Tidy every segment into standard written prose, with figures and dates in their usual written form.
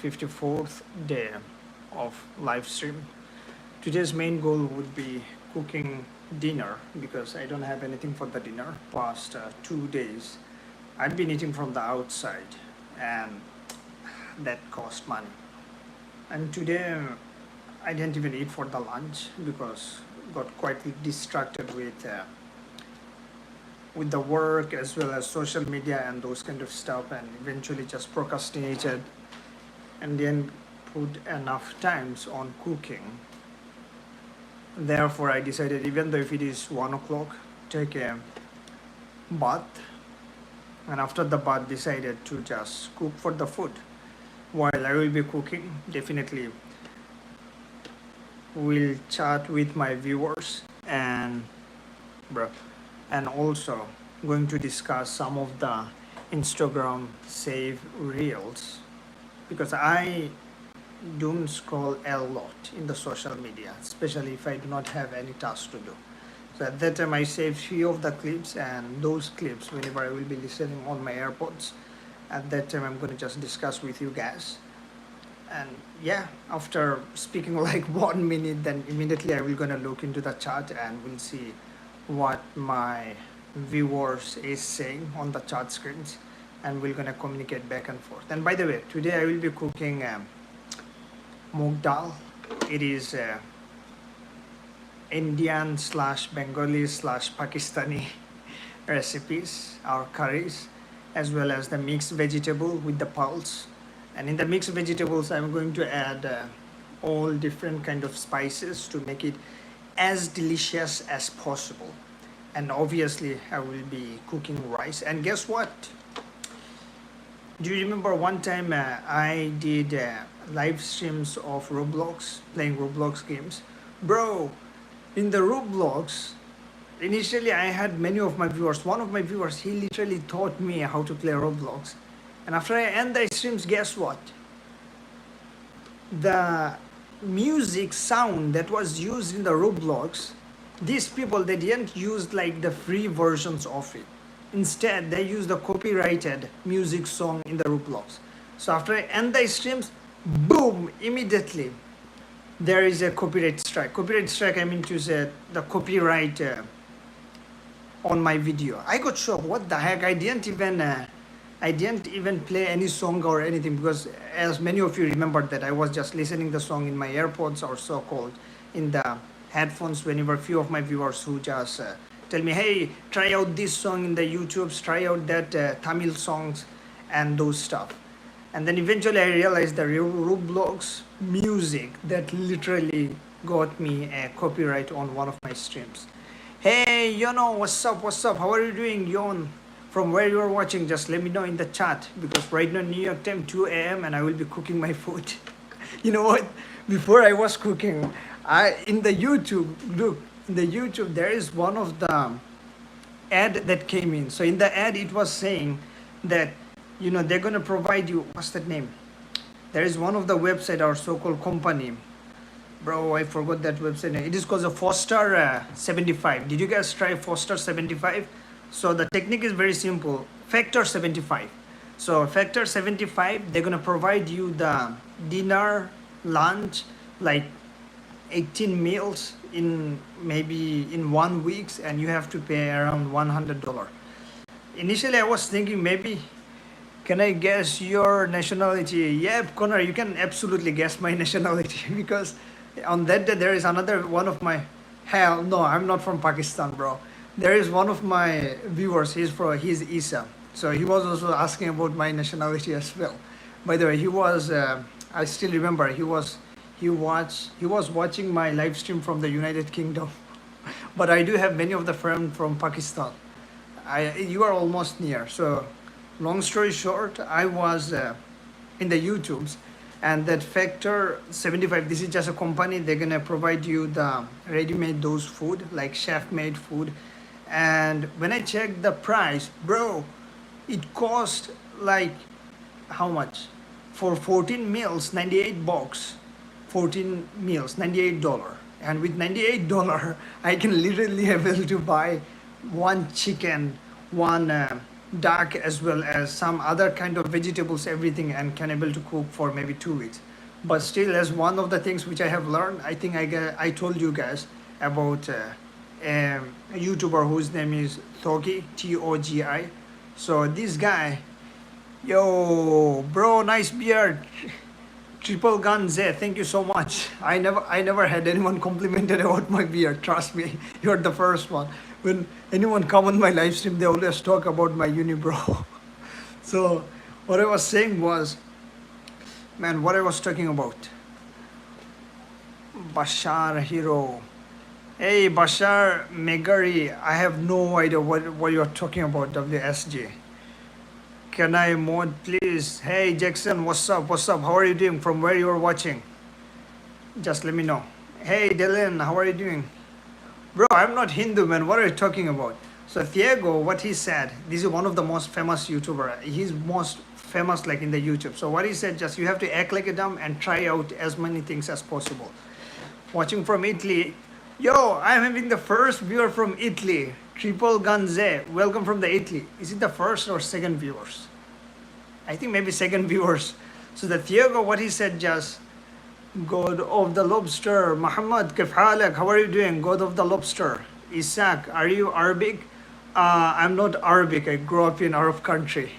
54th day of live stream. Today's main goal would be cooking dinner because I don't have anything for the dinner. Past 2 days, I've been eating from the outside, and that cost money. And today, I didn't even eat for the lunch because got quite distracted with the work as well as social media and those kind of stuff, and eventually just procrastinated and didn't put enough times on cooking. Therefore, I decided, even though if it is 1 o'clock, take a bath, and after the bath, decided to just cook for the food. While I will be cooking, definitely will chat with my viewers and bro, and also going to discuss some of the Instagram save reels because I don't scroll a lot in the social media, especially if I do not have any task to do. So at that time, I save few of the clips, and those clips, whenever I will be listening on my AirPods, at that time I'm going to just discuss with you guys. And yeah, after speaking like 1 minute, then immediately I will gonna look into the chat and we'll see what my viewers is saying on the chat screens, and we're gonna communicate back and forth. And by the way, today I will be cooking moong dal. It is Indian slash Bengali slash Pakistani recipes or curries, as well as the mixed vegetable with the pulse. And in the mixed vegetables, I'm going to add all different kind of spices to make it as delicious as possible. And obviously, I will be cooking rice. And guess what? Do you remember one time I did live streams of Roblox, playing Roblox games? Bro, in the Roblox, initially I had many of my viewers. One of my viewers, he literally taught me how to play Roblox. And after I end the streams, guess what? The music sound that was used in the Roblox, these people, they didn't use like the free versions of it. Instead, they used the copyrighted music song in the Roblox. So after I end the streams, boom, immediately there is a copyright strike. Copyright strike, I mean to say the copyright on my video. I got shocked. What the heck? I didn't even play any song or anything because, as many of you remember, that I was just listening the song in my AirPods, or so-called in the headphones, whenever few of my viewers who just tell me, hey, try out this song in the YouTubes, try out that Tamil songs and those stuff. And then eventually I realized the Roblox music that literally got me a copyright on one of my streams. Hey, what's up? How are you doing, Yon? From where you are watching, just let me know in the chat, because right now New York time 2 a.m. and I will be cooking my food. You know what? Before I was cooking, in the YouTube, look, in the YouTube there is one of the ad that came in. So in the ad it was saying that they're gonna provide you, what's that name? There is one of the website or so-called company. Bro, I forgot that website name. It is called a Foster 75. Did you guys try Foster 75? So the technique is very simple. Factor 75. So factor 75, they're gonna provide you the dinner, lunch, like 18 meals in maybe in 1 week, and you have to pay around $100. Initially, I was thinking, maybe can I guess your nationality? Yep, Connor, you can absolutely guess my nationality because on that day there is another one of my. Hell no, I'm not from Pakistan, bro. There is one of my viewers, he's Isa. So he was also asking about my nationality as well. By the way, he was, I still remember, he was watching my live stream from the United Kingdom. But I do have many of the friends from Pakistan. You are almost near. So long story short, I was in the YouTubes, and that Factor 75, this is just a company. They're gonna provide you the ready-made those food, like chef-made food. And when I checked the price, bro, it cost like how much? For 14 meals, 98 bucks. 14 meals, $98. And with $98, I can literally able to buy one chicken, one duck as well as some other kind of vegetables, everything, and can able to cook for maybe 2 weeks. But still, as one of the things which I have learned, I think I told you guys about a YouTuber whose name is Togi, Togi. So this guy, yo, bro, nice beard. Triple Gun Z, thank you so much. I never had anyone complimented about my beard. Trust me, you're the first one. When anyone come on my live stream, they always talk about my unibrow. So what I was saying was, man, what I was talking about. Bashar Hero. Hey Bashar Megari, I have no idea what you're talking about, WSG. Can I mod please? Hey Jackson, what's up? What's up? How are you doing? From where you're watching? Just let me know. Hey Dylan, how are you doing? Bro, I'm not Hindu, man. What are you talking about? So Thiago, what he said, this is one of the most famous YouTuber. He's most famous like in the YouTube. So what he said, just you have to act like a dumb and try out as many things as possible. Watching from Italy. Yo, I'm having the first viewer from Italy. Triple Ganze. Welcome from the Italy. Is it the first or second viewers? I think maybe second viewers. So the Thiago, what he said, just God of the Lobster. Muhammad, kif halak? How are you doing? God of the Lobster. Isaac, are you Arabic? I'm not Arabic. I grew up in Arab country.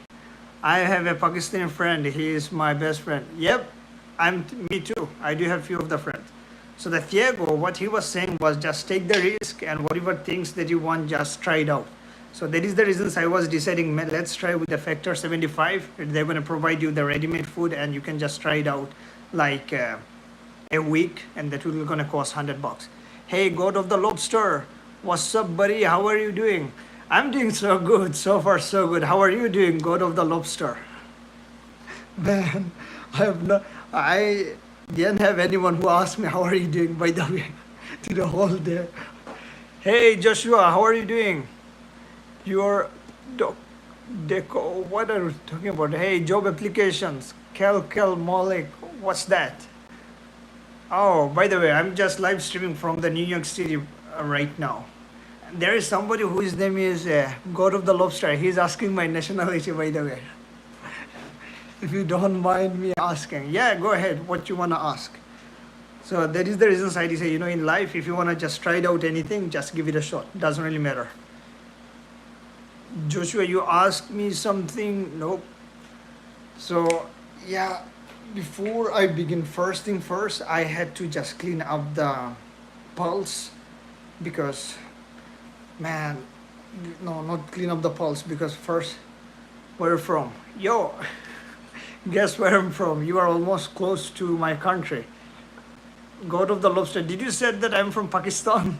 I have a Pakistani friend. He is my best friend. Yep, me too. I do have few of the friends. So the Thiago, what he was saying was just take the risk and whatever things that you want, just try it out. So that is the reasons I was deciding, let's try with the Factor 75. They're going to provide you the ready-made food and you can just try it out like a week, and that will going to cost $100. Hey, God of the Lobster, what's up, buddy? How are you doing? I'm doing so good. So far, so good. How are you doing, God of the Lobster? Man, I didn't have anyone who asked me, how are you doing, by the way, to the whole day. Hey, Joshua, how are you doing? Your deco, what are you talking about? Hey, job applications, Kel Malik, what's that? Oh, by the way, I'm just live streaming from the New York City right now. There is somebody whose name is God of the Lobster. He's asking my nationality, by the way. If you don't mind me asking. Yeah, go ahead. What you want to ask? So that is the reason I say, in life, if you want to just try it out anything, just give it a shot. Doesn't really matter. Joshua, you asked me something. Nope. So, yeah, before I begin, first thing first, I had to just clean up the pulse because, man, no, not clean up the pulse because first, where are you from? Yo, guess where I'm from? You are almost close to my country. God of the Lobster. Did you say that I'm from Pakistan?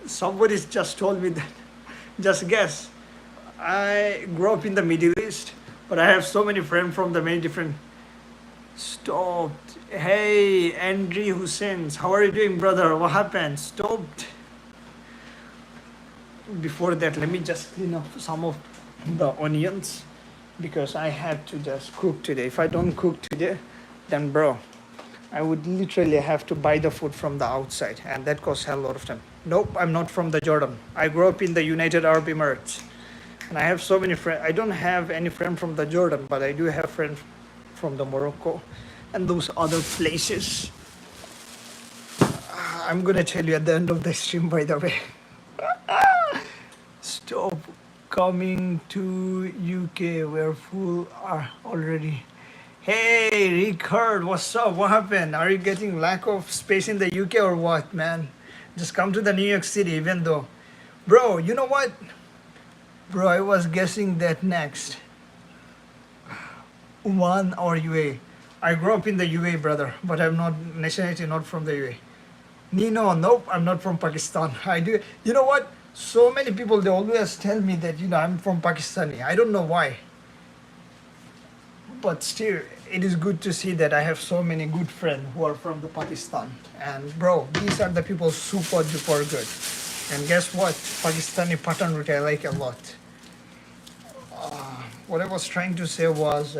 Somebody just told me that. Just guess. I grew up in the Middle East, but I have so many friends from the many different. Stopped. Hey, Andrew Husseins. How are you doing, brother? What happened? Stopped. Before that, let me just clean up some of the onions because I have to just cook today. If I don't cook today, then bro, I would literally have to buy the food from the outside, and that costs a lot of time. Nope, I'm not from the Jordan. I grew up in the United Arab Emirates, and I have so many friends. I don't have any friend from the Jordan, but I do have friends from the Morocco and those other places. I'm gonna tell you at the end of the stream, by the way. Stop coming to UK. We're full already. Hey, Rickard, what's up? What happened? Are you getting lack of space in the UK or what, man? Just come to the New York City, even though. Bro, you know what? Bro, I was guessing that next. One or UA. I grew up in the UA, brother, but I'm not nationality, not from the UA. Nino, nope, I'm not from Pakistan. I do. You know what? So many people, they always tell me that, I'm from Pakistani. I don't know why. But still, it is good to see that I have so many good friends who are from the Pakistan. And bro, these are the people super duper good. And guess what? Pakistani Pathan roti I like a lot. What I was trying to say was,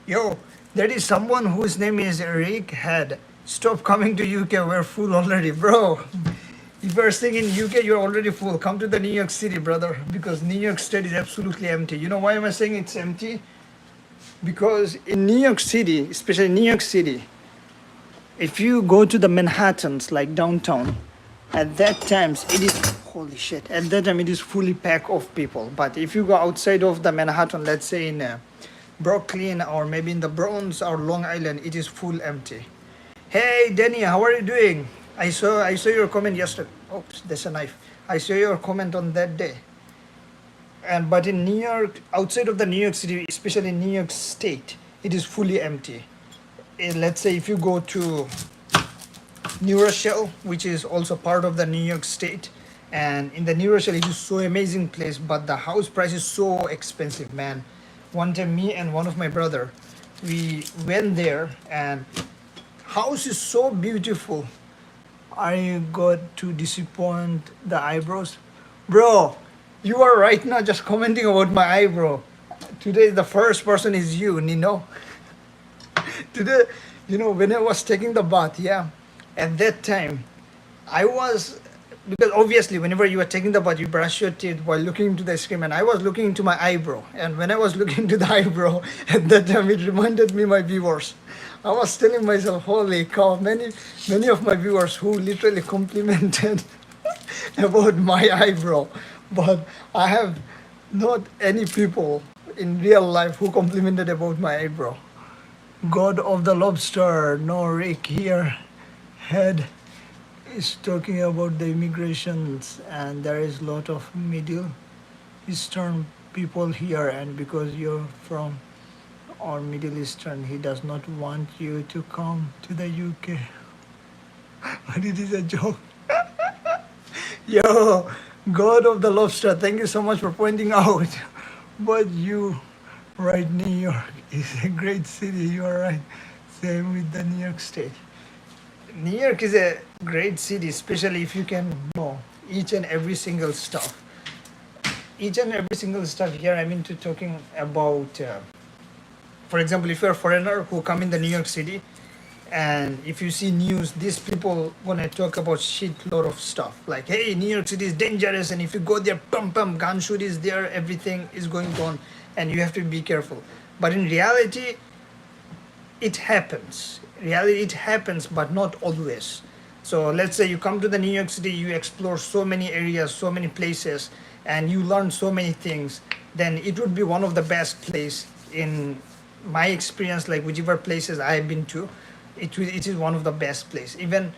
yo, there is someone whose name is Rick Head. Stop coming to UK, we're full already, bro. If you're staying in UK, you're already full. Come to the New York City, brother, because New York State is absolutely empty. You know why am I saying it's empty? Because in New York City, especially New York City, if you go to the Manhattans like downtown, at that times it is holy shit. At that time it is fully packed of people. But if you go outside of the Manhattan, let's say in Brooklyn or maybe in the Bronx or Long Island, it is full empty. Hey Danny, how are you doing? I saw your comment yesterday. Oops, there's a knife. I saw your comment on that day. And but in New York, outside of the New York City, especially New York State, it is fully empty. Let's say if you go to New Rochelle, which is also part of the New York State, and in the New Rochelle, it is so amazing place, but the house price is so expensive, man. One time, me and one of my brother, we went there, and house is so beautiful. I got to disappoint the eyebrows, bro. You are right now just commenting about my eyebrow. Today, the first person is you, Nino. Today, when I was taking the bath, yeah, at that time, I was, because obviously, whenever you are taking the bath, you brush your teeth while looking into the screen, and I was looking into my eyebrow. And when I was looking into the eyebrow, at that time, it reminded me my viewers. I was telling myself, holy cow, many of my viewers who literally complimented about my eyebrow, but I have not any people in real life who complimented about my eyebrow. God of the lobster, no Rick here. Head is talking about the immigrations, and there is lot of Middle Eastern people here, and because you're from or Middle Eastern, he does not want you to come to the UK. But it is a joke. Yo, God of the lobster, thank you so much for pointing out. But you, right, New York is a great city. You are right. Same with the New York State. New York is a great city, especially if you can know each and every single stuff. Each and every single stuff here, I mean, to talking about, for example, if you're a foreigner who come in the New York City, and if you see news, these people gonna talk about shitload of stuff like, hey, New York City is dangerous, and if you go there, gun shoot is there, everything is going on, and you have to be careful. But in reality, it happens. Reality, it happens, but not always. So let's say you come to the New York City, you explore so many areas, so many places, and you learn so many things. Then it would be one of the best place in my experience, like whichever places I have been to. It is one of the best place. Even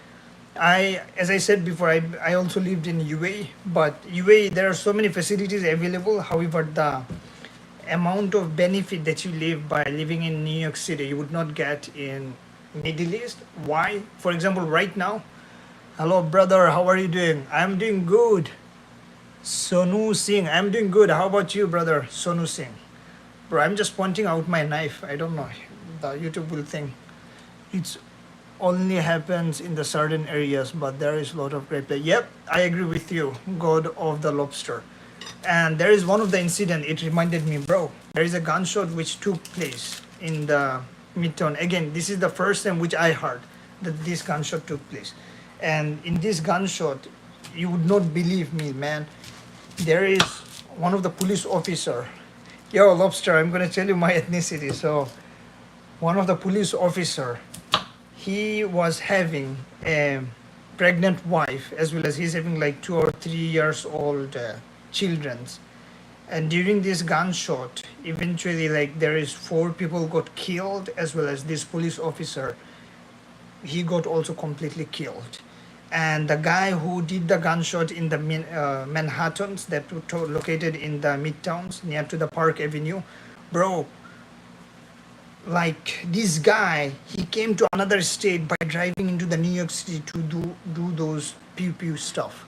as I said before, I also lived in UAE, but UAE, there are so many facilities available. However, the amount of benefit that you live by living in New York City, you would not get in Middle East. Why? For example, right now, hello brother, how are you doing? I'm doing good. Sonu Singh, I'm doing good. How about you, brother? Sonu Singh. Bro, I'm just pointing out my knife. I don't know. The YouTube will think it's only happens in the certain areas, but there is a lot of great play. Yep, I agree with you, God of the lobster. And there is one of the incident, it reminded me, bro, there is a gunshot which took place in the midtown. Again, this is the first time which I heard that this gunshot took place. And in this gunshot, you would not believe me, man, there is one of the police officer. Yo, lobster, I'm gonna tell you my ethnicity. So one of the police officer, he was having a pregnant wife, as well as he's having like 2 or 3 years old children. And during this gunshot, eventually, like, there is 4 people got killed, as well as this police officer, he got also completely killed. And the guy who did the gunshot in the Manhattans that were located in the midtowns near to the Park Avenue, bro, like, this guy, he came to another state by driving into the New York City to do those pew pew stuff.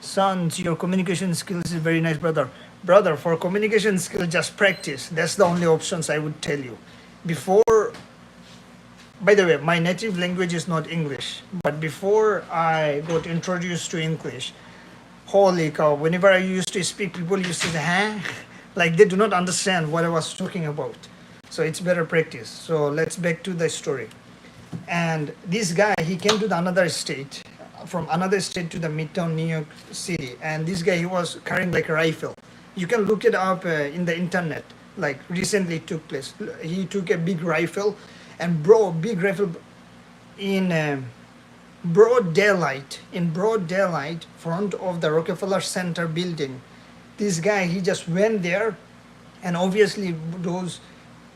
Sons, your communication skills is very nice, brother. Brother, for communication skill, just practice. That's the only options I would tell you. Before, by the way, my native language is not English, but before I got introduced to English, holy cow, whenever I used to speak, people used to say, huh? Like, they do not understand what I was talking about. So it's better practice. So let's back to the story. And this guy, he came to the another state from another state to the midtown New York City, and this guy, he was carrying like a rifle. You can look it up in the internet. Like recently it took place. He took a big rifle, and bro, big rifle in broad daylight, front of the Rockefeller Center building. This guy, he just went there, and obviously those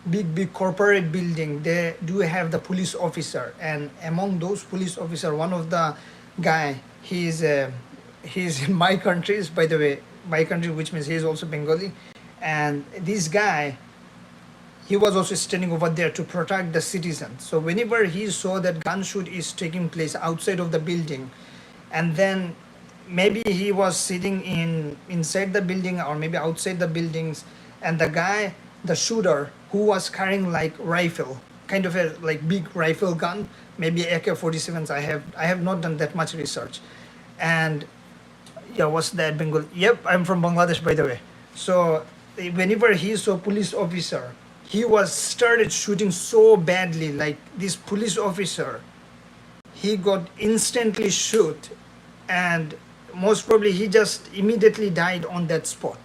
big corporate building, they do have the police officer, and among those police officer, one of the guy, he's in my country, by the way, my country, which means he's also Bengali. And this guy, he was also standing over there to protect the citizens. So whenever he saw that gunshot is taking place outside of the building, and then maybe he was sitting inside the building or maybe outside the buildings, and the guy, the shooter, who was carrying like rifle, kind of a like big rifle gun, maybe AK-47s. I have not done that much research. And yeah, what's that, Bengal? Yep, I'm from Bangladesh, by the way. So whenever he saw police officer, he was started shooting so badly. Like this police officer, he got instantly shoot, and most probably he just immediately died on that spot.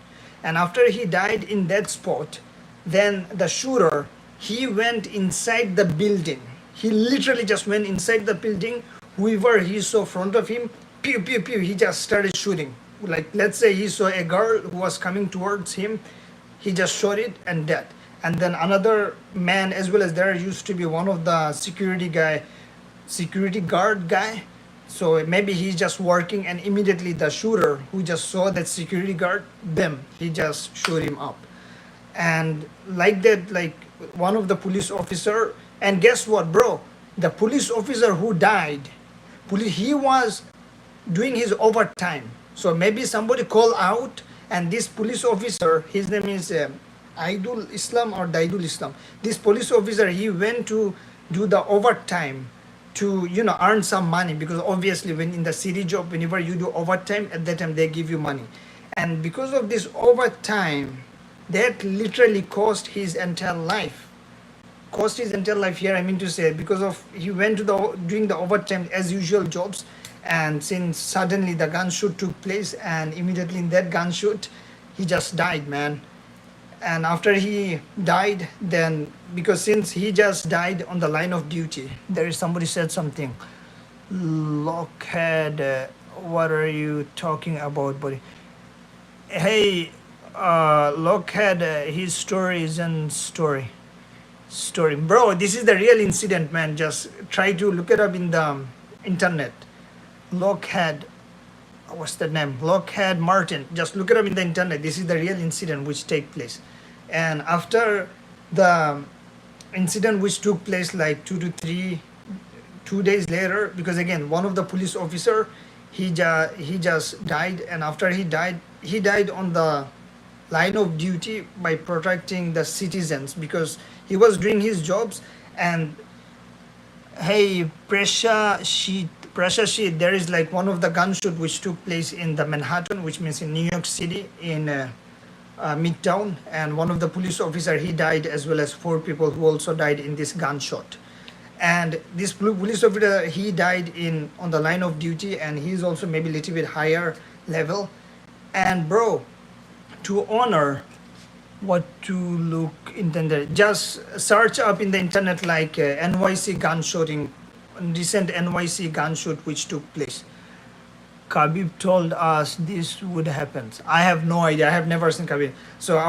And after he died in that spot, then the shooter, he went inside the building. He literally just went inside the building. Whoever he saw front of him, pew pew pew, he just started shooting. Like let's say he saw a girl who was coming towards him, he just shot it and dead. And then another man, as well as there used to be one of the security guard guy. So maybe he's just working, and immediately the shooter who just saw that security guard, bam, he just shot him up. And like that, like one of the police officer, and guess what, bro? The police officer who died, he was doing his overtime. So maybe somebody called out, and this police officer, his name is Aidul Islam or Daidul Islam. This police officer, he went to do the overtime to earn some money, because obviously when in the city job, whenever you do overtime, at that time they give you money. And because of this overtime, that literally cost his entire life. Here, I mean to say, because of he went to doing the overtime as usual jobs, and since suddenly the gunshot took place, and immediately in that gunshot he just died, man. And after he died, then because since he just died on the line of duty, there is somebody said something, Lockhead, what are you talking about, buddy? Hey, Lockhead, his story isn't story, bro. This is the real incident, man. Just try to look it up in the internet. Lockhead, what's the name? Lockhead Martin. Just look it up in the internet. This is the real incident which take place. And after the incident which took place like 2 days later, because again one of the police officer, he just died, and after he died on the line of duty by protecting the citizens, because he was doing his jobs. And hey, pressure sheet, there is like one of the gunshot which took place in the Manhattan, which means in New York City, in Midtown, and one of the police officer, he died, as well as 4 people who also died in this gunshot. And this police officer, he died on the line of duty, and he's also maybe a little bit higher level. And bro, to honor what to look intended, just search up in the internet like NYC gunshotting, recent NYC gunshot which took place. Khabib told us this would happen. I have no idea. I have never seen Khabib. So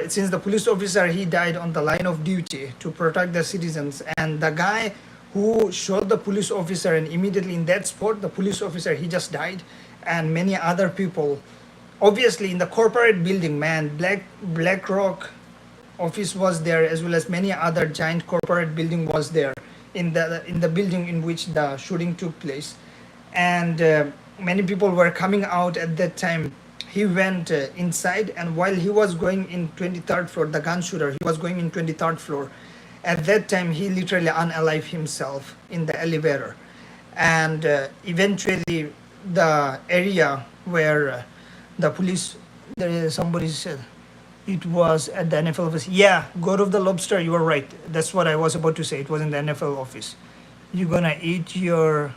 since the police officer, he died on the line of duty to protect the citizens, and the guy who shot the police officer, and immediately in that spot, the police officer, he just died, and many other people. Obviously, in the corporate building, man, BlackRock office was there, as well as many other giant corporate building was there in the building in which the shooting took place. And many people were coming out at that time. He went inside, and while he was going in 23rd floor, the gun shooter, he was going in 23rd floor. At that time, he literally unalived himself in the elevator. And eventually, the area where the police, somebody said, it was at the NFL office. Yeah, God of the Lobster, you were right. That's what I was about to say. It was in the NFL office. You're gonna eat your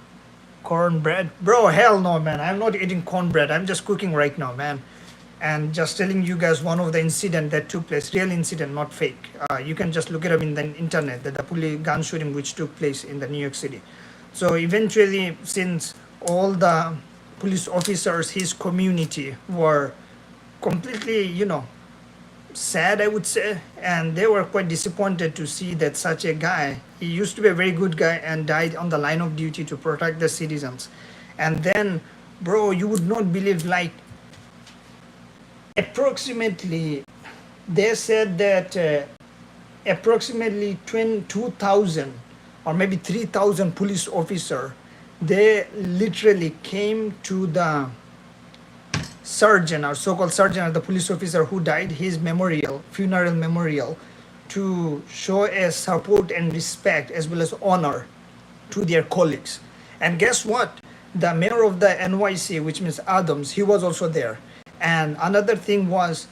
Cornbread? Bro, hell no, man. I'm not eating cornbread. I'm just cooking right now, man. And just telling you guys one of the incident that took place, real incident, not fake. You can just look it up in the internet, that the police gun shooting which took place in the New York City. So eventually, since all the police officers, his community were completely, sad, I would say, and they were quite disappointed to see that such a guy, he used to be a very good guy and died on the line of duty to protect the citizens. And then, bro, you would not believe, like, approximately, they said that approximately 2,000 or maybe 3,000 police officer, they literally came to the sergeant or so-called sergeant or the police officer who died, his memorial, funeral memorial, to show a support and respect as well as honor to their colleagues. And guess what? The mayor of the NYC, which means Adams, he was also there. And another thing was,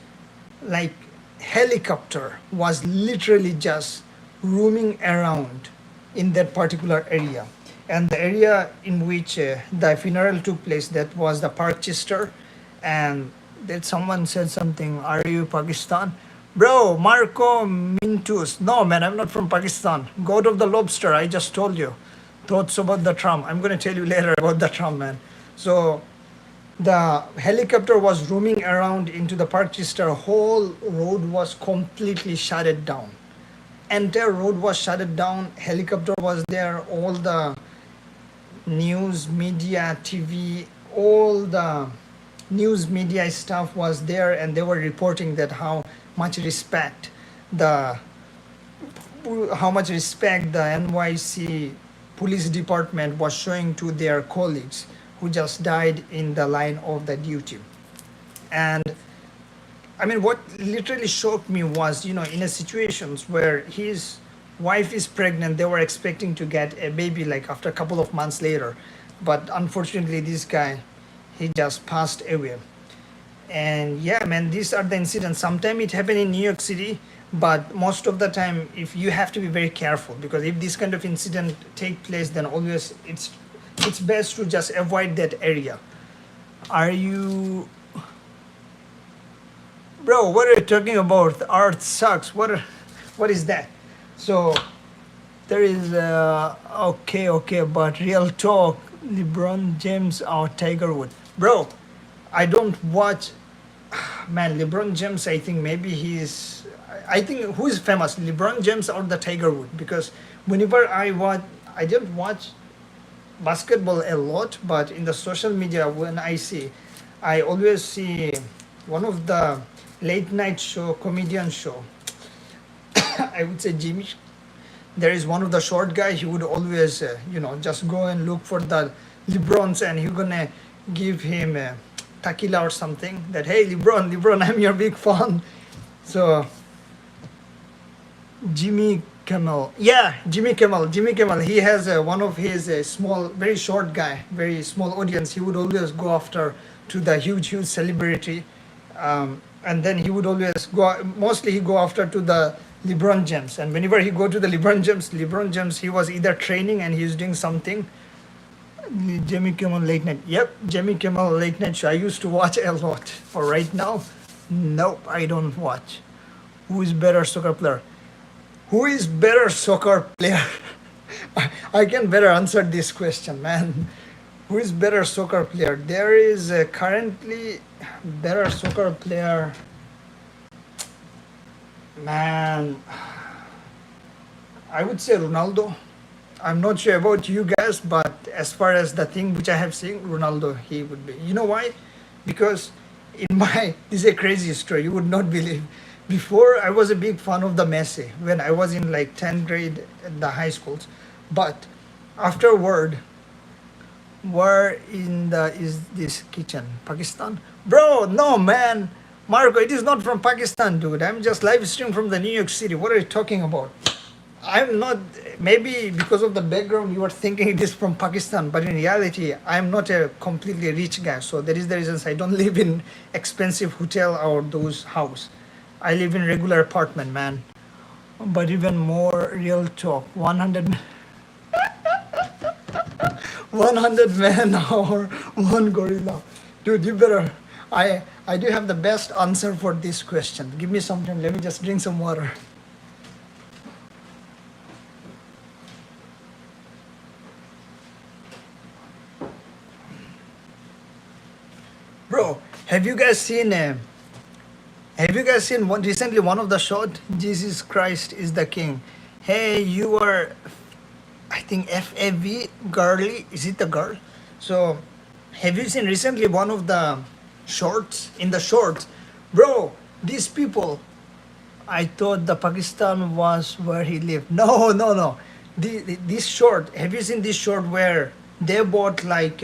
like, helicopter was literally just roaming around in that particular area. And the area in which the funeral took place, that was the Park Chester. And then someone said something, are you Pakistan? Bro, Marco Mintus. No, man, I'm not from Pakistan. God of the lobster, I just told you. Thoughts about the Trump. I'm going to tell you later about the Trump, man. So the helicopter was roaming around into the Park Chester. Whole road was completely shut down. Entire road was shut down. Helicopter was there. All the news, media, TV, all the news media stuff was there, and they were reporting that how much respect the NYC police department was showing to their colleagues who just died in the line of the duty. And I mean, what literally shocked me was, in a situations where his wife is pregnant, they were expecting to get a baby like after a couple of months later, but unfortunately this guy, he just passed away. And yeah, man, these are the incidents. Sometimes it happened in New York City, but most of the time, if you have to be very careful, because if this kind of incident take place, then always it's best to just avoid that area. Are you, bro? What are you talking about? The earth sucks. What is that? So there is okay, but real talk, LeBron James or Tiger Woods, bro. I don't watch, man. LeBron James, I think maybe I think who is famous, LeBron James or the Tiger Woods? Because whenever I don't watch basketball a lot, but in the social media when I always see one of the late night show, comedian show. I would say Jimmy. There is one of the short guy. He would always, just go and look for the LeBrons, and he's gonna give him tequila or something. That, hey, LeBron, I'm your big fan. So Jimmy Kimmel, yeah, Jimmy Kimmel. He has one of his small, very short guy, very small audience. He would always go after to the huge celebrity, and then he would always mostly he go after to the LeBron James. And whenever he go to the LeBron James, he was either training and he's doing something. Jimmy Kimmel late night. Yep, Jimmy Kimmel late night show. I used to watch a lot. For right now, nope, I don't watch. Who is better soccer player? Who is better soccer player? I can better answer this question, man. Who is better soccer player? There is currently better soccer player. Man, I would say Ronaldo. I'm not sure about you guys, but as far as the thing which I have seen, Ronaldo, he would be. You know why? Because this is a crazy story. You would not believe. Before, I was a big fan of the Messi when I was in like 10th grade at the high schools. But afterward, where is this kitchen? Pakistan? Bro, no, man. Marco, it is not from Pakistan, dude. I'm just live streaming from the New York City. What are you talking about? I'm not, maybe because of the background you are thinking it is from Pakistan, but in reality, I'm not a completely rich guy. So that is the reason I don't live in expensive hotel or those house. I live in regular apartment, man. But even more real talk, 100 100 men or one gorilla? Dude, you better. I do have the best answer for this question. Give me some time. Let me just drink some water. Bro, have you guys seen one recently one of the short Jesus Christ is the King? Hey, you are I think FAV girly. Is it the girl? So have you seen recently one of the shorts in the shorts? Bro, these people I thought the Pakistan was where he lived. No, no, no. This short, have you seen this short where they bought like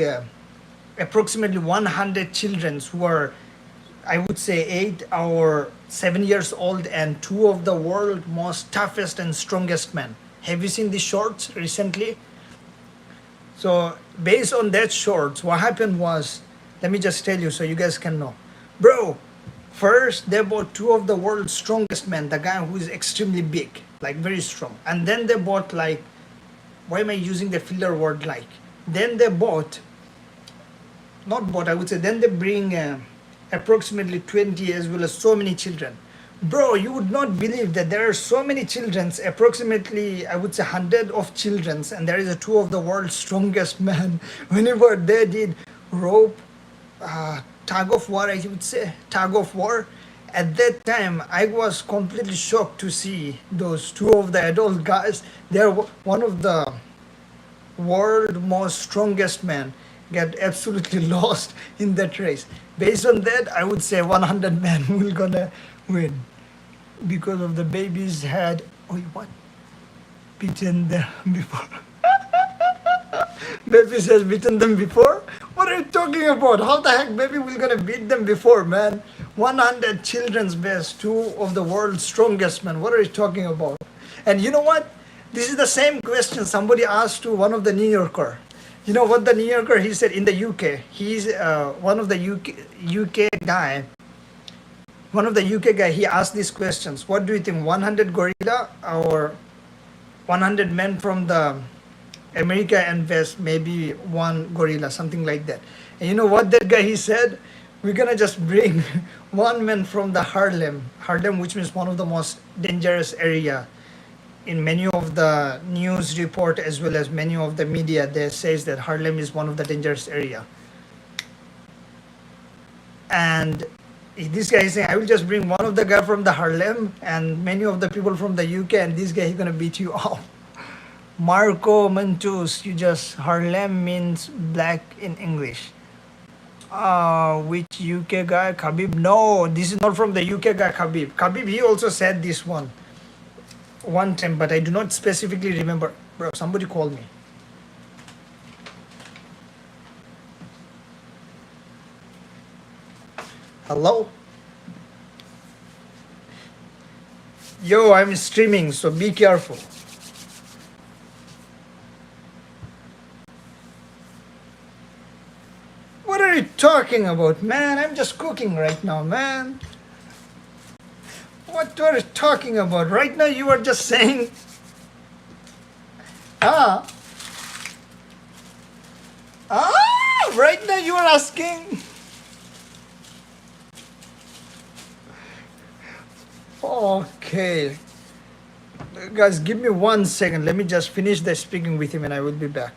approximately 100 children who were, I would say, 8 or 7 years old and two of the world most toughest and strongest men. Have you seen these shorts recently? So based on that shorts, what happened was, let me just tell you so you guys can know. Bro, first they bought two of the world's strongest men, the guy who is extremely big, like very strong. And then they bought like, why am I using the filler word like? Then they bought, not bought, I would say, then they bring approximately 20 as well as so many children. Bro, you would not believe that there are so many children, approximately, I would say, 100 of children, and there is a two of the world's strongest men. Whenever they did rope, tug of war, I would say, tug of war, at that time, I was completely shocked to see those two of the adult guys. They're one of the world most strongest men get absolutely lost in that race. Based on that, I would say 100 men will gonna win because of the babies had beaten them before. Babies has beaten them before. What are you talking about? How the heck baby will gonna beat them before, man? 100 children's best, two of the world's strongest men. What are you talking about? And you know what? This is the same question somebody asked to one of the New Yorker. You know what the New Yorker, he said in the UK. He's one of the UK guy. One of the UK guy, he asked these questions. What do you think, 100 gorilla or 100 men from the America and West, maybe one gorilla, something like that. And you know what that guy, he said? We're gonna just bring one man from the Harlem, which means one of the most dangerous area. In many of the news report as well as many of the media, they says that Harlem is one of the dangerous area. And this guy is saying, I will just bring one of the guy from the Harlem and many of the people from the UK, and this guy is gonna beat you up. Marco Mantus, you just, Harlem means black in English. Which UK guy? Khabib? No, this is not from the UK guy, Khabib. Khabib, he also said this one time, but I do not specifically remember. Bro, somebody call me. Hello? Yo, I'm streaming, so be careful. What are you talking about, man? I'm just cooking right now, man. What are you talking about? Right now you are just saying, right now you are asking. Okay. Guys, give me 1 second. Let me just finish the speaking with him and I will be back.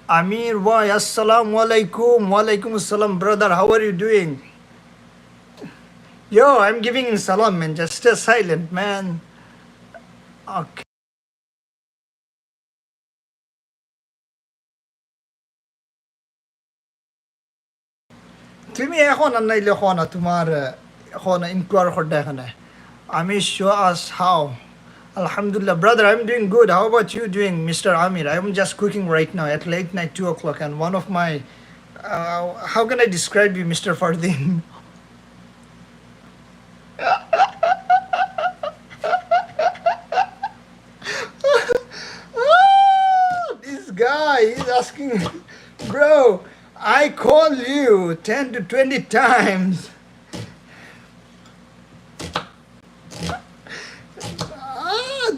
Amir, why? Assalamu alaikum. Walaikum assalam, brother. How are you doing? Yo, I'm giving salam, man. Just stay silent, man. Okay. তুমি এখন আর নাইলে এখন তোমার এখন inquire করতে এখানে আমি show us how. Alhamdulillah, brother, I'm doing good. How about you doing, Mr. Amir? I'm just cooking right now at late night 2 o'clock, and one of my how can I describe you, Mr. Fardin? This guy is asking, bro, I call you 10 to 20 times.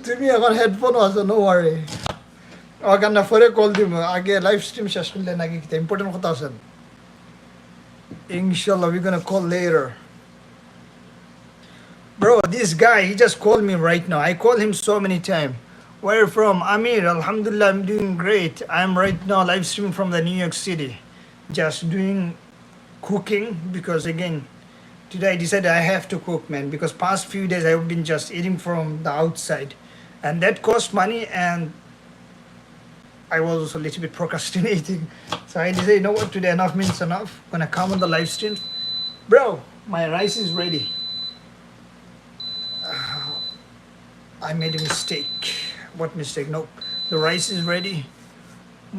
তুমি এখন হেডফোনও আছে, no worry. ওখানে পরে call দিব, আগে live stream শেষ করলে নাকি ইম্পর্টেন্ট কথা আছেন। Inshallah, we're gonna call later. Bro, this guy, he just called me right now. I call him so many times. Where you from? Amir, Alhamdulillah, I'm doing great. I'm right now live streaming from the New York City. Just doing cooking because again, today I decided I have to cook, man, because past few days I've been just eating from the outside. And that cost money and I was also a little bit procrastinating. So I decided, you know what, today enough means enough. Gonna come on the live stream. Bro, my rice is ready. I made a mistake. What mistake? Nope. The rice is ready.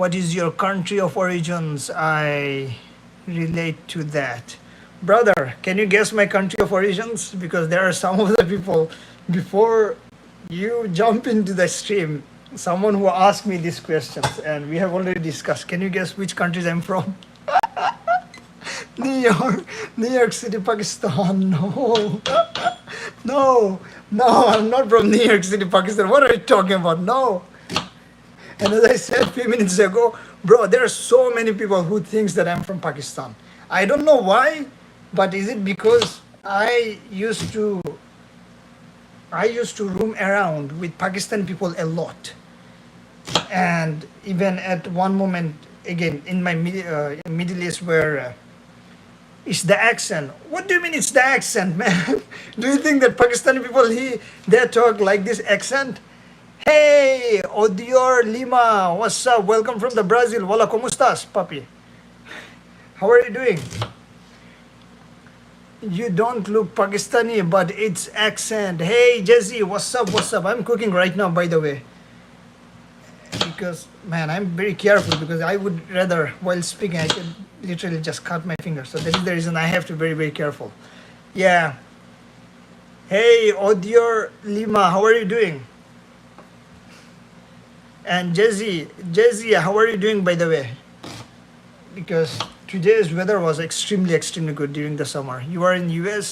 What is your country of origins? I relate to that. Brother, can you guess my country of origins? Because there are some of the people, before you jump into the stream, someone who asked me these questions and we have already discussed. Can you guess which countries I'm from? New York City, Pakistan. No. No, no, I'm not from New York City, Pakistan. What are you talking about? No. And as I said a few minutes ago, bro, there are so many people who thinks that I'm from Pakistan. I don't know why, but is it because I used to roam around with Pakistan people a lot, and even at one moment again in my Middle East where. It's the accent. What do you mean it's the accent, man? Do you think that Pakistani people they talk like this accent? Hey, Odior Lima, what's up? Welcome from the Brazil. Hola, ¿cómo estás, papi? How are you doing? You don't look Pakistani, but it's accent. Hey, Jesse, what's up? What's up? I'm cooking right now, by the way. Because, man, I'm very careful because I would rather, while speaking, I could literally just cut my fingers. So that is the reason I have to be very, very careful. Yeah. Hey, Odior Lima, how are you doing? And Jesse, how are you doing, by the way? Because today's weather was extremely, extremely good during the summer. You are in US.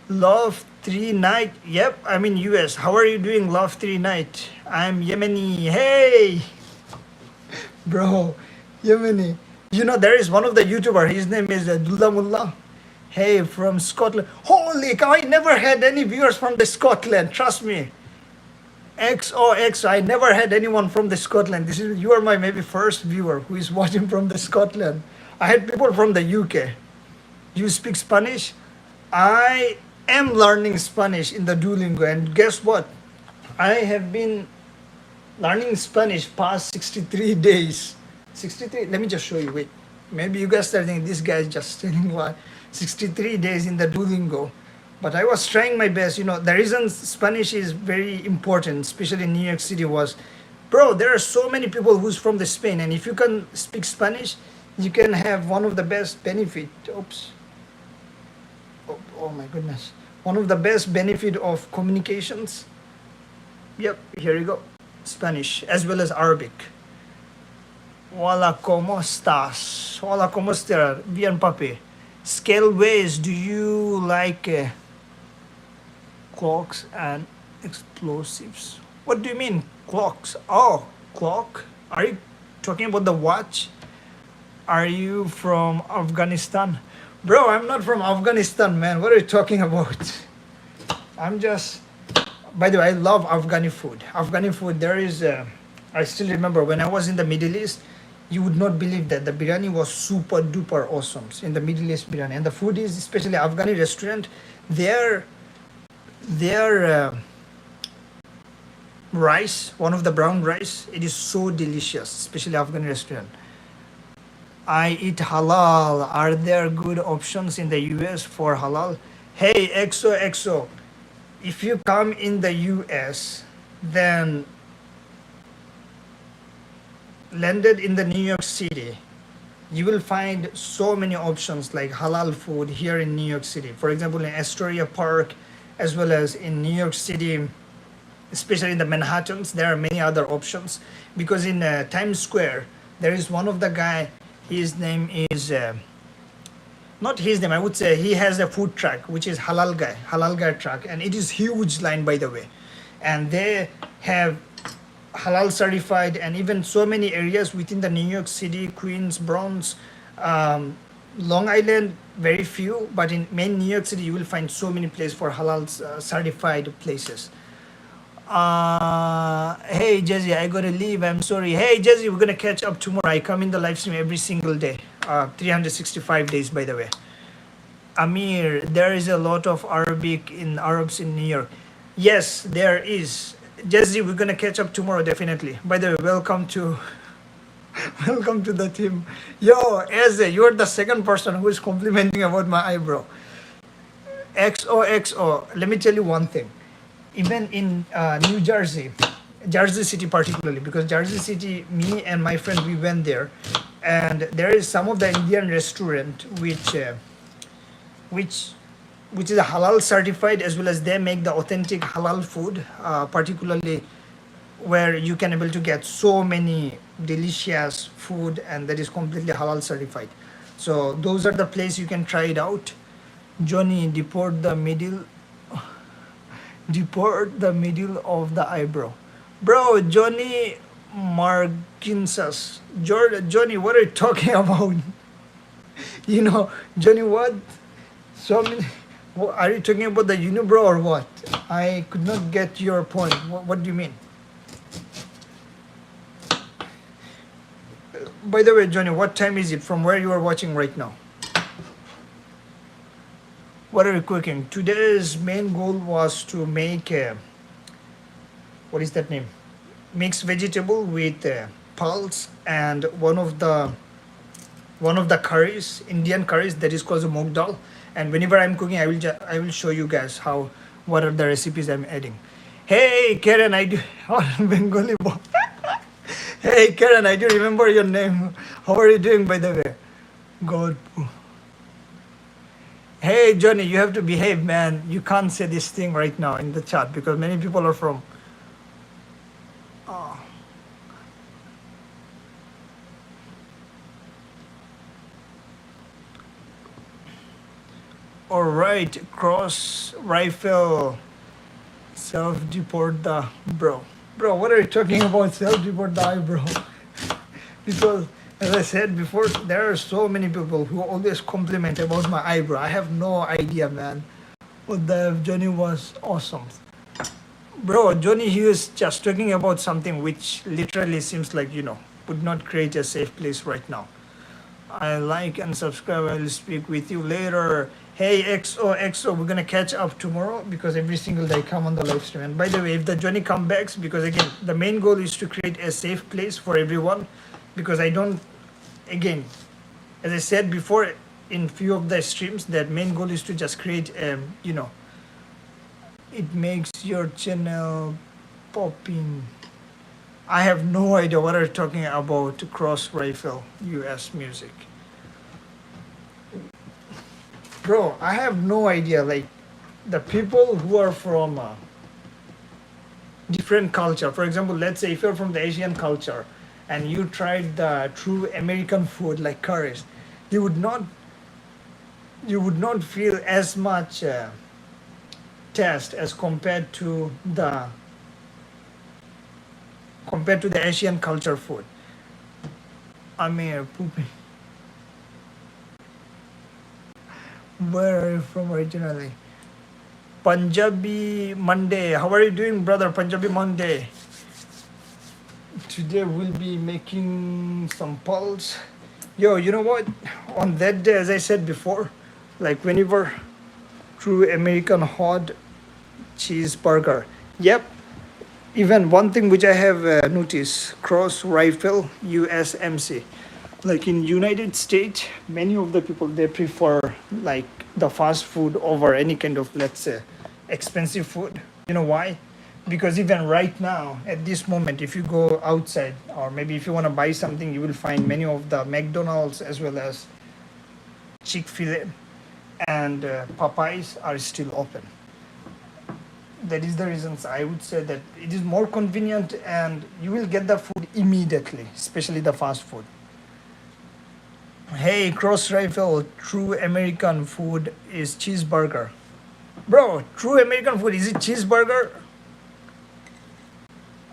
Love 3 night. Yep, I'm in US. How are you doing, Love 3 night? I'm Yemeni. Hey, bro, Yemeni. You know, there is one of the YouTuber. His name is Dullah Mullah. Hey, from Scotland. Holy cow! I never had any viewers from the Scotland. Trust me. XOXO. I never had anyone from the Scotland. You are my maybe first viewer who is watching from the Scotland. I had people from the UK. You speak Spanish? I am learning Spanish in the Duolingo, and guess what? I have been learning Spanish past 63 days. 63. Let me just show you. Wait. Maybe you guys are thinking this guy is just telling why. 63 days in the Duolingo. But I was trying my best. You know, the reason Spanish is very important, especially in New York City, was, bro, there are so many people who's from the Spain, and if you can speak Spanish, you can have one of the best benefit. Oops. Oh my goodness. One of the best benefit of communications. Yep, here you go. Spanish as well as Arabic. Hola, ¿cómo estás? Hola, ¿cómo estás? Bien, papi. Scaleways, do you like clocks and explosives? What do you mean, clocks? Oh, clock? Are you talking about the watch? Are you from Afghanistan? Bro, I'm not from Afghanistan, man. What are you talking about? I'm just... By the way, I love Afghani food. Afghani food, there is... I still remember when I was in the Middle East, you would not believe that the biryani was super duper awesome in the Middle East biryani. And the food is, especially Afghani restaurant, their rice, one of the brown rice, it is so delicious, especially Afghani restaurant. I eat halal. Are there good options in the US for halal? Hey, XOXO, if you come in the US, then landed in the New York City, you will find so many options like halal food here in New York City. For example, in Astoria Park, as well as in New York City, especially in the Manhattans, there are many other options. Because in Times Square, there is one of the guy, his name is, not his name, I would say he has a food truck, which is halal guy truck. And it is huge line, by the way. and they have halal certified, and even so many areas within the New York City, Queens, Bronx, um, Long Island, very few, but in main New York City, you will find so many places for halal certified places. Hey Jesse, I gotta leave. I'm sorry. Hey Jesse, we're gonna catch up tomorrow. I come in the live stream every single day. 365 days, by the way. Amir, there is a lot of Arabs in New York. Yes, there is. Jesse, we're gonna catch up tomorrow, definitely. By the way, welcome to welcome to the team. Yo, Eze, you're the second person who is complimenting about my eyebrow. XOXO. Let me tell you one thing. Even in New Jersey, Jersey City particularly, because Jersey City, me and my friend, we went there, and there is some of the Indian restaurant which which is a halal certified, as well as they make the authentic halal food, particularly where you can able to get so many delicious food, and that is completely halal certified. So those are the place you can try it out. Johnny, deport the middle of the eyebrow. Bro, Johnny Marginsas. Johnny, what are you talking about? Johnny, what? So many. Are you talking about the unibrow or what? I could not get your point. What do you mean? By the way, Johnny, what time is it from where you are watching right now? What are you cooking? Today's main goal was to make what is that name? Mixed vegetable with pulse and one of the curries, Indian curries, that is called moong dal. And whenever I'm cooking, I will show you guys what are the recipes I'm adding. Hey Karen, I do Bengali boy. Hey Karen, I do remember your name. How are you doing, by the way? God. Hey Johnny, you have to behave, man. You can't say this thing right now in the chat because many people are from. Oh. All right, cross rifle, self deport the bro. Bro, what are you talking about? Self deport the eyebrow? Because as I said before, there are so many people who always compliment about my eyebrow. I have no idea, man. What the F, Johnny was awesome. Bro, Johnny, he was just talking about something which literally seems like, would not create a safe place right now. I like and subscribe. I'll speak with you later. Hey, XOXO, we're gonna catch up tomorrow because every single day I come on the live stream. And by the way, if the Johnny comes back, because again, the main goal is to create a safe place for everyone, because I don't, again, as I said before in few of the streams, that main goal is to just create, it makes your channel popping. I have no idea what are you talking about. Cross rifle, US music. Bro, I have no idea. Like, the people who are from different culture, for example, let's say if you're from the Asian culture and you tried the true American food like curries, you would not feel as much taste as compared to the Asian culture food. Amir, pooping. Where are you from originally? Punjabi Monday. How are you doing, brother? Punjabi Monday. Today we'll be making some pulse. Yo, you know what? On that day, as I said before, like whenever true American hot cheeseburger. Yep. Even one thing which I have noticed, cross rifle USMC. Like in United States, many of the people, they prefer like the fast food over any kind of, let's say, expensive food. You know why? Because even right now, at this moment, if you go outside or maybe if you want to buy something, you will find many of the McDonald's as well as Chick-fil-A and Popeyes are still open. That is the reasons I would say that it is more convenient and you will get the food immediately, especially the fast food. Hey, cross rifle, true American food is cheeseburger. Bro, true American food, is it cheeseburger?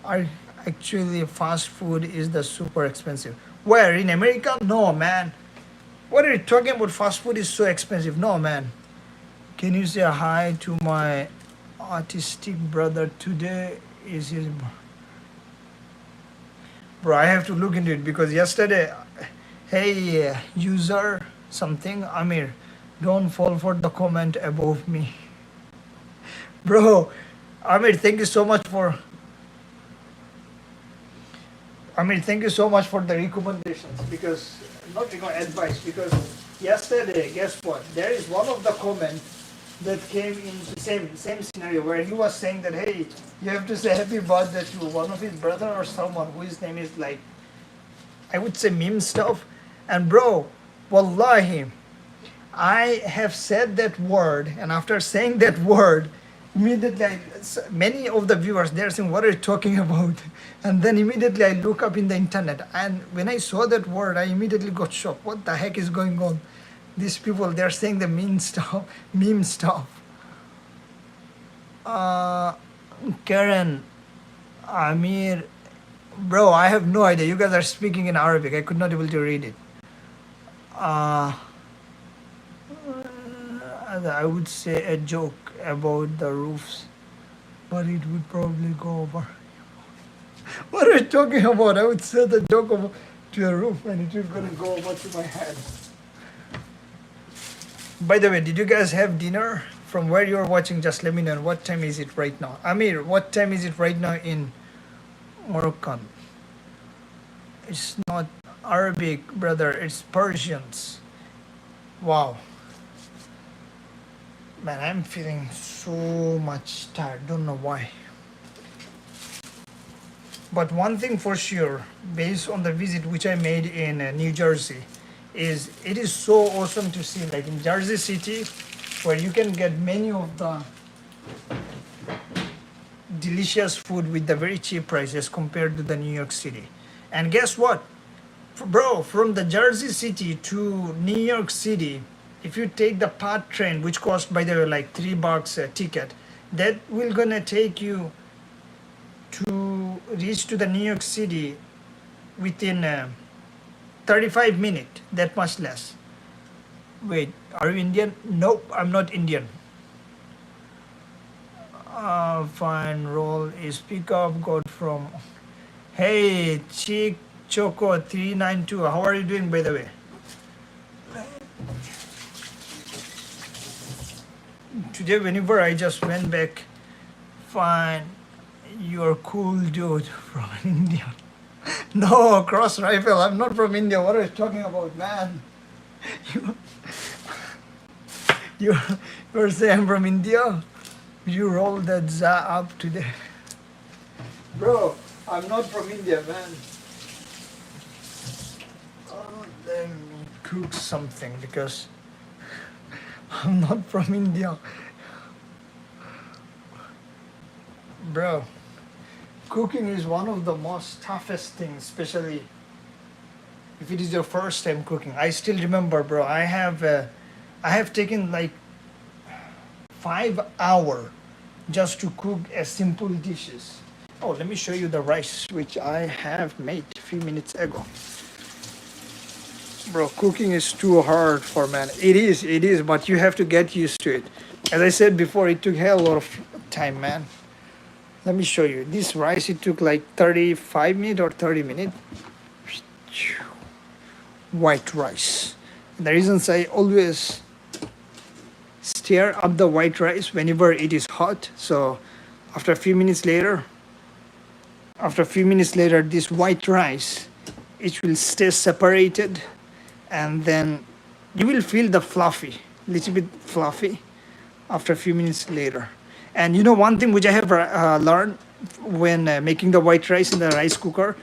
Are actually fast food is the super expensive. Where in America? No man. What are you talking about? Fast food is so expensive. No man. Can you say hi to my autistic brother today? Is his bro? I have to look into it because yesterday, hey user something Amir, don't fall for the comment above me, bro. Amir, thank you so much for Amir, thank you so much for the recommendations because not advice because yesterday, guess what? There is one of the comment that came in the same scenario where he was saying that hey, you have to say happy birthday to one of his brother or someone whose name is like I would say meme stuff. And bro, wallahi, I have said that word, and after saying that word, immediately many of the viewers they're saying, "What are you talking about?" And then immediately I look up in the internet, and when I saw that word, I immediately got shocked. What the heck is going on? These people they're saying the meme stuff, meme stuff. Uh, Karen, Amir, bro, I have no idea. You guys are speaking in Arabic. I could not able to read it. Uh, I would say a joke about the roofs, but it would probably go over. What are you talking about? I would say the joke of, to a roof and it was gonna go over to my head. By the way, did you guys have dinner? From where you're watching, just let me know. What time is it right now? Amir, what time is it right now in Moroccan? It's not Arabic, brother. It's Persians. Wow. Man, I'm feeling so much tired. Don't know why. But one thing for sure, based on the visit which I made in New Jersey, is it is so awesome to see like in Jersey City, where you can get many of the delicious food with the very cheap prices compared to the New York City. And guess what? Bro, from the Jersey City to New York City, if you take the PATH train, which costs by the way like $3 a ticket, that will gonna take you to reach to the New York City within 35 minutes, that much less. Wait, are you Indian? Nope, I'm not Indian. Fine, roll is pick up, got from. Hey, Chick Choco 392, how are you doing by the way? Today, whenever I just went back, fine, you're cool dude from India. No, cross rifle, I'm not from India. What are you talking about, man? You, you, you're saying I'm from India? You rolled that za up today. Bro, I'm not from India, man. Oh, let me cook something because I'm not from India. Bro, cooking is one of the most toughest things, especially if it is your first time cooking. I still remember, bro, I have taken like 5 hours just to cook a simple dishes. Oh, let me show you the rice which I have made a few minutes ago. Bro, cooking is too hard for man. It is, but you have to get used to it. As I said before, it took a lot of time, man. Let me show you. This rice, it took like 35 minutes or 30 minutes. White rice. The reasons I always stir up the white rice whenever it is hot. So after a few minutes later, this white rice, it will stay separated, and then you will feel the fluffy, little bit fluffy after a few minutes later. And you know one thing which I have learned when making the white rice in the rice cooker,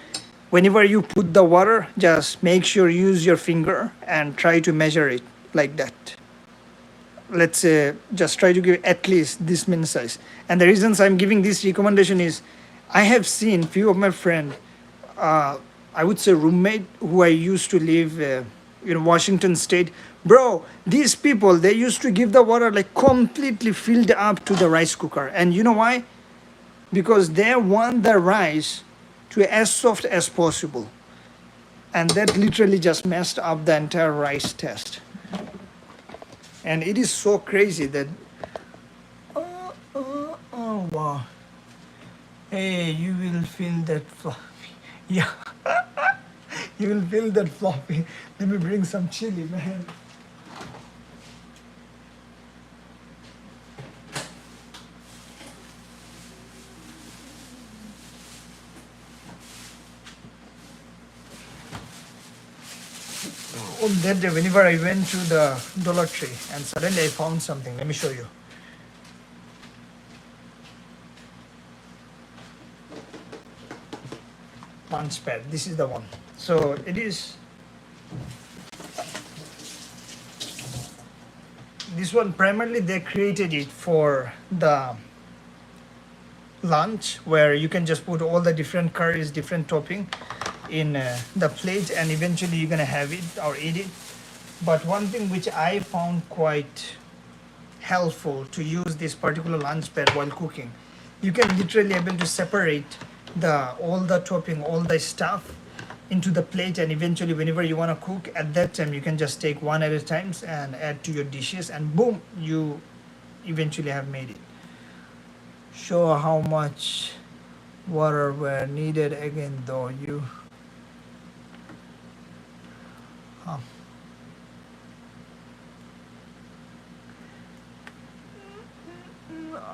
whenever you put the water, just make sure you use your finger and try to measure it like that. Let's say just try to give at least this many size. And the reasons I'm giving this recommendation is I have seen few of my friends, I would say roommate who I used to live in Washington State. Bro, these people, they used to give the water like completely filled up to the rice cooker. And you know why? because they want the rice to as soft as possible, and that literally just messed up the entire rice test. And it is so crazy that oh wow, hey, you will feel that floppy. Yeah, you will feel that floppy. Let me bring some chili, man. On that day, whenever I went to the Dollar Tree and suddenly I found something, let me show you. Punch pad. This is the one. So it is. This one primarily they created it for the lunch, where you can just put all the different curries, different topping in the plate, and eventually you're gonna have it or eat it. But one thing which I found quite helpful to use this particular lunch pad while cooking, you can literally able to separate the all the topping, all the stuff into the plate, and eventually whenever you want to cook at that time, you can just take one at a time and add to your dishes, and boom, you eventually have made it. Show how much water were needed again though you. Huh.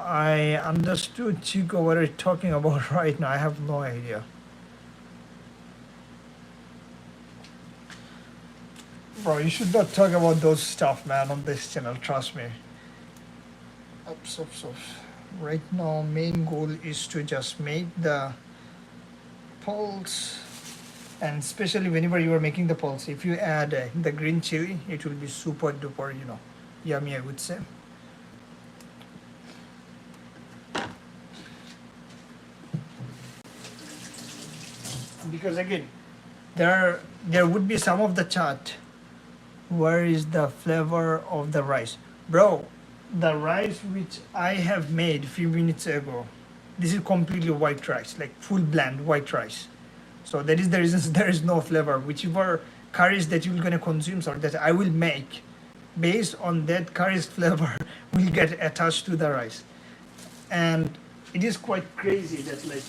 I understood, Chico, what are you talking about right now? I have no idea. Bro, you should not talk about those stuff, man, on this channel, trust me. Ups, ups, ups. Right now, main goal is to just make the pulse, and especially whenever you are making the pulse, if you add the green chili, it will be super duper, yummy, I would say. Because again, there would be some of the chat. Where is the flavor of the rice, bro? The rice which I have made few minutes ago, this is completely white rice, like full bland white rice. So that is the reason there is no flavor. Whichever curries that you're gonna consume, or that I will make, based on that curry's flavor, will get attached to the rice. And it is quite crazy that like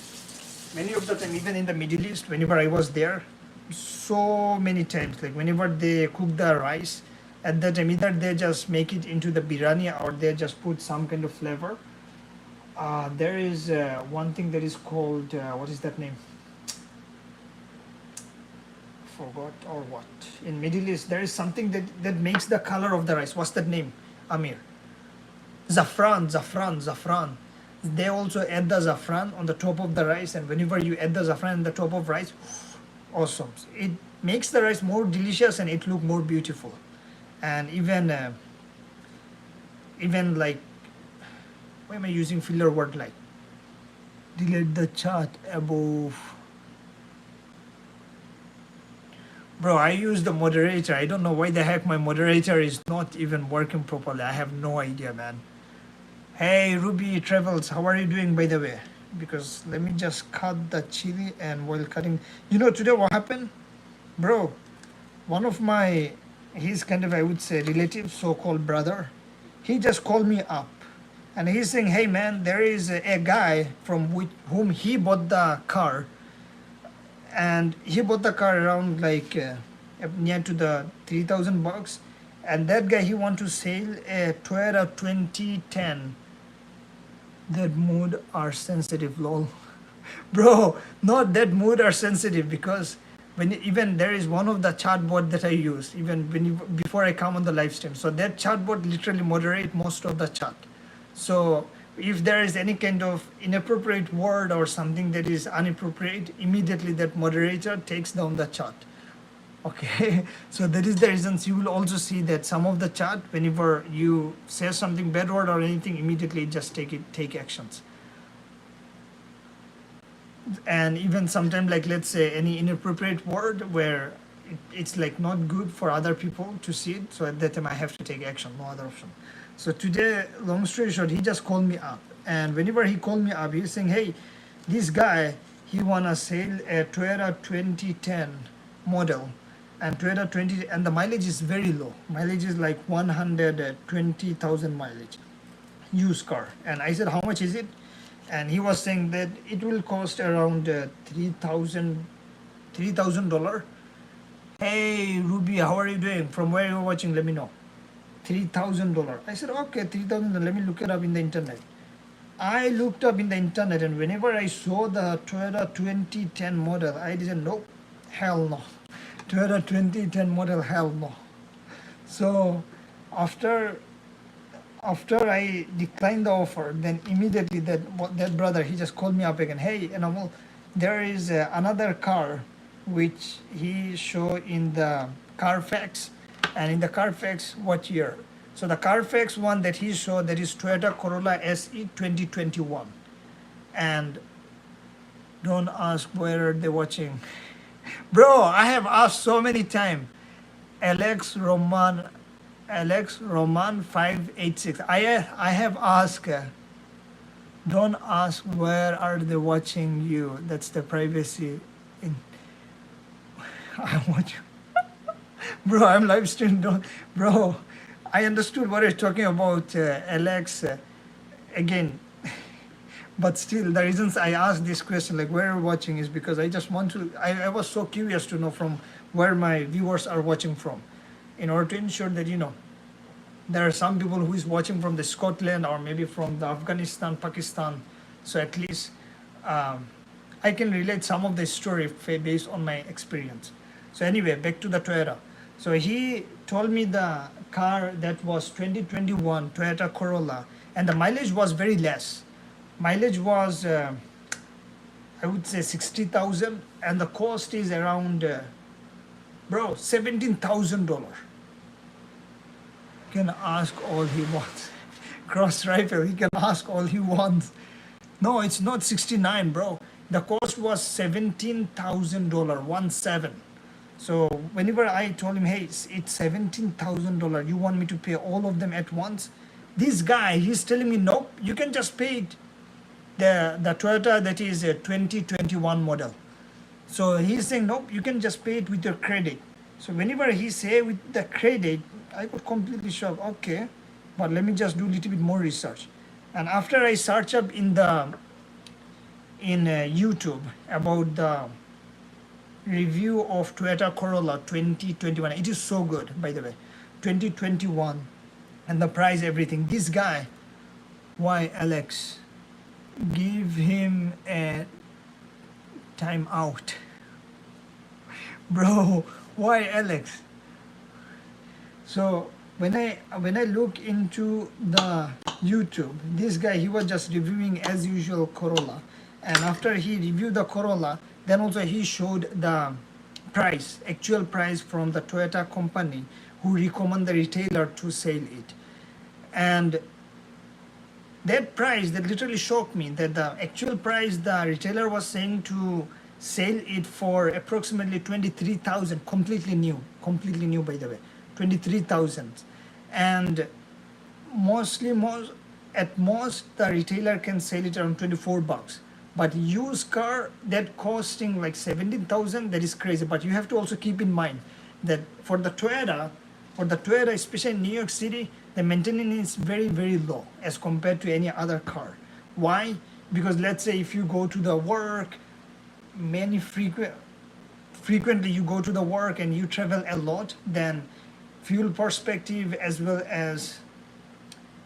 many of the time, even in the Middle East, whenever I was there, so many times, like whenever they cook the rice, at that time either they just make it into the biryani or they just put some kind of flavor. There is one thing that is called what is that name? Forgot or what? In Middle East, there is something that makes the color of the rice. What's that name, Amir? Zafran. They also add the zafran on the top of the rice, and whenever you add the zafran on the top of rice, awesome. It makes the rice more delicious and it look more beautiful. And even like, why am I using filler word like? Delete the chat above. Bro, I use the moderator. I don't know why the heck my moderator is not even working properly. I have no idea, man. Hey, Ruby Travels, how are you doing, by the way? Because let me just cut the chili, and while cutting, today what happened? Bro, one of his kind of, I would say, relative, so-called brother, he just called me up. And he's saying, hey man, there is a guy from whom he bought the car. And he bought the car around like near to the 3,000 bucks. And that guy, he want to sell a Toyota 2010. That mood are sensitive, lol. Bro, not that mood are sensitive, because even there is one of the chatbot that I use even before I come on the live stream. So that chatbot literally moderate most of the chat. So if there is any kind of inappropriate word or something that is inappropriate, immediately that moderator takes down the chat. Okay, so that is the reasons you will also see that some of the chat, whenever you say something bad word or anything, immediately just take actions. And even sometimes, like let's say any inappropriate word where it's like not good for other people to see it, so at that time I have to take action, no other option. So today, long story short, he just called me up, and whenever he called me up, he's saying, "Hey, this guy, he wanna sell a Toyota 2010 model, and Toyota 20, and the mileage is very low. Mileage is like 120,000 mileage, used car." And I said, "How much is it?" And he was saying that it will cost around $3,000. Hey Ruby, how are you doing? From where you're watching, let me know. $3,000. I said, okay, 3,000. Let me look it up in the internet. I looked up in the internet, and whenever I saw the Toyota 2010 model, I didn't know. Hell no. Toyota 2010 model, hell no. So after I declined the offer, then immediately that brother, he just called me up again. Hey, there is another car which he showed in the Carfax, and in the Carfax, what year? So the Carfax one that he showed, that is Toyota Corolla SE 2021. And don't ask where they're watching. Bro, I have asked so many times. Alex Roman 586. I have asked. Don't ask where are they watching you. That's the privacy. I want you. Bro, I'm live streaming. Don't, bro. I understood what you're talking about, Alex. Again, but still, the reasons I asked this question, like where you're watching, is because I just want to. I was so curious to know from where my viewers are watching from, in order to ensure that there are some people who is watching from the Scotland or maybe from the Afghanistan, Pakistan. So at least I can relate some of the story based on my experience. So anyway, back to the Toyota. So he told me the car that was 2021 Toyota Corolla, and the mileage was very less. Mileage was I would say 60,000, and the cost is around bro $17,000. Can ask all he wants. Cross rifle, he can ask all he wants. No, it's not 69, bro. The cost was $17,000, 17. So whenever I told him, hey, it's $17,000, you want me to pay all of them at once? This guy, he's telling me, nope, you can just pay it. The Toyota that is a 2021 model. So he's saying, nope, you can just pay it with your credit. So whenever he say with the credit, I got completely shocked. Okay, but let me just do a little bit more research. And after I search up in YouTube about the review of Toyota Corolla 2021, it is so good, by the way, 2021, and the price, everything. This guy, why Alex, give him a time out, bro. Why Alex? So when I look into the YouTube, this guy, he was just reviewing as usual Corolla, and after he reviewed the Corolla, then also he showed the price, actual price from the Toyota company who recommend the retailer to sell it. And that price, that literally shocked me, that the actual price the retailer was saying to sell it for approximately 23,000, completely new by the way, 23,000. And at most the retailer can sell it around $24. But used car that costing like 17,000, that is crazy. But you have to also keep in mind that for the Toyota, especially in New York City, the maintenance is very, very low as compared to any other car. Why? Because let's say if you go to the work, frequently you go to the work and you travel a lot, then fuel perspective as well as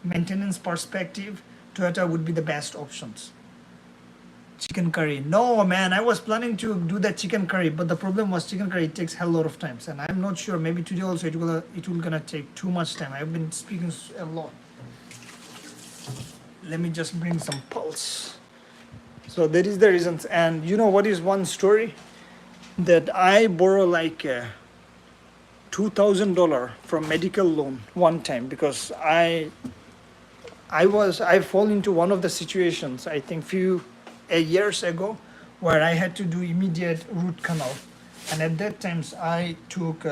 maintenance perspective, Toyota would be the best options. Chicken curry. No, man, I was planning to do that chicken curry, but the problem was chicken curry, it takes hell lot of times, and I'm not sure, maybe today also it will gonna take too much time. I've been speaking a lot. Let me just bring some pulse. So that is the reasons. And you know what is one story? That I borrow like $2,000 from medical loan one time, because I fall into one of the situations, I think few years ago, where I had to do immediate root canal, and at that times I took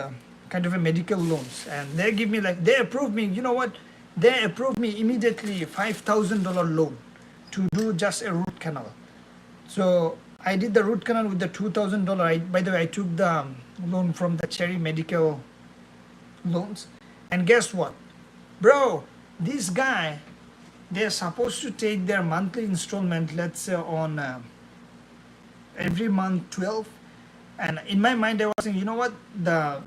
kind of a medical loans, and they give me like, they approved me, you know what, They approved me immediately $5,000 loan to do just a root canal. So I did the root canal with the $2,000. By the way, I took the loan from the Cherry Medical Loans. And guess what? Bro, this guy, they're supposed to take their monthly installment, let's say on every month 12. And in my mind, I was saying, you know what? The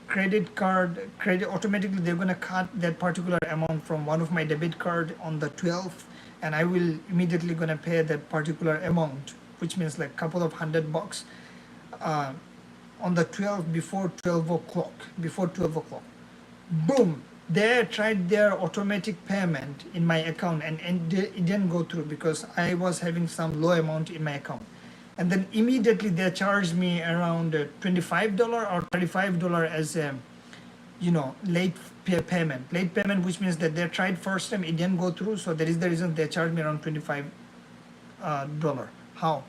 credit automatically, they're going to cut that particular amount from one of my debit card on the 12th. And I will immediately going to pay that particular amount, which means like a couple of $100 uh, on the 12th before 12 o'clock. Before 12 o'clock. Boom, they tried their automatic payment in my account, and it didn't go through because I was having some low amount in my account. And then immediately they charged me around $25 or $35 as a late payment, which means that they tried first time, it didn't go through, so that is the reason they charged me around $25. How?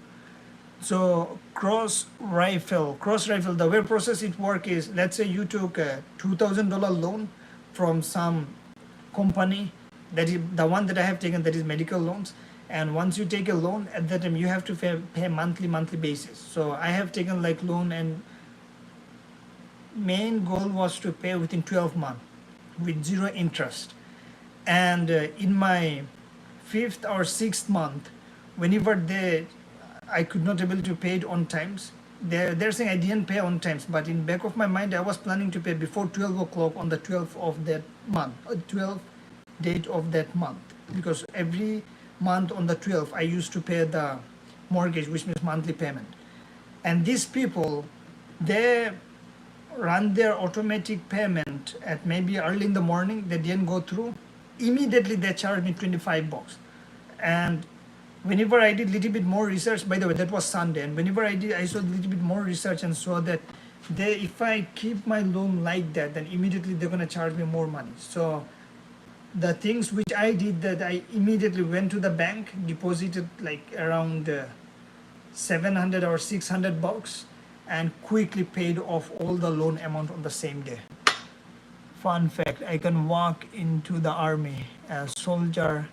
So cross rifle, the way process it work is, let's say you took a $2,000 loan from some company, that is the one that I have taken, that is medical loans. And once you take a loan, at that time you have to pay monthly basis. So I have taken like loan, and main goal was to pay within 12 months with zero interest. And in my 5th or 6th month, whenever I could not able to pay it on times, they're saying I didn't pay on times, but in back of my mind I was planning to pay before 12 o'clock on the 12th of that month, 12th date of that month, because every month on the 12th I used to pay the mortgage, which means monthly payment. And these people, they run their automatic payment at maybe early in the morning, they didn't go through, immediately they charged me $25. And whenever I did little bit more research, by the way, that was Sunday, and whenever I saw a little bit more research and saw that if I keep my loan like that, then immediately they're gonna charge me more money. So the things which I did, that I immediately went to the bank, deposited like around $700 or $600, and quickly paid off all the loan amount on the same day. Fun fact, I can walk into the army. A soldier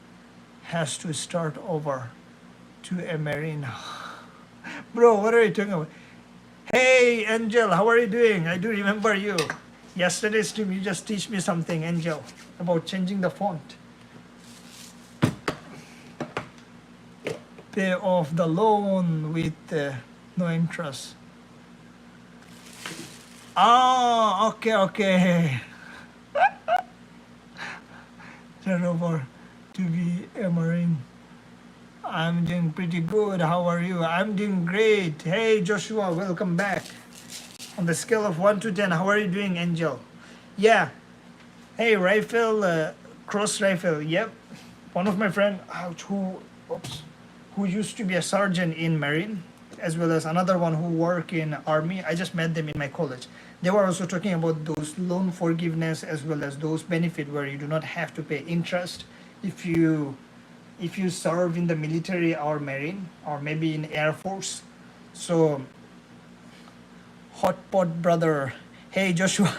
has to start over to a marine. Bro, what are you talking about? Hey, Angel, how are you doing? I do remember you. Yesterday's stream, you just teach me something, Angel, about changing the font. Pay off the loan with no interest. Oh, okay. Turn over to be a marine. I'm doing pretty good. How are you? I'm doing great. Hey, Joshua, welcome back. On the scale of 1 to 10, how are you doing, Angel? Yeah. Hey, rifle, cross rifle. Yep. One of my friend, who used to be a sergeant in Marine, as well as another one who work in Army. I just met them in my college. They were also talking about those loan forgiveness, as well as those benefit where you do not have to pay interest if you serve in the military or Marine, or maybe in Air Force. So hot pot brother, hey Joshua,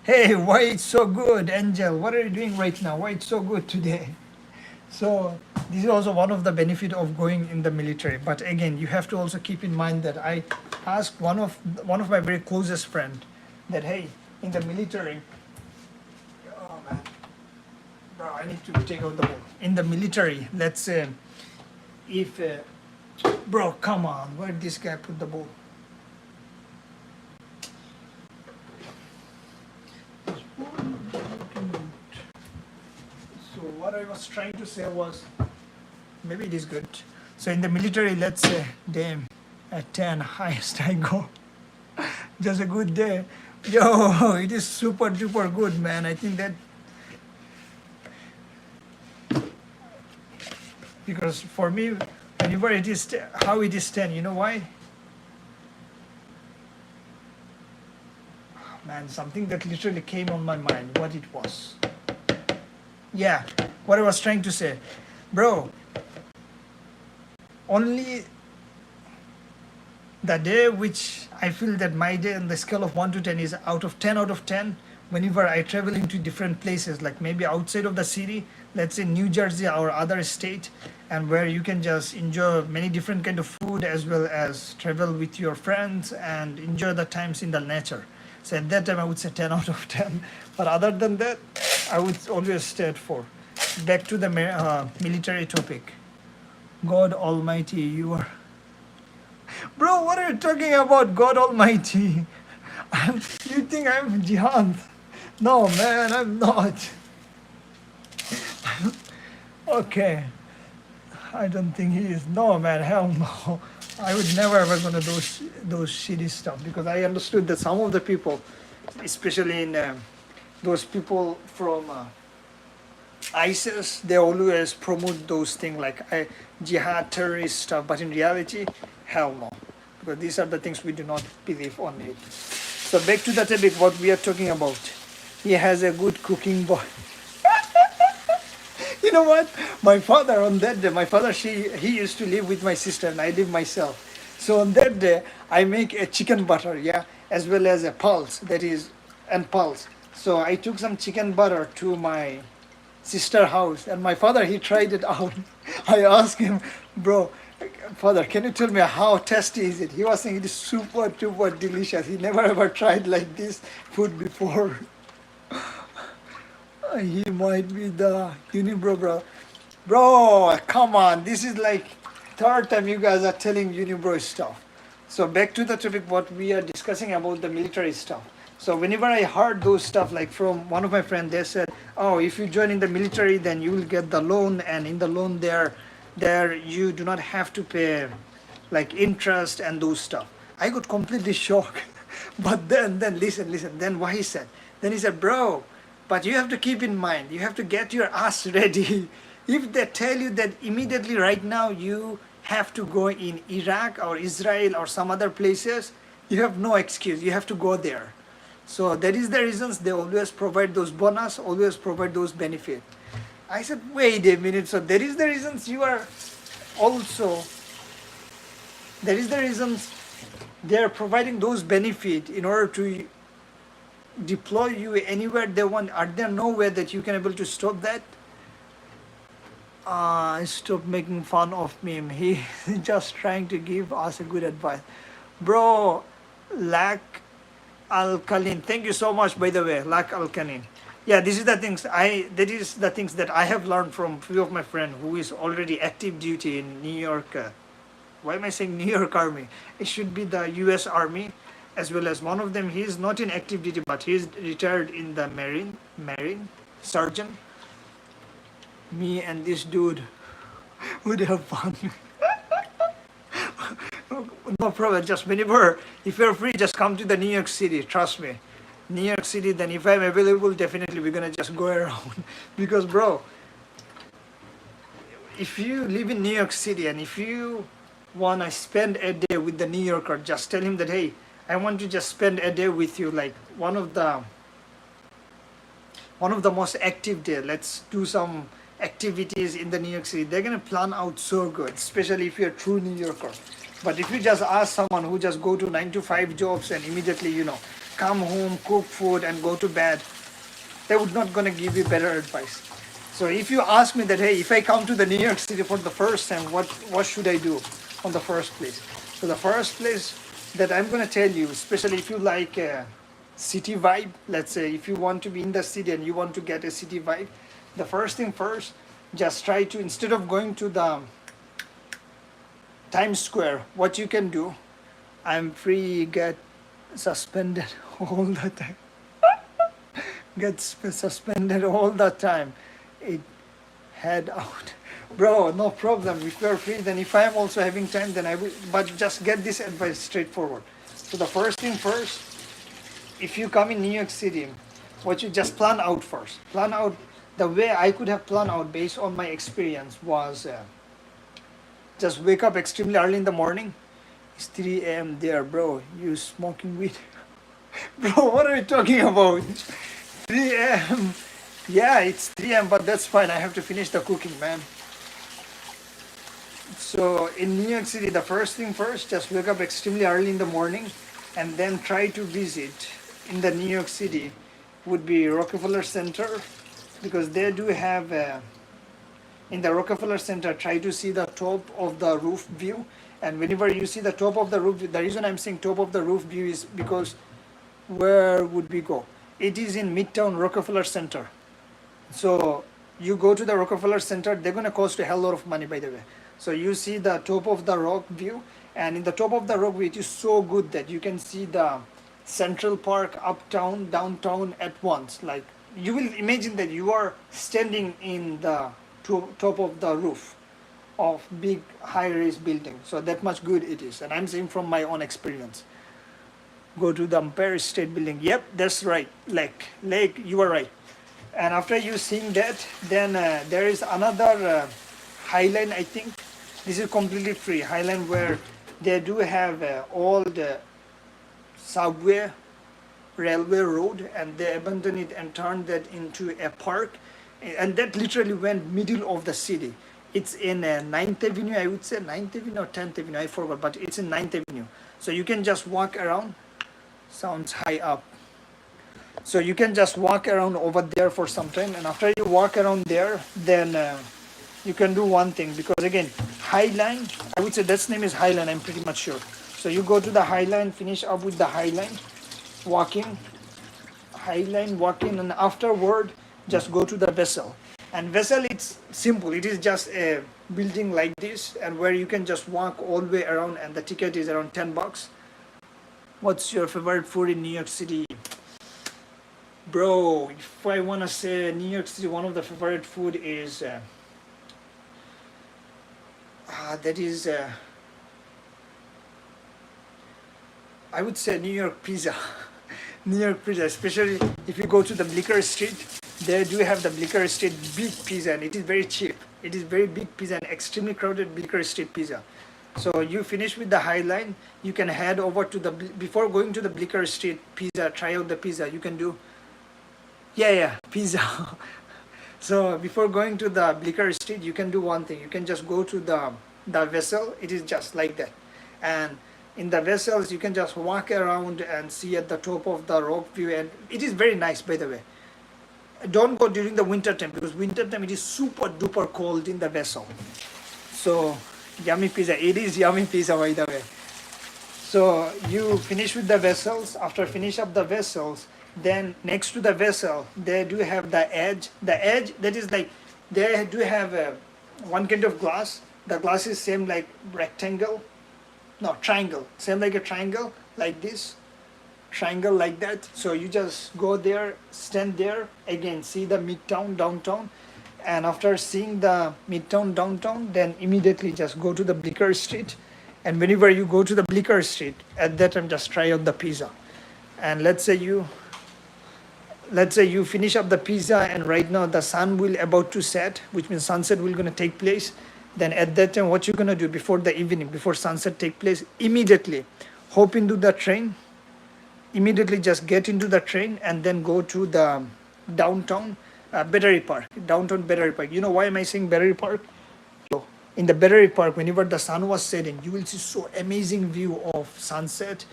hey, why it's so good? Angel, what are you doing right now? Why it's so good today? So this is also one of the benefit of going in the military. But again, you have to also keep in mind that I asked one of my very closest friend that, hey, in the military, oh man, bro, I need to take out the ball. In the military, let's say, if bro, come on, where did this guy put the ball? So what I was trying to say was, maybe it is good. So in the military, let's say, damn, at 10, highest I go. Just a good day. Yo, it is super duper good, man. I think that, because for me, whenever it is, how it is 10, you know why? Man, something that literally came on my mind, what it was. Yeah, what I was trying to say. Bro, only the day which I feel that my day on the scale of 1 to 10 is out of 10, whenever I travel into different places, like maybe outside of the city, let's say New Jersey or other state, and where you can just enjoy many different kind of food as well as travel with your friends and enjoy the times in the nature. So at that time I would say 10 out of 10. But other than that, I would always stay at 4. Back to the military topic. God Almighty, you are. Bro, what are you talking about, God Almighty? You think I'm jihad? No, man, I'm not. Okay, I don't think he is. No, man, hell no. I would never ever gonna do those shitty stuff because I understood that some of the people, especially in those people from ISIS, they always promote those things like jihad, terrorist stuff. But in reality, hell no, because these are the things we do not believe on it. So back to the topic, what we are talking about. He has a good cooking boy. You know what? My father on that day, my father he used to live with my sister and I live myself. So on that day, I make a chicken butter, yeah, as well as a pulse, that is, and pulse. So I took some chicken butter to my sister house and my father he tried it out. I asked him, bro, father, can you tell me how tasty is it? He was saying it is super duper delicious. He never ever tried like this food before. He might be the unibro, bro. Bro, come on. This is like third time you guys are telling unibro stuff. So back to the topic, what we are discussing about the military stuff. So whenever I heard those stuff, like from one of my friends, they said, oh, if you join in the military, then you will get the loan, and in the loan there you do not have to pay like interest and those stuff. I got completely shocked. But then listen, then what he said. Then he said, bro, but you have to keep in mind, you have to get your ass ready. If they tell you that immediately right now you have to go in Iraq or Israel or some other places, you have no excuse. You have to go there. So that is the reasons they always provide those bonus, always provide those benefit. I said, wait a minute. So there is the reasons you are also, there is the reasons they are providing those benefit in order to deploy you anywhere they want. Are there no way that you can able to stop that? Stop making fun of me. He just trying to give us a good advice. Bro, lack alkaline. Thank you so much, by the way. Lack alkaline. Yeah, this is the things that I have learned from few of my friends who is already active duty in New York. Why am I saying New York Army? It should be the US Army, as well as one of them, he is not in active duty, but he is retired in the Marine Sergeant. Me and this dude would have fun. No problem, just whenever, if you're free, just come to the New York City, trust me. New York City, then if I'm available, definitely we're gonna just go around. Because bro, if you live in New York City and if you wanna spend a day with the New Yorker, just tell him that, hey, I want to just spend a day with you, like one of the most active day. Let's do some activities in the New York City. They're gonna plan out so good, especially if you're a true New Yorker. But if you just ask someone who just go to 9 to 5 jobs and immediately, come home, cook food and go to bed, they would not gonna give you better advice. So if you ask me that, hey, if I come to the New York City for the first time, what should I do on the first place? So the first place that I'm gonna tell you, especially if you like city vibe, let's say if you want to be in the city and you want to get a city vibe, the first thing first, just try to, instead of going to the Times Square, what you can do, I'm free, get suspended all the time. Get suspended all the time. It head out. Bro, no problem. If you're free, then if I'm also having time, then I will. But just get this advice straightforward. So the first thing first, if you come in New York City, what you just plan out first. Plan out the way I could have planned out based on my experience was just wake up extremely early in the morning. It's 3 a.m. there, bro. You smoking weed? Bro, what are you talking about? 3 a.m. Yeah, it's 3 a.m., but that's fine. I have to finish the cooking, man. So in New York City, the first thing first, just wake up extremely early in the morning and then try to visit in the New York City would be Rockefeller Center, because they do have in the Rockefeller Center, try to see the top of the roof view. And whenever you see the top of the roof, the reason I'm saying top of the roof view is because where would we go? It is in Midtown Rockefeller Center. So you go to the Rockefeller Center, they're going to cost a hell lot of money, by the way. So you see the top of the rock view, and in the top of the rock view, it is so good that you can see the Central Park, uptown, downtown at once. Like, you will imagine that you are standing in the top of the roof of big high-rise building. So that much good it is, and I'm saying from my own experience. Go to the Empire State Building. Yep, that's right. Lake, you are right. And after you seeing that, then there is another Highline, I think. This is completely free. Highline, where they do have all the subway, railway road, and they abandoned it and turned that into a park. And that literally went middle of the city. It's in 9th Avenue, I would say 9th Avenue or 10th Avenue, I forgot, but it's in 9th Avenue. So you can just walk around. Sounds high up. So you can just walk around over there for some time, and after you walk around there, then you can do one thing, because again, Highline, I would say that's name is Highline, I'm pretty much sure. So you go to the Highline, finish up with the Highline, walking, and afterward, just go to the Vessel. And Vessel, it's simple, it is just a building like this, and where you can just walk all the way around, and the ticket is around $10. What's your favorite food in New York City? Bro, if I want to say New York City, one of the favorite food is I would say New York pizza. New York pizza, especially if you go to the Bleecker Street, they do have the Bleecker Street big pizza, and it is very cheap. It is very big pizza and extremely crowded Bleecker Street pizza. So you finish with the Highline, you can head over to the, before going to the Bleecker Street pizza, try out the pizza, you can do, pizza. So before going to the Bleecker Street, you can do one thing, you can just go to the Vessel, it is just like that. And in the Vessels, you can just walk around and see at the top of the rock view, and it is very nice, by the way. Don't go during the winter time, because winter time it is super duper cold in the Vessel. So yummy pizza, it is yummy pizza, by the way. So you finish with the Vessels. After finish up the Vessels, then next to the Vessel, they do have the Edge. The Edge, that is like, they do have one kind of glass. The glass is same like rectangle, no, triangle, same like a triangle, like this, triangle like that. So you just go there, stand there, again see the Midtown, downtown, and after seeing the Midtown, downtown, then immediately just go to the Bleecker Street. And whenever you go to the Bleecker Street, at that time just try out the pizza. And let's say you finish up the pizza, and right now the sun will about to set, which means sunset will gonna take place. Then at that time, what you're gonna do before the evening, before sunset take place, immediately hop into the train, immediately just get into the train, and then go to the downtown Battery Park, downtown Battery Park. You know why am I saying Battery Park? So in the Battery Park, whenever the sun was setting, you will see so amazing view of sunset,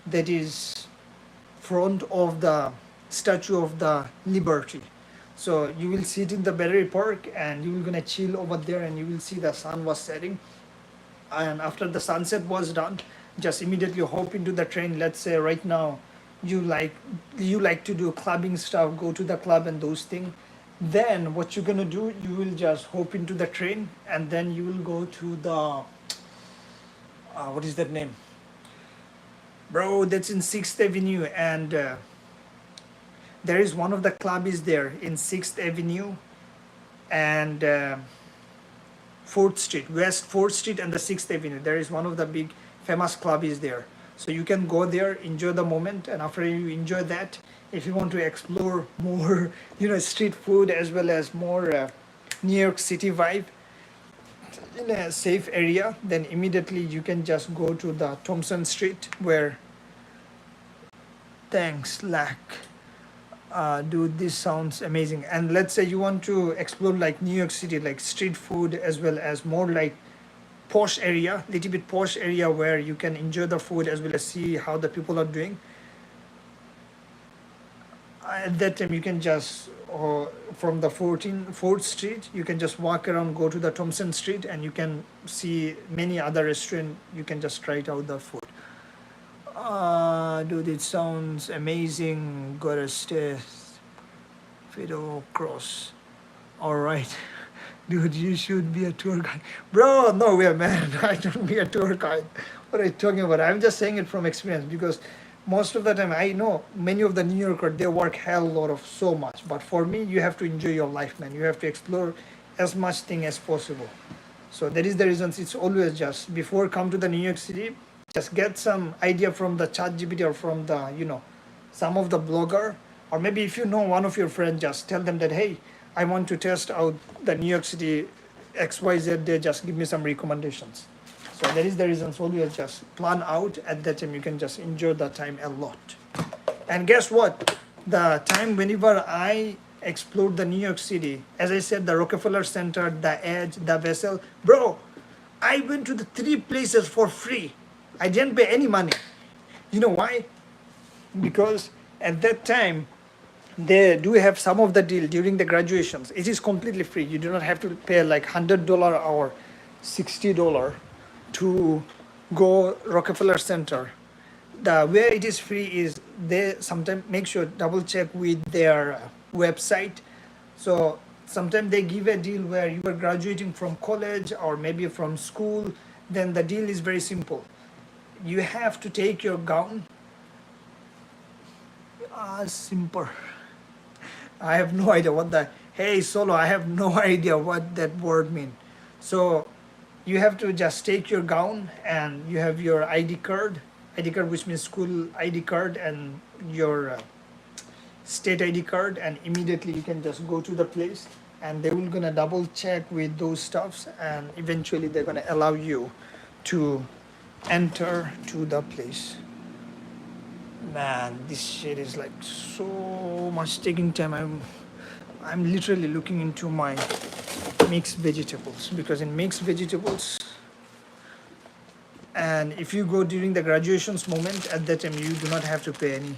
that is front of the Statue of the Liberty. So you will sit in the Battery Park, and you will gonna chill over there, and you will see the sun was setting. And after the sunset was done, just immediately hop into the train. Let's say right now you like to do clubbing stuff, go to the club and those things. Then what you're gonna do, you will just hop into the train, and then you will go to the what is that name, bro? That's in 6th Avenue, and there is one of the club is there in 6th Avenue and 4th Street, West 4th Street and the 6th Avenue. There is one of the big famous club is there. So you can go there, enjoy the moment, and after you enjoy that, if you want to explore more, street food as well as more New York City vibe in a safe area, then immediately you can just go to the Thompson Street, where, thanks, Lack. Dude, this sounds amazing. And let's say you want to explore like New York City, like street food as well as more like posh area, little bit posh area, where you can enjoy the food as well as see how the people are doing. At that time you can just from the 4th Street you can just walk around, go to the Thompson Street, and you can see many other restaurants. You can just try it out the food. Dude, it sounds amazing. Gotta stay. Fiddle cross. All right. Dude, you should be a tour guide. Bro, no way, man. I don't be a tour guide. What are you talking about? I'm just saying it from experience, because most of the time I know many of the New Yorkers, they work hell lot of so much. But for me, you have to enjoy your life, man. You have to explore as much thing as possible. So that is the reason it's always just before come to the New York City, just get some idea from the chat GPT or from the, some of the blogger, or maybe if you know one of your friends, just tell them that, hey, I want to test out the New York City XYZ, they just give me some recommendations. So that is the reason, so always just plan out. At that time you can just enjoy the time a lot. And guess what? The time whenever I explored the New York City, as I said, the Rockefeller Center, the Edge, the Vessel, bro, I went to the 3 places for free. I didn't pay any money. You know why? Because at that time, they do have some of the deal during the graduations. It is completely free. You do not have to pay like $100 or $60 to go Rockefeller Center. The way it is free is they sometimes make sure double check with their website. So sometimes they give a deal where you are graduating from college or maybe from school. Then the deal is very simple. You have to take your gown. Simple. I have no idea what the, hey Solo, I have no idea what that word means. So you have to just take your gown and you have your ID card which means school ID card, and your state ID card, and immediately you can just go to the place and they will gonna double check with those stuffs, and eventually they're gonna allow you to enter to the place. Man, this shit is like so much taking time. I'm literally looking into my mixed vegetables, because in mixed vegetables, and if you go during the graduations moment, at that time you do not have to pay any.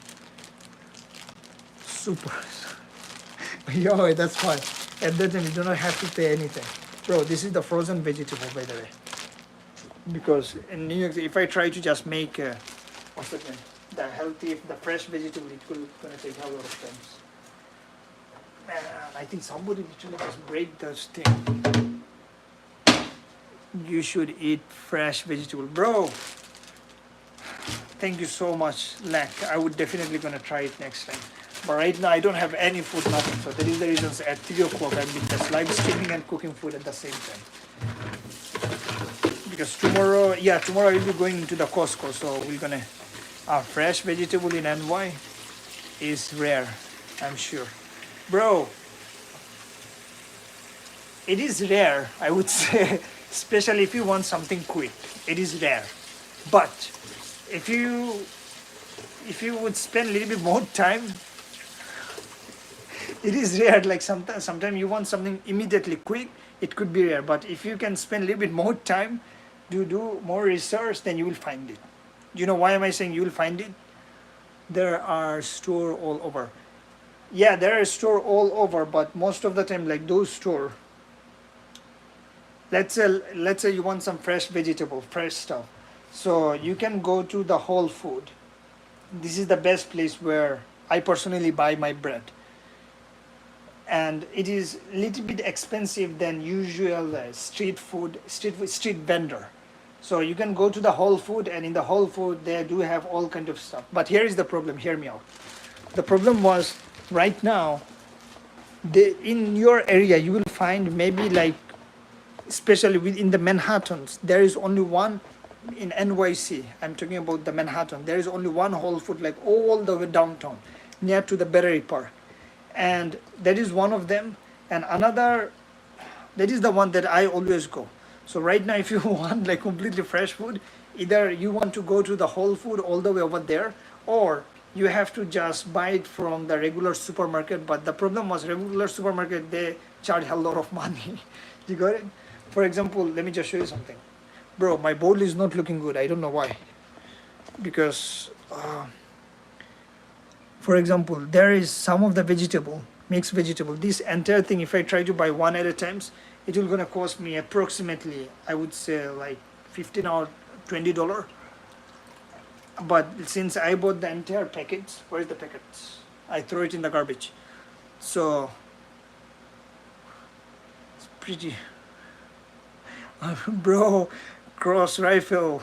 Super. Yo, that's fine. At that time you do not have to pay anything. Bro, this is the frozen vegetable, by the way. Because in New York, if I try to just make what's that name? The healthy, the fresh vegetable, it will gonna take a lot of times. Man, I think somebody literally just break this thing. You should eat fresh vegetable, bro. Thank you so much, Lack. I would definitely gonna try it next time. But right now I don't have any food, nothing. So that is the reason at 3 o'clock I'm just live streaming and cooking food at the same time. Because tomorrow I will be going to the Costco, so we're gonna. Fresh vegetable in NY is rare, I'm sure. Bro, it is rare, I would say, especially if you want something quick. It is rare. But if you would spend a little bit more time, it is rare. Like sometimes you want something immediately quick, it could be rare. But if you can spend a little bit more time to do more research, then you will find it. You know why am I saying you will find it? There are store all over. Yeah, there are store all over, but most of the time, like those store. Let's say you want some fresh vegetable, fresh stuff. So you can go to the Whole Food. This is the best place where I personally buy my bread. And it is a little bit expensive than usual street vendor. So you can go to the Whole Food, and in the Whole Food they do have all kind of stuff. But here is the problem. Hear me out. The problem was right now, in your area you will find maybe like, especially within the Manhattans, there is only one in NYC. I'm talking about the Manhattan. There is only one Whole Food like all the way downtown, near to the Battery Park, and that is one of them. And another, that is the one that I always go. So right now, if you want like completely fresh food, either you want to go to the Whole Food all the way over there, or you have to just buy it from the regular supermarket. But the problem was regular supermarket, they charge a lot of money. You got it? For example, let me just show you something. Bro, my bowl is not looking good. I don't know why. Because For example, there is some of the vegetable, mixed vegetable. This entire thing, if I try to buy one at a time, it will gonna cost me approximately, I would say like 15 or $20. But since I bought the entire packets, where's the packets? I throw it in the garbage. So it's pretty, bro. Cross rifle,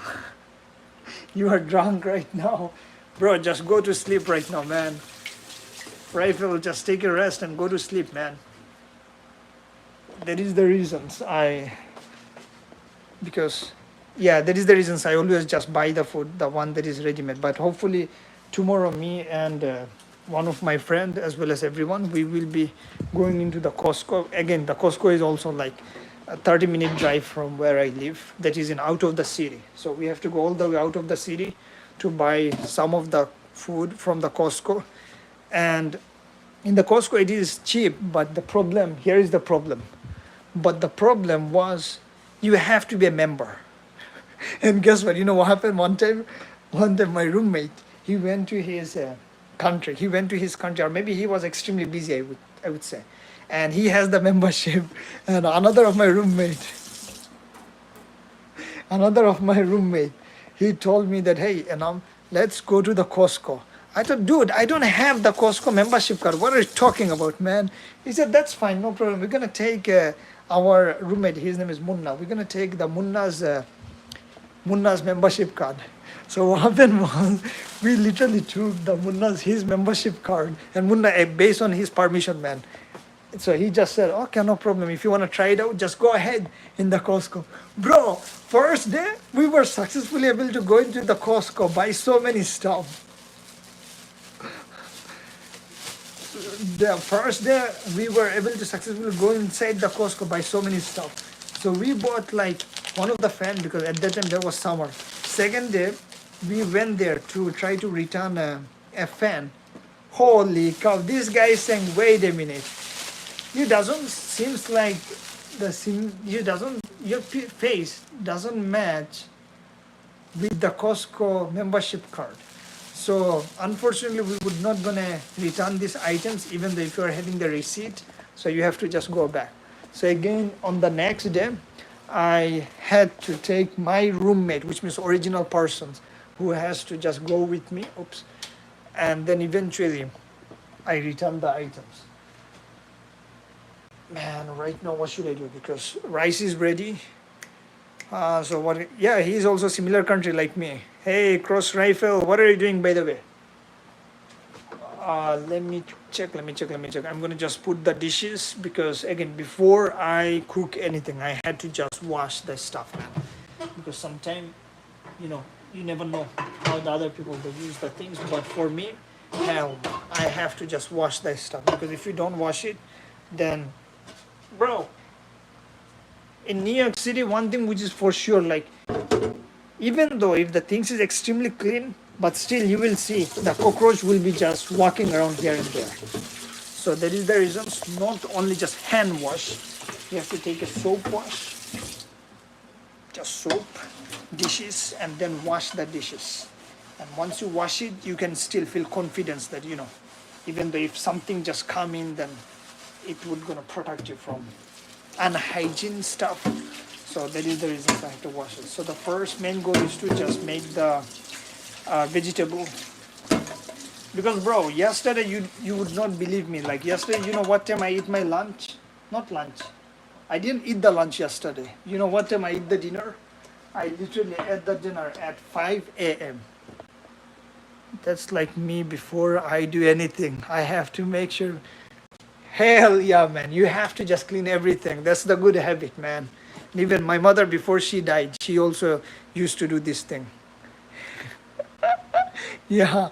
you are drunk right now, bro. Just go to sleep right now, man. Rifle, just take a rest and go to sleep, man. That is the reasons because yeah, that is the reasons I always just buy the food, the one that is ready made. But hopefully tomorrow, me and one of my friend as well as everyone, we will be going into the Costco again. The Costco is also like a 30-minute drive from where I live. That is in out of the city, so we have to go all the way out of the city to buy some of the food from the Costco. And in the Costco it is cheap, but the problem here is the problem. But the problem was you have to be a member. And guess what? You know what happened one time my roommate, he went to his country. He went to his country, or maybe he was extremely busy. I would say, and he has the membership. And another of my roommate, he told me that, hey, let's go to the Costco. I thought, dude, I don't have the Costco membership card. What are you talking about, man? He said, that's fine, no problem. We're gonna take our roommate. His name is Munna. We're gonna take the Munna's membership card. So what happened was we literally took the his membership card, and Munna, based on his permission, man. So he just said, okay, no problem. If you want to try it out, just go ahead in the Costco. Bro, first day, we were successfully able to go into the Costco, buy so many stuff. The first day, we were able to successfully go inside the Costco, buy so many stuff. So we bought like one of the fan, because at that time there was summer. Second day, we went there to try to return a fan. Holy cow, this guy is saying, wait a minute. You doesn't seems like your face doesn't match with the Costco membership card. So unfortunately we would not gonna return these items even though if you are having the receipt, so you have to just go back. So again on the next day I had to take my roommate, which means original persons, who has to just go with me. Oops. And then eventually I returned the items. Man, right now what should I do? Because rice is ready. So what? Yeah, he's also similar country like me. Hey, Cross Rifle, what are you doing by the way? Let me check. I'm gonna just put the dishes, because again, before I cook anything, I had to just wash the stuff, man. Because sometimes, you never know how the other people they use the things. But for me, hell, I have to just wash the stuff, because if you don't wash it, then, bro, in New York City, one thing which is for sure, like, even though if the things is extremely clean, but still you will see the cockroach will be just walking around here and there. So that is the reason, not only just hand wash, you have to take a soap wash, just soap, dishes, and then wash the dishes. And once you wash it, you can still feel confidence that, even though if something just come in, then it would gonna protect you from unhygiene stuff. So that is the reason I have to wash it. So the first main goal is to just make the vegetable. Because bro, yesterday you would not believe me. Like yesterday, you know what time I eat my lunch? Not lunch. I didn't eat the lunch yesterday. You know what time I eat the dinner? I literally ate the dinner at 5 a.m. That's like me before I do anything. I have to make sure. Hell yeah, man. You have to just clean everything. That's the good habit, man. And even my mother, before she died, she also used to do this thing. Yeah,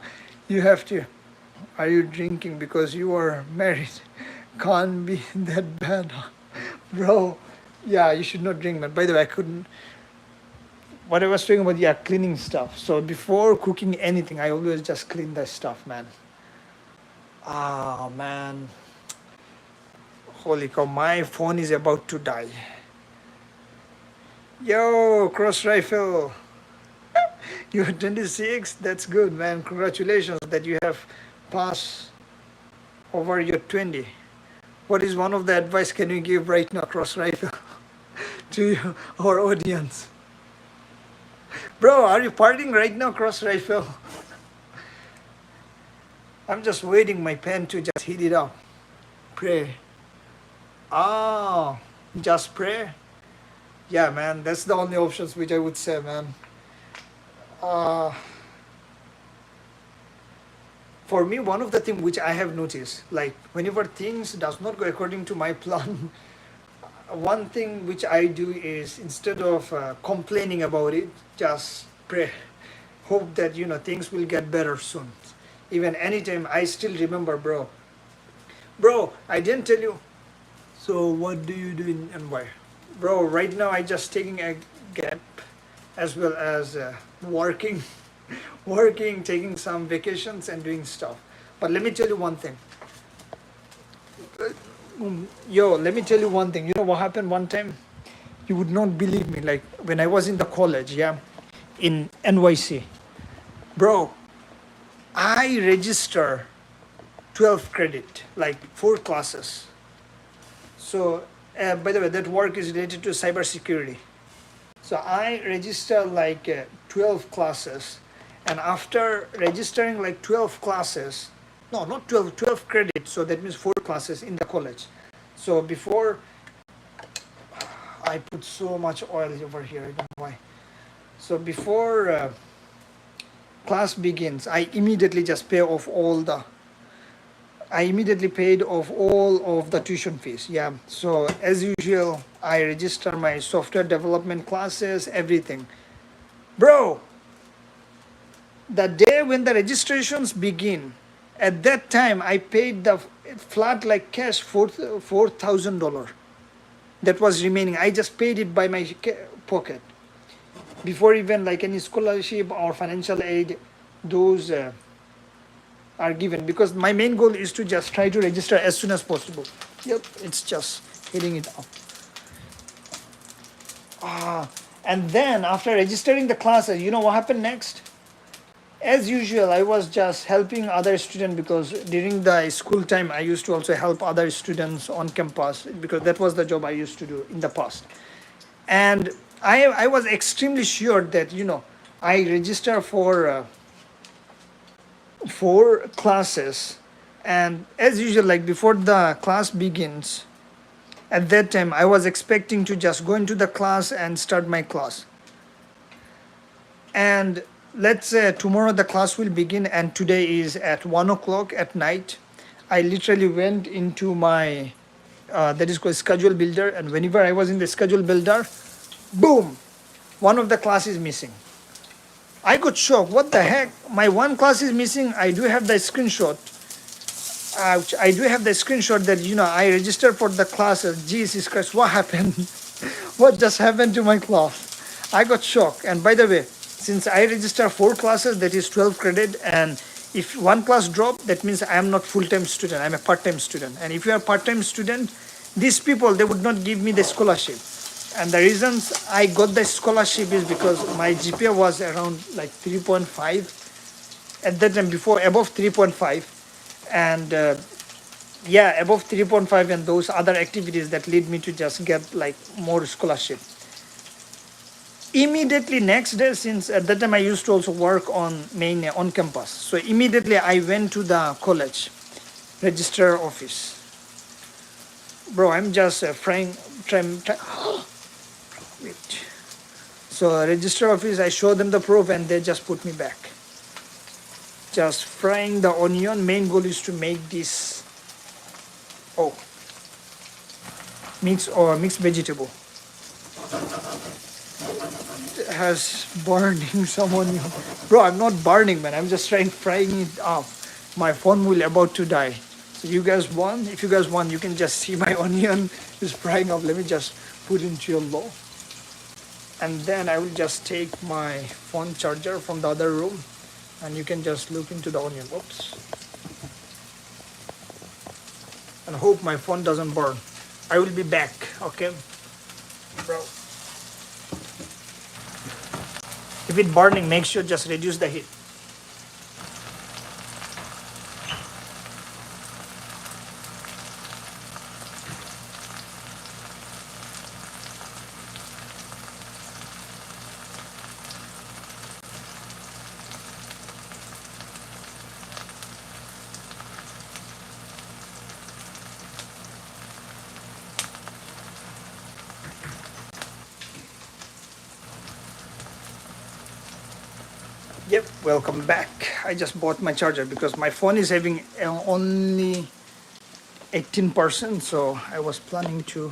you have to. Are you drinking because you are married? Can't be that bad, bro. Yeah, you should not drink, man. By the way, I couldn't. What I was talking about, yeah, cleaning stuff. So before cooking anything, I always just clean the stuff, man. Ah, man. Holy cow, my phone is about to die. Yo, Cross Rifle. You're 26? That's good, man. Congratulations that you have pass over your 20. What is one of the advice can you give right now, Cross Rifle, to our audience? Bro, are you partying right now, Cross Rifle? I'm just waiting my pen to just heat it up. Pray. Ah, just pray. Yeah, man, that's the only options which I would say, man. Uh, for me, one of the things which I have noticed, like whenever things does not go according to my plan, one thing which I do is instead of complaining about it, just pray. Hope that things will get better soon. Even anytime, I still remember, bro. Bro, I didn't tell you. So what do you do in NY? Bro, right now I just taking a gap as well as working, working, taking some vacations and doing stuff. But let me tell you one thing. Yo, let me tell you one thing. You know what happened one time? You would not believe me. Like when I was in the college, yeah, in NYC, bro, I register 12 credit, like 4 classes. So, by the way, that work is related to cybersecurity. So I register like 12 classes, and after registering like 12 classes, no, not 12, 12 credits, so that means 4 classes in the college. So before, I put so much oil over here, I don't know why. So before class begins, I immediately paid off all the tuition fees. Yeah. So as usual, I register my software development classes, everything. Bro, the day when the registrations begin, at that time I paid the flat like cash $4,000. That was remaining. I just paid it by my pocket. Before even like any scholarship or financial aid, those are given, because my main goal is to just try to register as soon as possible. Yep, it's just hitting it up. And then after registering the classes, you know what happened next? As usual, I was just helping other students, because during the school time I used to also help other students on campus, because that was the job I used to do in the past. And I was extremely sure that I register for 4 classes, and as usual, like before the class begins, at that time I was expecting to just go into the class and start my class. And let's say tomorrow the class will begin, and today is at 1 o'clock at night. I literally went into my that is called schedule builder, and whenever I was in the schedule builder, boom, one of the class is missing. I got shocked. What the heck? My one class is missing. I do have the screenshot. I do have the screenshot that I registered for the classes. Jesus Christ, what happened? What just happened to my class? I got shocked. And by the way, since I register 4 classes, that is 12 credit, and if one class drop, that means I am not full-time student. I am a part-time student. And if you are part-time student, these people, they would not give me the scholarship. And the reasons I got the scholarship is because my GPA was around like 3.5 at that time, before above 3.5, and yeah, above 3.5, and those other activities that lead me to just get like more scholarship. Immediately next day, since at that time I used to also work on campus, so immediately I went to the college registrar office. Bro, I'm just wait. So register office, I show them the proof, and they just put me back. Just frying the onion. Main goal is to make this mixed vegetable. It has burning some onion. Bro, I'm not burning, man. I'm just frying it up. My phone will about to die. So if you guys want, you can just see my onion is frying up. Let me just put into your low. And then I will just take my phone charger from the other room, and you can just look into the onion. Oops. And hope my phone doesn't burn. I will be back, okay? Bro. If it's burning, make sure just reduce the heat. Yep, welcome back. I just bought my charger because my phone is having only 18%, so I was planning to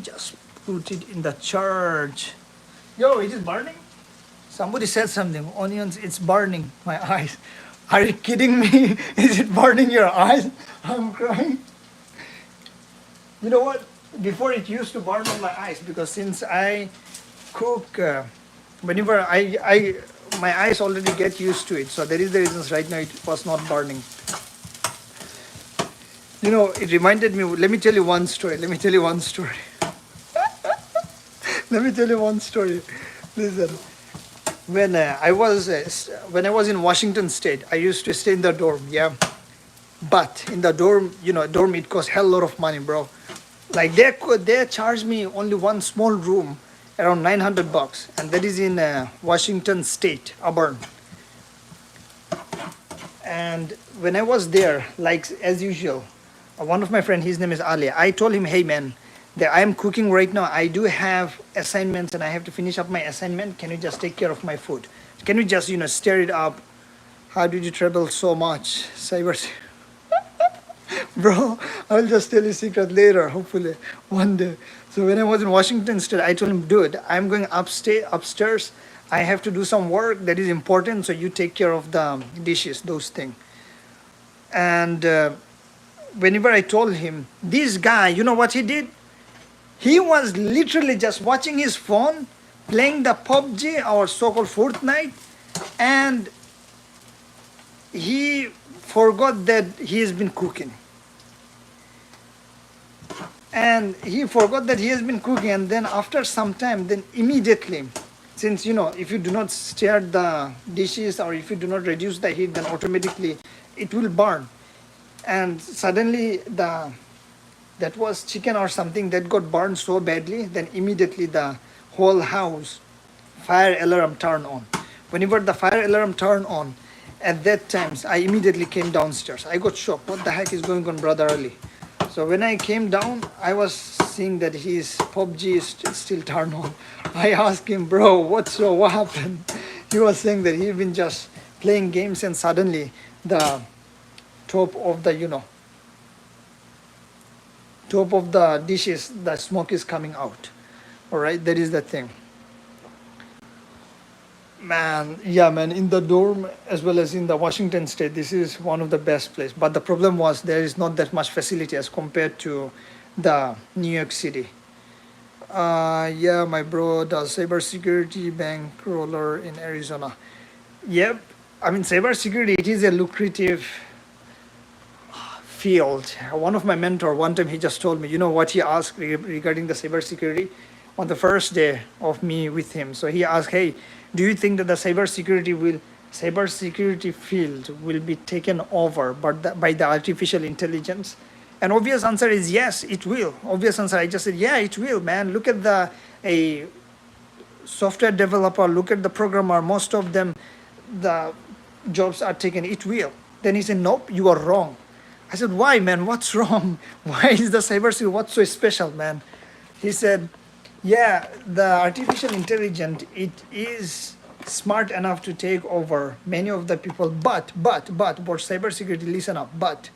just put it in the charge. Yo, it is burning? Somebody said something. Onions, it's burning my eyes. Are you kidding me? Is it burning your eyes? I'm crying. You know what? Before it used to burn on my eyes because since I cook, whenever my eyes already get used to it. So that is the reasons right now it was not burning. You know, it reminded me. Let me tell you one story. Let me tell you one story. Let me tell you one story. Listen, when I was in Washington State, I used to stay in the dorm. Yeah, but in the dorm, dorm it costs hell lot of money, bro. Like they charged me only one small room, around $900, and that is in Washington State, Auburn. And when I was there, like as usual, one of my friend, his name is Ali. I told him, hey man, that I am cooking right now. I do have assignments and I have to finish up my assignment. Can you just take care of my food? Can you just stir it up? How did you travel so much, cyber? Bro, I'll just tell you a secret later, hopefully one day. So when I was in Washington State, I told him, dude, I'm going upstairs. I have to do some work that is important, so you take care of the dishes, those things. And whenever I told him, this guy, you know what he did? He was literally just watching his phone, playing the PUBG or so-called Fortnite, and he forgot that he has been cooking. And he forgot that he has been cooking, and then after some time, then immediately, since if you do not stir the dishes or if you do not reduce the heat, then automatically it will burn. And suddenly that was chicken or something that got burned so badly, then immediately the whole house fire alarm turned on. Whenever the fire alarm turned on, at that time I immediately came downstairs. I got shocked. What the heck is going on, brother Ali? So when I came down, I was seeing that his PUBG is still turned on. I asked him, bro, what happened? He was saying that he'd been just playing games and suddenly the top of the top of the dishes, the smoke is coming out. All right, that is the thing. Man, yeah, man, in the dorm as well as in the Washington State, this is one of the best place. But the problem was there is not that much facility as compared to the New York City. Yeah, my bro does cybersecurity bankroller in Arizona. Yep, I mean cybersecurity. It is a lucrative field. One of my mentor, one time he just told me, you know what he asked regarding the cybersecurity on the first day of me with him. So he asked, hey, do you think that the cybersecurity field will be taken over by the artificial intelligence? And obvious answer is yes, it will. Obvious answer, I just said, yeah, it will, man. Look at a software developer, look at the programmer, most of them, the jobs are taken, it will. Then he said, nope, you are wrong. I said, why, man? What's wrong? Why is the cybersecurity, what's so special, man? He said, yeah, the artificial intelligence, it is smart enough to take over many of the people, but, for cybersecurity, listen up, but,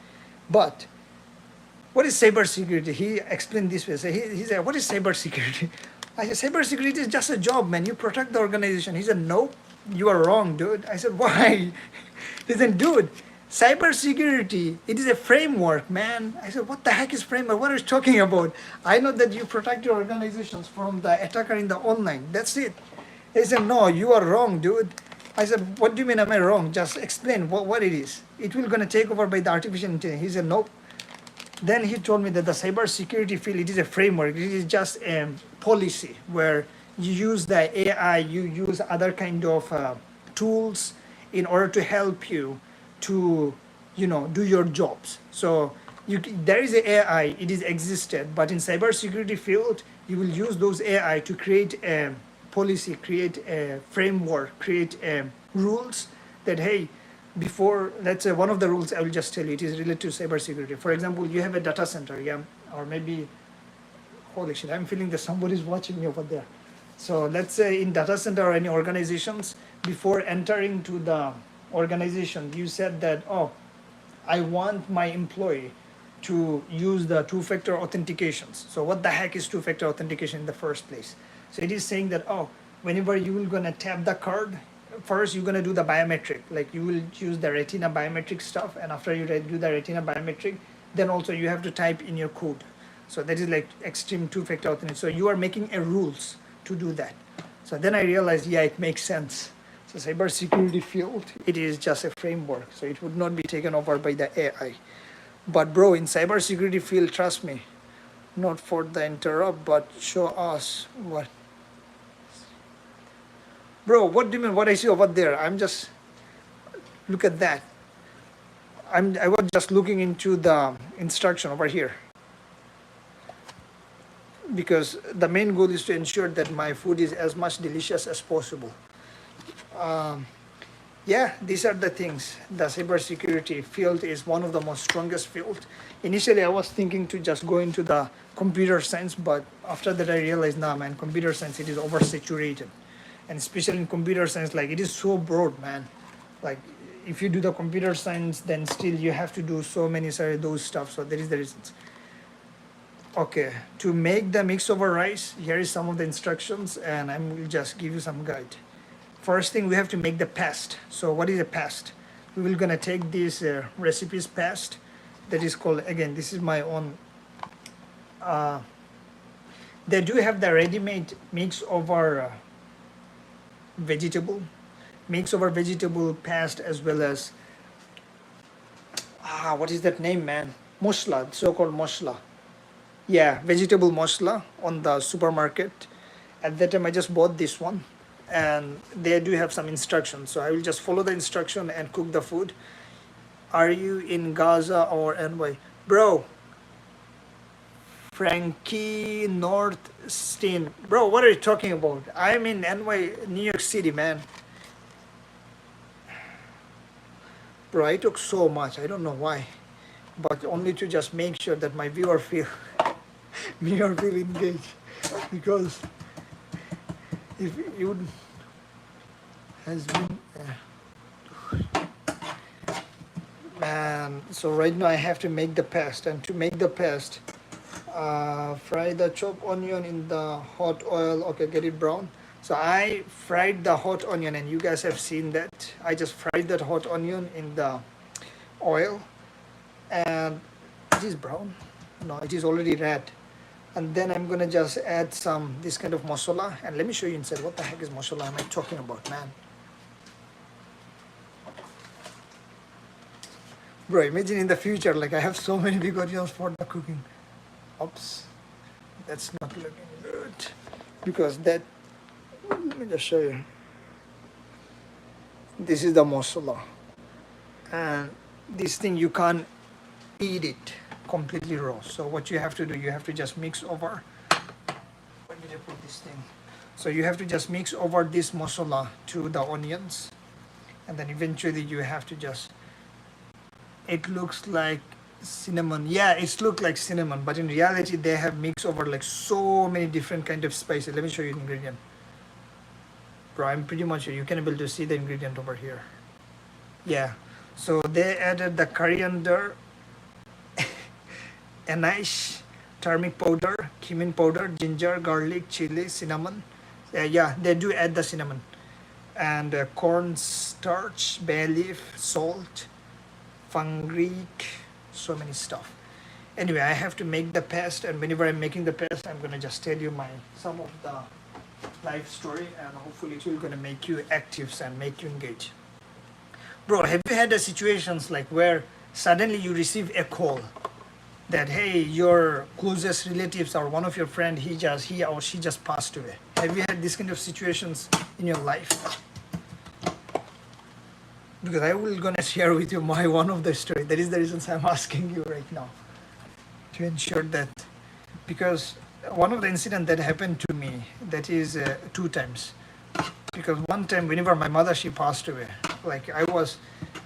what is cybersecurity? He explained this way. So he said, what is cybersecurity? I said, cybersecurity is just a job, man. You protect the organization. He said, no, you are wrong, dude. I said, why? He said, dude, cybersecurity, it is a framework, man. I said, what the heck is framework? What are you talking about? I know that you protect your organizations from the attacker in the online. That's it. He said, no, you are wrong, dude. I said, what do you mean am I wrong? Just explain what it is. It will going to take over by the artificial intelligence. He said, nope. Then he told me that the cybersecurity field, it is a framework. It is just a policy where you use the AI, you use other kind of tools in order to help you to do your jobs. So there is a AI, it is existed, but in cybersecurity field you will use those AI to create a policy, create a framework, create rules that, hey, before, let's say one of the rules I will just tell you, it is related to cybersecurity. For example, you have a data center, yeah, or maybe, holy shit, I'm feeling that somebody's watching me over there. So let's say in data center or any organizations, before entering to the organization, you said that, oh, I want my employee to use the two-factor authentications. So what the heck is two-factor authentication in the first place? So it is saying that, oh, whenever you will gonna tap the card, first you're gonna do the biometric, like you will use the retina biometric stuff, and after you do the retina biometric, then also you have to type in your code. So that is like extreme two-factor authentication. So you are making a rules to do that. So then I realized, yeah, it makes sense. So cybersecurity field, it is just a framework, so it would not be taken over by the AI. But bro, in cybersecurity field, trust me, not for the interrupt, but show us what. Bro, what do you mean? What I see over there? I'm just look at that. I was just looking into the instruction over here because the main goal is to ensure that my food is as much delicious as possible. Um, yeah, these are the things. The cybersecurity field is one of the most strongest field. Initially, I was thinking to just go into the computer science, but after that, I realized, nah, man, computer science, it is oversaturated, and especially in computer science, like it is so broad, man. Like if you do the computer science, then still you have to do so many those stuff. So there is the reasons. Okay, to make the mix over rice, here is some of the instructions, and I will just give you some guide. First thing, we have to make the pest. So what is a pest? We will gonna take this recipes pest that is called, again, this is my own. They do have the ready-made mix over vegetable, mix over vegetable pest, as well as what is that name, man? Mosla, so-called mosla. Yeah, vegetable mosla on the supermarket. At that time, I just bought this one, and they do have some instructions. So I will just follow the instruction and cook the food. Are you in Gaza or NY? Bro, Frankie Northstein. Bro, what are you talking about? I'm in NY, New York City, man. Bro, I took so much. I don't know why, but only to just make sure that my viewer feel engaged. Because if you has been man, so right now I have to make the paste, and to make the paste, fry the chopped onion in the hot oil. Okay, get it brown. So I fried the hot onion, and you guys have seen that. I just fried that hot onion in the oil, and it is brown. No, it is already red. And then I'm gonna just add some this kind of masala, and let me show you inside. What the heck is masala am I talking about, man? Bro, imagine in the future, like I have so many videos for the cooking. Oops, that's not looking good. Because that, let me just show you. This is the masala. And this thing, you can't eat it completely raw. So what you have to do, you have to just mix over. Where did I put this thing? So you have to just mix over this masala to the onions. And then eventually you have to just, it looks like cinnamon. Yeah, it looks like cinnamon, but in reality they have mixed over like so many different kind of spices. Let me show you the ingredient. Bro, I'm pretty much sure you can be able to see the ingredient over here. Yeah, so they added the coriander, anise, turmeric powder, cumin powder, ginger, garlic, chili, cinnamon. Yeah, they do add the cinnamon. And cornstarch, bay leaf, salt, fenugreek, so many stuff. Anyway, I have to make the paste, and whenever I'm making the paste, I'm gonna just tell you some of the life story, and hopefully it will gonna make you active and make you engage. Bro, have you had situations like where suddenly you receive a call that, hey, your closest relatives or one of your friend, he or she just passed away? Have you had this kind of situations in your life? Because I will gonna share with you one of the story. That is the reasons I'm asking you right now, to ensure that, because one of the incident that happened to me, that is 2 times. Because one time, whenever my mother, she passed away, like I was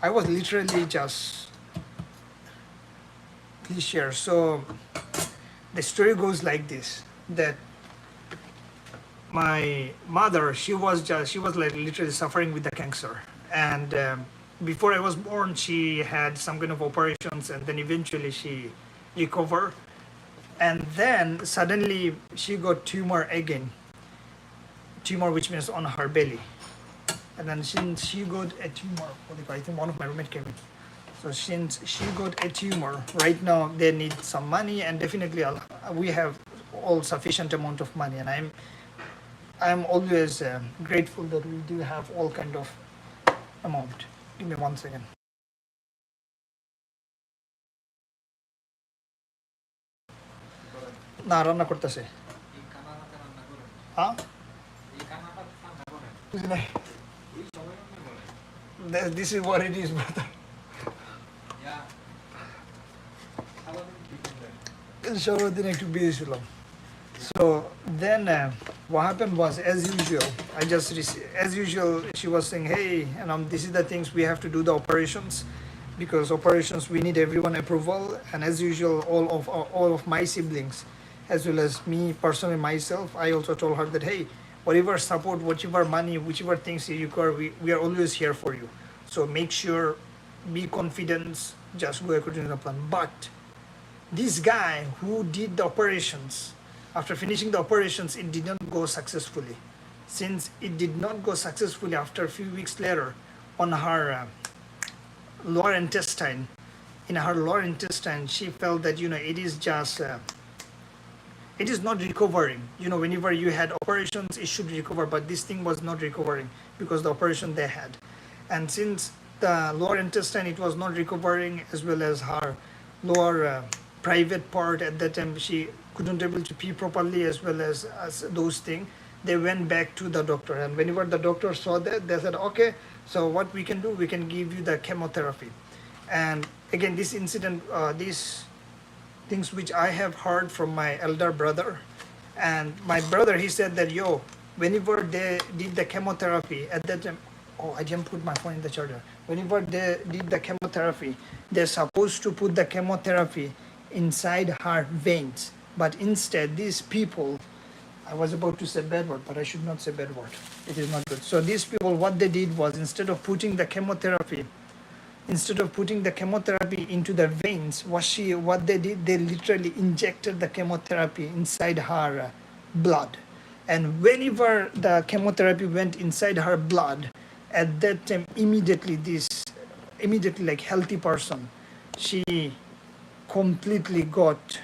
literally just, please share. So the story goes like this, that my mother, she was like literally suffering with the cancer, and before I was born, she had some kind of operations, and then eventually she recovered, and then suddenly she got tumor again, tumor which means on her belly, and then since she got a tumor, I think one of my roommate came in. So since she got a tumor, right now they need some money, and definitely we have all sufficient amount of money, and I'm always grateful that we do have all kind of amount. Give me 1 second. না রান্না করতেছে হ্যাঁ বুঝি নাই this is what it is brother সারাদিন একটু busy ছিলাম. So then what happened was, as usual, as usual, she was saying, hey, and this is the things we have to do the operations, because operations we need everyone approval, and as usual, all of my siblings, as well as me personally myself, I also told her that, hey, whatever support, whatever money, whichever things you require, we are always here for you. So make sure, be confident, just go according to the plan. But this guy who did the operations, after finishing the operations, it did not go successfully. Since it did not go successfully, after a few weeks later, on her lower intestine, in her lower intestine, she felt that, it is just, it is not recovering. Whenever you had operations, it should recover, but this thing was not recovering because the operation they had. And since the lower intestine, it was not recovering, as well as her lower private part at that time, she couldn't able to pee properly, as well as those things. They went back to the doctor, and whenever the doctor saw that, they said, okay, so what we can do, we can give you the chemotherapy. And again, this incident, these things which I have heard from my elder brother, and my brother, he said that, yo, whenever they did the chemotherapy at that time, oh, I didn't put my phone in the charger. Whenever they did the chemotherapy, they're supposed to put the chemotherapy inside her veins, but instead these people, I was about to say bad word, but I should not say bad word, it is not good. So these people, what they did was, instead of putting the chemotherapy into the veins, what they did, they literally injected the chemotherapy inside her blood. And whenever the chemotherapy went inside her blood, at that time, immediately like healthy person, she completely got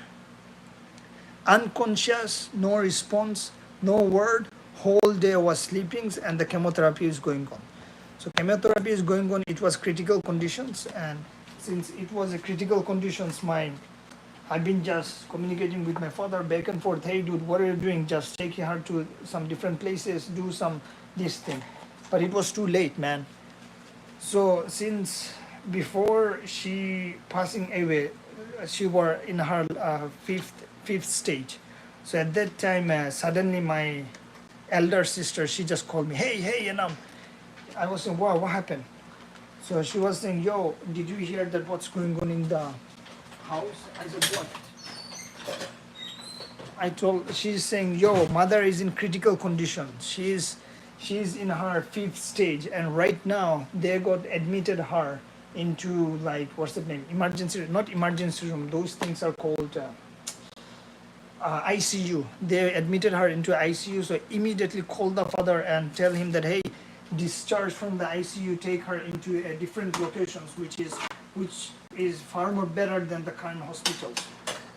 unconscious, no response, no word, whole day was sleeping, and the chemotherapy is going on. So chemotherapy is going on, it was critical conditions, and since it was a critical conditions, I've been just communicating with my father back and forth, hey dude, what are you doing? Just take her to some different places, do this thing. But it was too late, man. So since before she passing away, she were in her fifth stage. So at that time, suddenly my elder sister, she just called me, hey, I was saying, wow, what happened? So she was saying, yo, did you hear that what's going on in the house? I said, what? She's saying, yo, mother is in critical condition. She's in her 5th stage, and right now they got admitted her into, like, what's the name? Not emergency room. Those things are called ICU. They admitted her into ICU. So immediately call the father and tell him that, hey, discharge from the ICU, take her into a different locations, which is far more better than the current hospitals.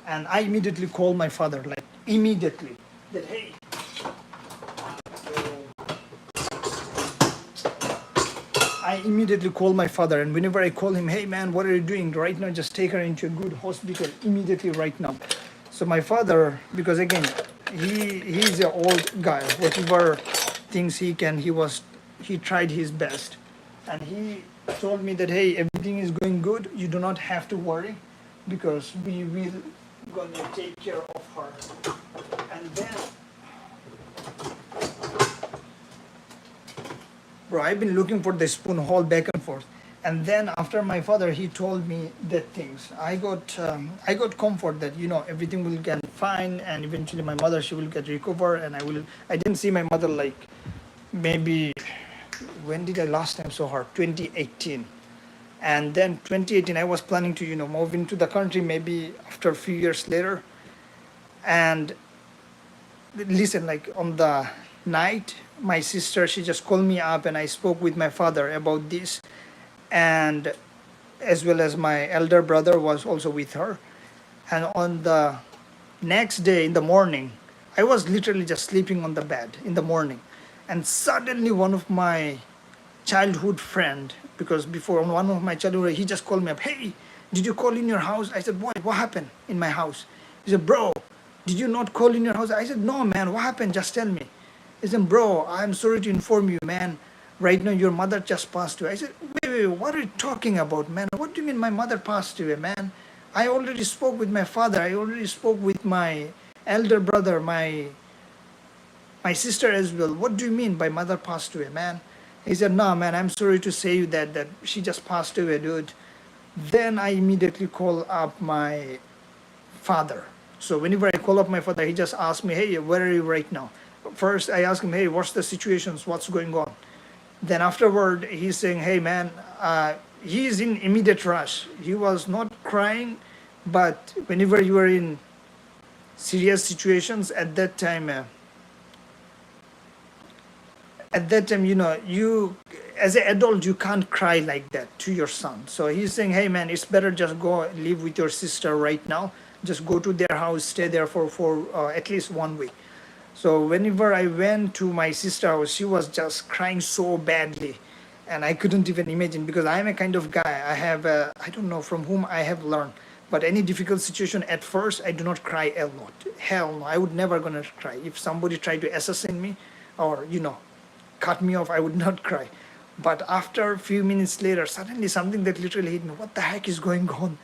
And I immediately called my father, like immediately, that, hey, I immediately call my father, and whenever I call him, hey man, what are you doing right now? Just take her into a good hospital immediately right now. So my father, because again, he's an old guy, whatever things he can, he tried his best, and he told me that, hey, everything is going good, you do not have to worry, because we will gonna take care of her. And then, bro, I've been looking for the spoon hole back and forth. And then after my father, he told me that things. I got comfort that everything will get fine, and eventually my mother, she will get recover, and I didn't see my mother like maybe, when did I last time saw her? 2018. And then 2018 I was planning to move into the country maybe after a few years later. And listen, like on the night, my sister, she just called me up, and I spoke with my father about this, and as well as my elder brother was also with her. And on the next day in the morning, I was literally just sleeping on the bed in the morning, and suddenly one of my childhood friend, because before on one of my childhood, he just called me up. Hey, did you call in your house? I said, what happened in my house? He said, bro, did you not call in your house? I said, no, man, what happened? Just tell me. He said, bro, I'm sorry to inform you, man. Right now, your mother just passed away. I said, wait, what are you talking about, man? What do you mean my mother passed away, man? I already spoke with my father. I already spoke with my elder brother, my sister as well. What do you mean by mother passed away, man? He said, no, man, I'm sorry to say you that she just passed away, dude. Then I immediately call up my father. So whenever I call up my father, he just asks me, hey, where are you right now? First, I ask him, hey, what's the situations? What's going on? Then afterward, he's saying, hey, man, he's in immediate rush. He was not crying, but whenever you are in serious situations, at that time, you as an adult, you can't cry like that to your son. So he's saying, hey man, it's better just go live with your sister right now. Just go to their house, stay there for at least 1 week. So whenever I went to my sister house, she was just crying so badly, and I couldn't even imagine, because I'm a kind of guy. I don't know from whom I have learned, but any difficult situation at first, I do not cry a lot. Hell no, I would never gonna cry. If somebody tried to assassinate me, or cut me off, I would not cry. But after a few minutes later, suddenly something that literally hit me. What the heck is going on?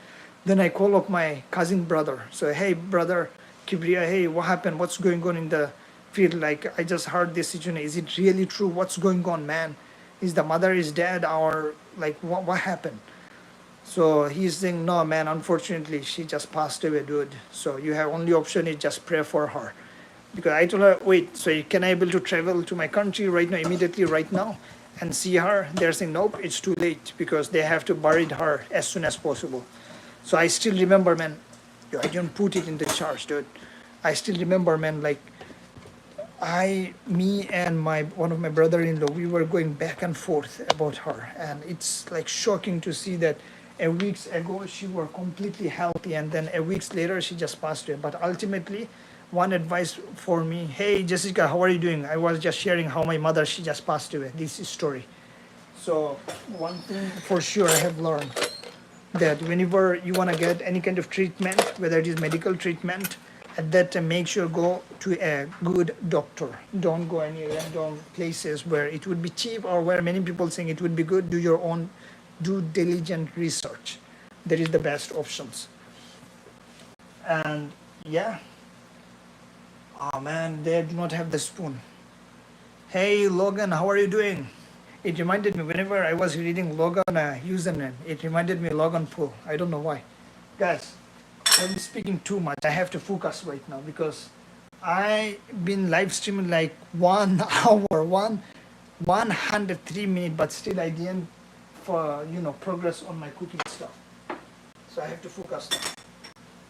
Then I call up my cousin brother. So, hey, brother, Kibriya, hey, what happened? What's going on in the field? Like, I just heard this situation. Is it really true? What's going on, man? Is the mother is dead, or like what happened? So he's saying, no, man, unfortunately, she just passed away, dude. So you have only option is just pray for her. Because I told her, wait, so can I able to travel to my country right now, immediately right now, and see her? They're saying, nope, it's too late, because they have to bury her as soon as possible. So I still remember, man, I didn't put it in the charge, dude. I still remember, man, like me and one of my brother-in-law, we were going back and forth about her, and it's like shocking to see that a weeks ago she were completely healthy, and then a weeks later she just passed away. But ultimately, one advice for me, hey Jessica, how are you doing? I was just sharing how my mother, she just passed away, this story. So one thing for sure I have learned, that whenever you want to get any kind of treatment, whether it is medical treatment, at that time make sure go to a good doctor. Don't go any random places where it would be cheap, or where many people saying it would be good. Do your own due diligent research. That is the best options. And yeah, oh man, they do not have the spoon. Hey Logan, how are you doing? It reminded me whenever I was reading Logan username, it reminded me Logan Pool. I don't know why. Guys, I'm speaking too much. I have to focus right now, because I've been live streaming like 1 hour, 103 minutes, but still I didn't for progress on my cooking stuff. So I have to focus now,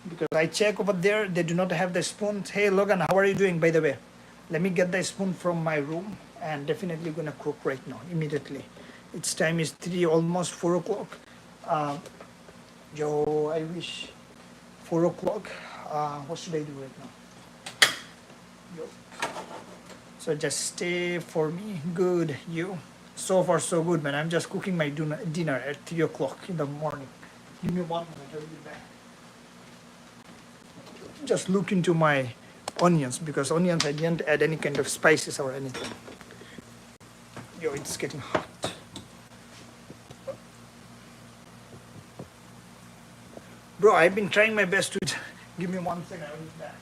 because I check over there, they do not have the spoon. Hey Logan, how are you doing, by the way? Let me get the spoon from my room, and definitely gonna cook right now immediately. Its time is 3, almost 4 o'clock. I wish 4 o'clock. What should I do right now? Yo. So just stay for me. Good, you. So far so good, man. I'm just cooking my dinner at 3 o'clock in the morning. Give me 1 minute, I'll be back. Just look into my onions, because onions I didn't add any kind of spices or anything. Yo, it's getting hot. Bro, I've been trying my best to give me 1 second, I'll be back.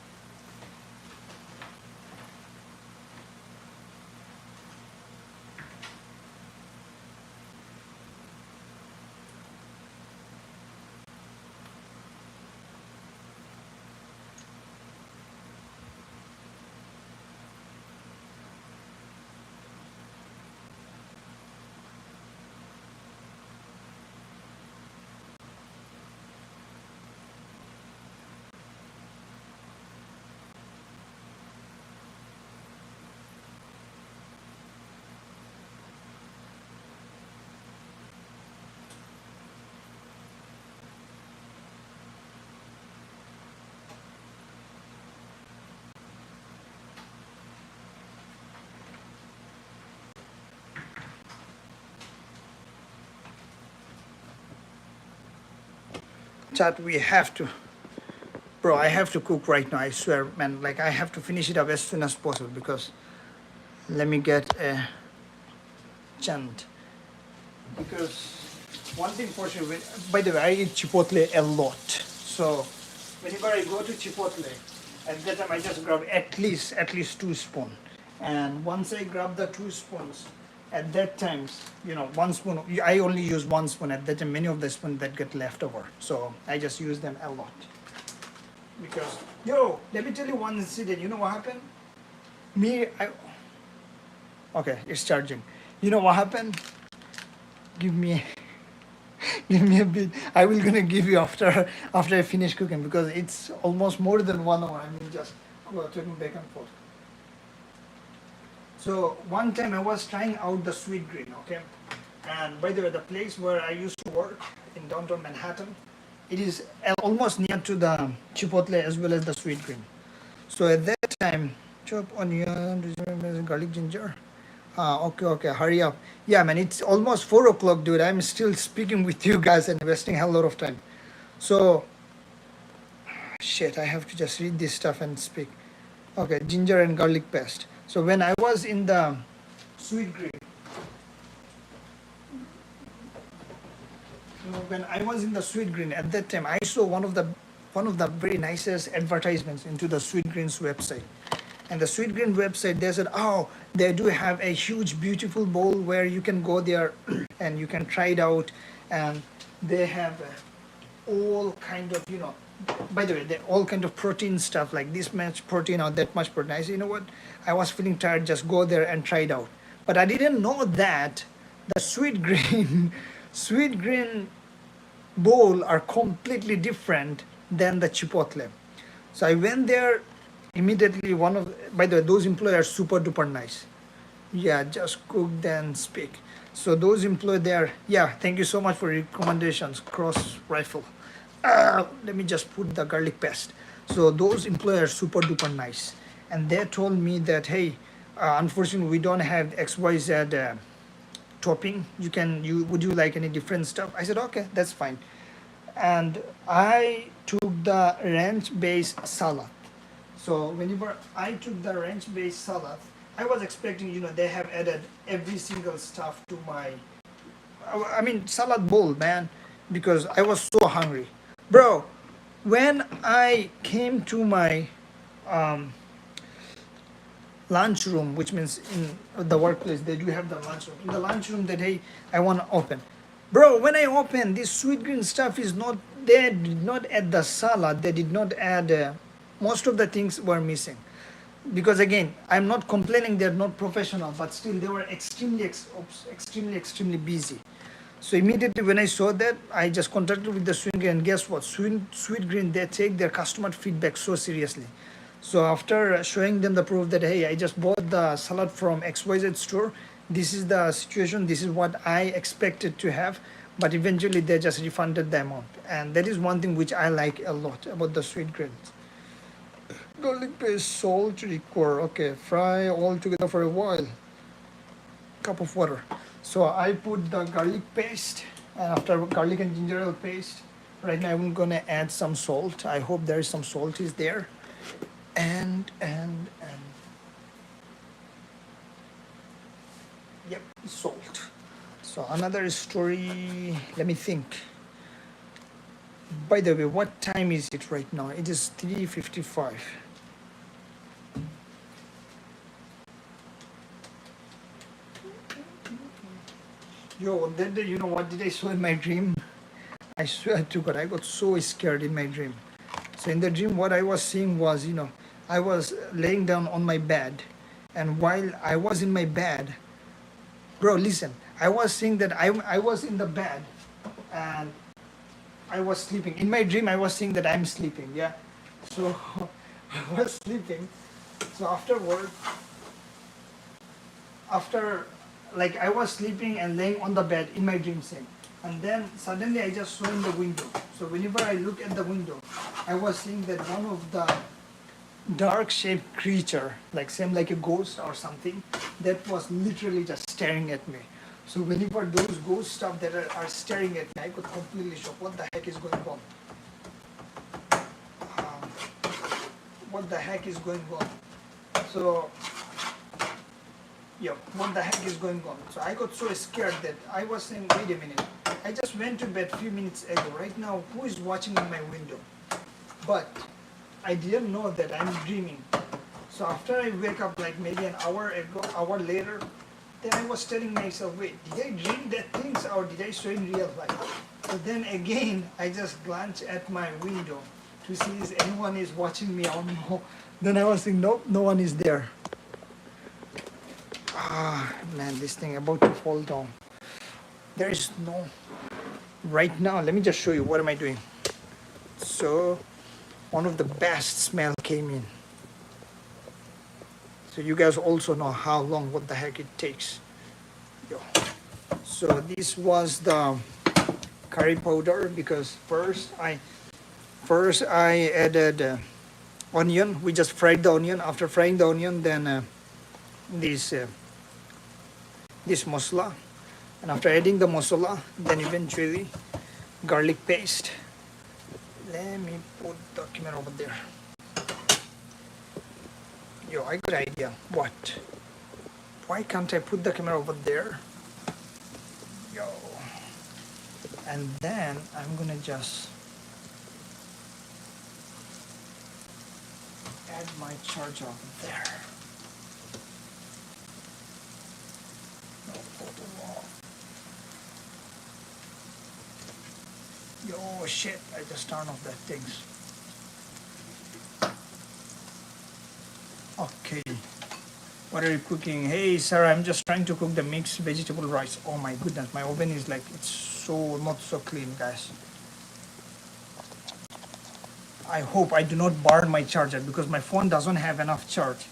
Chat, we have to, bro, I have to cook right now, I swear, man. Like, I have to finish it up as soon as possible because let me get a chant. Because one thing for sure, by the way, I eat Chipotle a lot. So whenever I go to Chipotle, at that time I just grab at least 2 spoons. And once I grab the 2 spoons, at that time, 1 spoon, I only use 1 spoon. At that time, many of the spoons that get left over. So I just use them a lot. Because, let me tell you one incident. You know what happened? Okay, it's charging. You know what happened? Give me a bit. I will gonna give you after I finish cooking because it's almost more than 1 hour. I mean, just talking back and forth. So one time I was trying out the sweetgreen, okay? And by the way, the place where I used to work in downtown Manhattan, it is almost near to the Chipotle as well as the sweetgreen. So at that time, chop onion, garlic, ginger. Okay, hurry up. Yeah, man, it's almost 4 o'clock, dude. I'm still speaking with you guys and wasting a lot of time. So, shit, I have to just read this stuff and speak. Okay, ginger and garlic paste. So when I was in the sweetgreen, at that time, I saw one of the very nicest advertisements into the Sweetgreen's website. And the Sweetgreen website, they said, oh, they do have a huge, beautiful bowl where you can go there and you can try it out. And they have all kind of, by the way, they all kind of protein stuff, like this much protein or that much protein. I said, you know what? I was feeling tired, just go there and try it out. But I didn't know that the Sweetgreen bowl are completely different than the Chipotle. So I went there immediately. By the way, those employees are super duper nice. Yeah, just cook then speak. So those employees there, yeah, thank you so much for recommendations. Cross rifle. Let me just put the garlic paste. So those employees are super duper nice, and they told me that, hey, unfortunately we don't have XYZ topping. Would you like any different stuff? I said, okay, that's fine. And I took the ranch-based salad. So whenever I took the ranch-based salad, I was expecting, they have added every single stuff to my, salad bowl, man, because I was so hungry. Bro, when I came to my lunchroom, which means in the workplace, they do have the lunchroom. In the lunchroom that, hey, I want to open. Bro, when I open, this Sweetgreen stuff is not, they did not add the salad, they did not add, most of the things were missing. Because again, I'm not complaining they're not professional, but still they were extremely busy. So immediately when I saw that, I just contacted with the Sweetgreen, and guess what? Sweetgreen, they take their customer feedback so seriously. So after showing them the proof that, hey, I just bought the salad from XYZ store, this is the situation, this is what I expected to have, but eventually they just refunded the amount. And that is one thing which I like a lot about the Sweetgreens. Garlic paste, salt required. Okay, fry all together for a while. Cup of water. So I put the garlic paste, and after garlic and ginger paste, right now I'm gonna add some salt. I hope there is some salt is there. And yep, salt. So another story, let me think. By the way, what time is it right now? It is 3:55. Yo, that day, what did I saw in my dream? I swear to God, I got so scared in my dream. So in the dream, what I was seeing was, I was laying down on my bed, and while I was in my bed, bro, listen, I was seeing that I was in the bed, and I was sleeping. In my dream, I was seeing that I'm sleeping, yeah? So I was sleeping. So I was sleeping and laying on the bed in my dream scene. And then suddenly I just saw in the window. So whenever I look at the window, I was seeing that one of the dark shaped creature, like a ghost or something, that was literally just staring at me. So whenever those ghost stuff that are staring at me, I got completely shocked. What the heck is going on? what the heck is going on. So yeah, what the heck is going on? So I got so scared that I was saying, wait a minute, I just went to bed a few minutes ago. Right now, who is watching in my window? But I didn't know that I'm dreaming. So after I wake up, like maybe an hour later, then I was telling myself, wait, did I dream that things or did I saw in real life? So then again, I just glanced at my window to see if anyone is watching me or no. Then I was thinking, nope, no one is there. Ah, man, this thing about to fall down. There is no, right now, let me just show you, what am I doing? So, one of the best smell came in. So you guys also know how long, what the heck it takes. Yo. So this was the curry powder because first I added onion. We just fried the onion. After frying the onion, then this masala, and after adding the masala, then eventually garlic paste. Let me put the camera over there. Yo, I got an idea. What? Why can't I put the camera over there? Yo. And then I'm gonna just add my charger over there. No photo off. Yo, shit, I just turned off that things. Okay. What are you cooking? Hey, Sarah, I'm just trying to cook the mixed vegetable rice. Oh my goodness, my oven is like, it's so not so clean, guys. I hope I do not burn my charger because my phone doesn't have enough charge.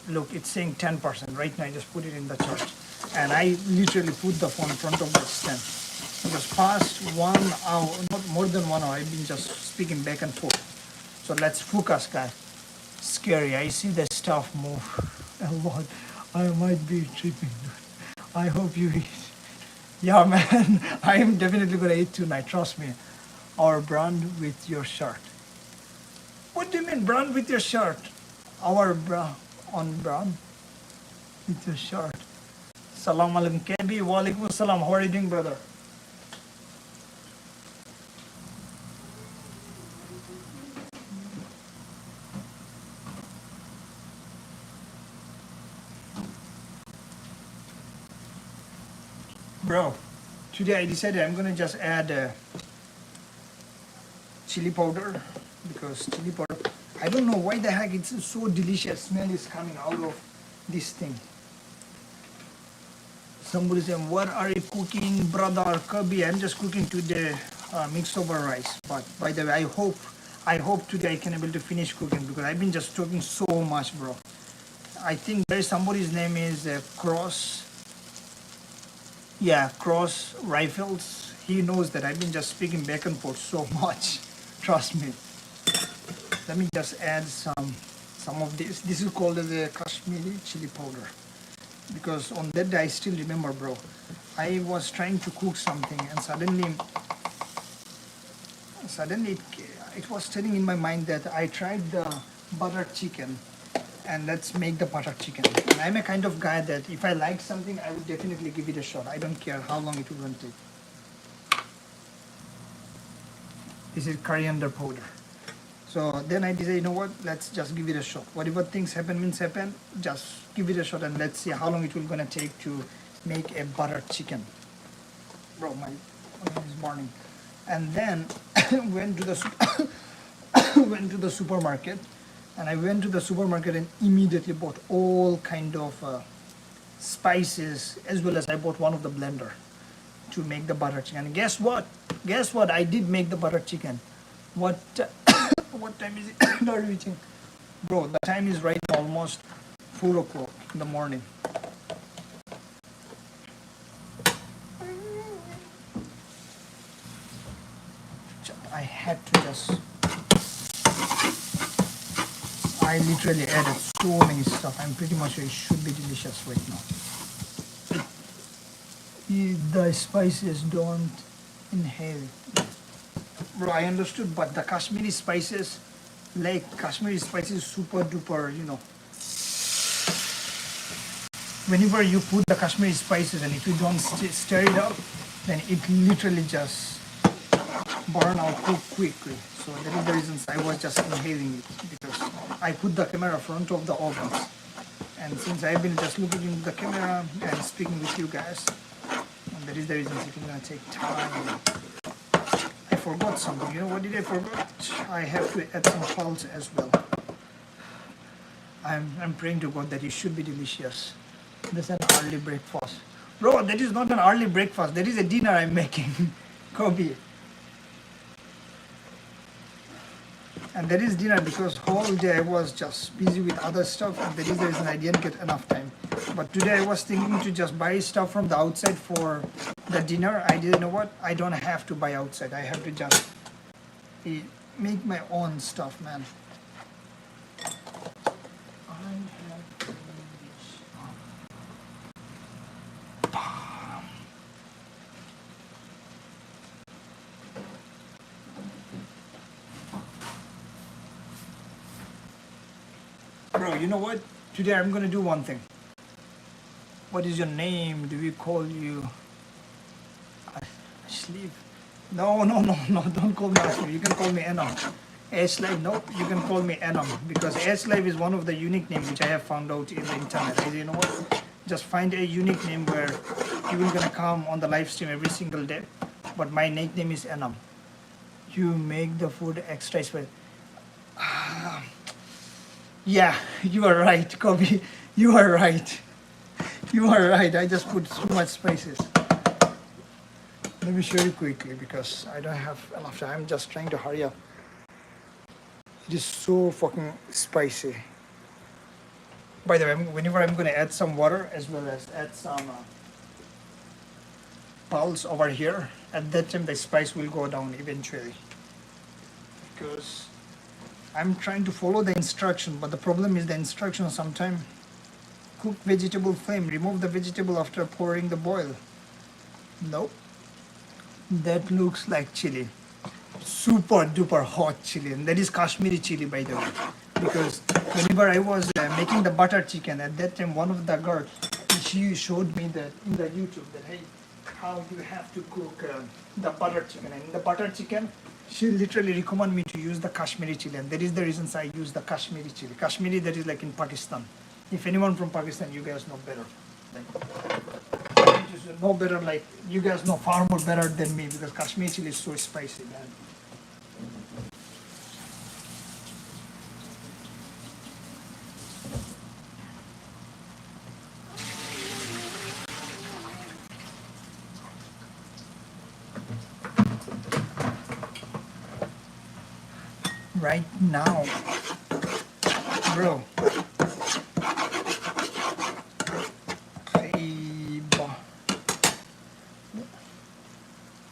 Look, it's saying 10%. Right now, I just put it in the charge. And I literally put the phone in front of the stand. Because past 1 hour, not more than 1 hour, I've been just speaking back and forth. So let's focus, guys. Scary. I see the stuff move a lot. I might be tripping. I hope you eat. Yeah, man. I am definitely gonna eat tonight. Trust me. Our brand with your shirt. What do you mean brand with your shirt? Our on brand with your shirt. Salam alaikum. KB. Walaikum salam. How are you doing, brother? Bro, today I decided I'm gonna just add chili powder because chili powder, I don't know why the heck it's so delicious. Smell is coming out of this thing. Somebody saying, what are you cooking, brother Kirby? I'm just cooking today mixed over rice. But by the way, I hope today I can able to finish cooking because I've been just talking so much, bro. I think there is somebody's name is Cross Rifles. He knows that I've been just speaking back and forth so much. Trust me. Let me just add some of this. This is called the Kashmiri chili powder. Because on that day, I still remember, bro. I was trying to cook something and suddenly it was telling in my mind that I tried the butter chicken and let's make the butter chicken. And I'm a kind of guy that if I like something, I would definitely give it a shot. I don't care how long it will take. This is coriander powder. So then I decided, you know what, let's just give it a shot. Whatever things happen means happen, just give it a shot and let's see how long it will gonna take to make a butter chicken. Bro, my oven is burning. And then went to the supermarket. And I went to the supermarket and immediately bought all kind of spices, as well as I bought one of the blender to make the butter chicken. And guess what? Guess what? I did make the butter chicken. What what time is it? Not reaching. Bro, the time is right now almost 4 o'clock in the morning. I had to just... I literally added so many stuff. I'm pretty much sure it should be delicious right now. The spices don't inhale. Bro, I understood, but the Kashmiri spices, Like Kashmiri spice is super duper, whenever you put the Kashmiri spices and if you don't stir it up, then it literally just burn out too quickly. So that is the reason I was just inhaling it, because I put the camera front of the ovens. And since I've been just looking into the camera and speaking with you guys, and that is the reason it is gonna take time. I forgot something. You know what did I forget? I have to add some salt as well. I'm praying to God that it should be delicious. This is an early breakfast. Bro, that is not an early breakfast. That is a dinner I'm making. Kobe. And that is dinner because whole day I was just busy with other stuff, and that is the reason I didn't get enough time. But today I was thinking to just buy stuff from the outside for the dinner. I didn't know what. I don't have to buy outside. I have to just make my own stuff, man. Bro, you know what? Today I'm gonna do one thing. What is your name? Do we call you Ashley? No, don't call me Ashley. You can call me Enam. Ashley, no, you can call me Enam, because Ashley is one of the unique names which I have found out in the internet. You know what? Just find a unique name where you will gonna come on the live stream every single day. But my nickname is Enam. You make the food extra spicy. Yeah, you are right, Kobe. You are right. You are right. I just put too much spices. Let me show you quickly because I don't have enough time. I'm just trying to hurry up. It is so fucking spicy. By the way, whenever I'm going to add some water as well as add some pulse over here, at that time the spice will go down eventually. Because I'm trying to follow the instruction, but the problem is the instruction sometimes cook vegetable flame, remove the vegetable after pouring the boil. Nope. That looks like chili. Super duper hot chili, and that is Kashmiri chili, by the way. Because whenever I was making the butter chicken, at that time one of the girls, she showed me that in the YouTube that, hey, how you have to cook the butter chicken. And in the butter chicken, she literally recommended me to use the Kashmiri chili, and that is the reasons I use the Kashmiri chili. Kashmiri, that is like in Pakistan. If anyone from Pakistan, you guys know better. Like, you just know better, like, you guys know far more better than me, because Kashmiri chili is so spicy, man. Right now, bro.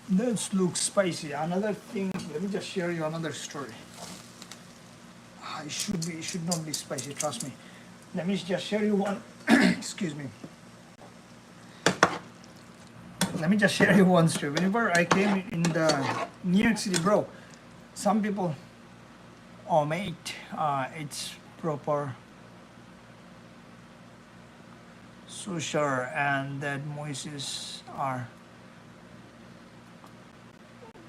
This looks spicy. Another thing, let me just share you another story. It should not be spicy, trust me. Let me just share you one, excuse me. Let me just share you one story. Whenever I came in the New York City, bro, some people, oh mate, it's proper. So sure, and that Moises are.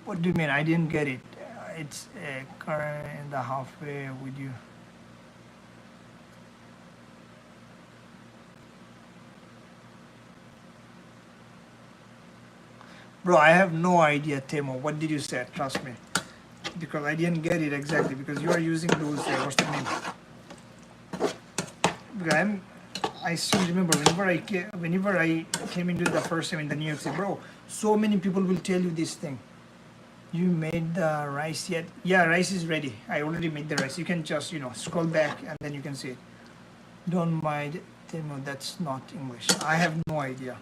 What do you mean? I didn't get it. It's a car in the halfway with you. Bro, I have no idea, Temo. What did you say? Trust me. Because I didn't get it exactly. Because you are using those, what's the name? Because I still remember whenever I came into the first time in the New York City, bro, so many people will tell you this thing. You made the rice yet? Yeah, rice is ready. I already made the rice. You can just, scroll back and then you can see it. Don't mind, Temo, that's not English. I have no idea.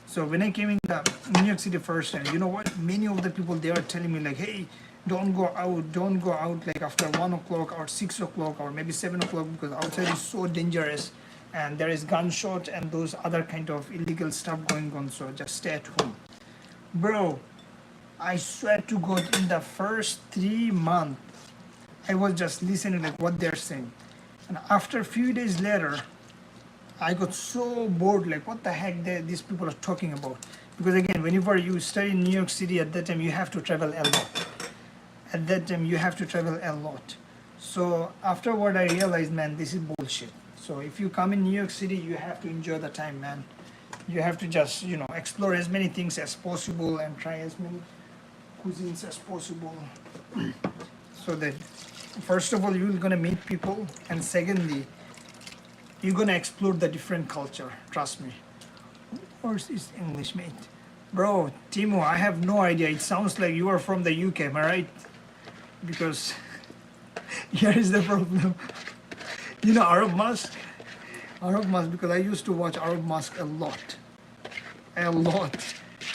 So when I came in the New York City first time, you know what? Many of the people, they were telling me like, hey, don't go out like after 1 o'clock or 6 o'clock or maybe 7 o'clock, because outside is so dangerous and there is gunshot and those other kind of illegal stuff going on. So just stay at home. Bro, I swear to God, in the first 3 months, I was just listening like what they're saying. And after a few days later, I got so bored, like what the heck these people are talking about. Because again, whenever you study in New York City at that time, you have to travel a lot. At that time, you have to travel a lot. So afterward, I realized, man, this is bullshit. So if you come in New York City, you have to enjoy the time, man. You have to just, explore as many things as possible and try as many cuisines as possible. So that, first of all, you're gonna meet people, and secondly, you're gonna explore the different culture. Trust me. Of course, it's English, mate. Bro, Timo, I have no idea. It sounds like you are from the UK, am I right? Because here is the problem. Arab Mask? Arab Mask, because I used to watch Arab Mask a lot. A lot.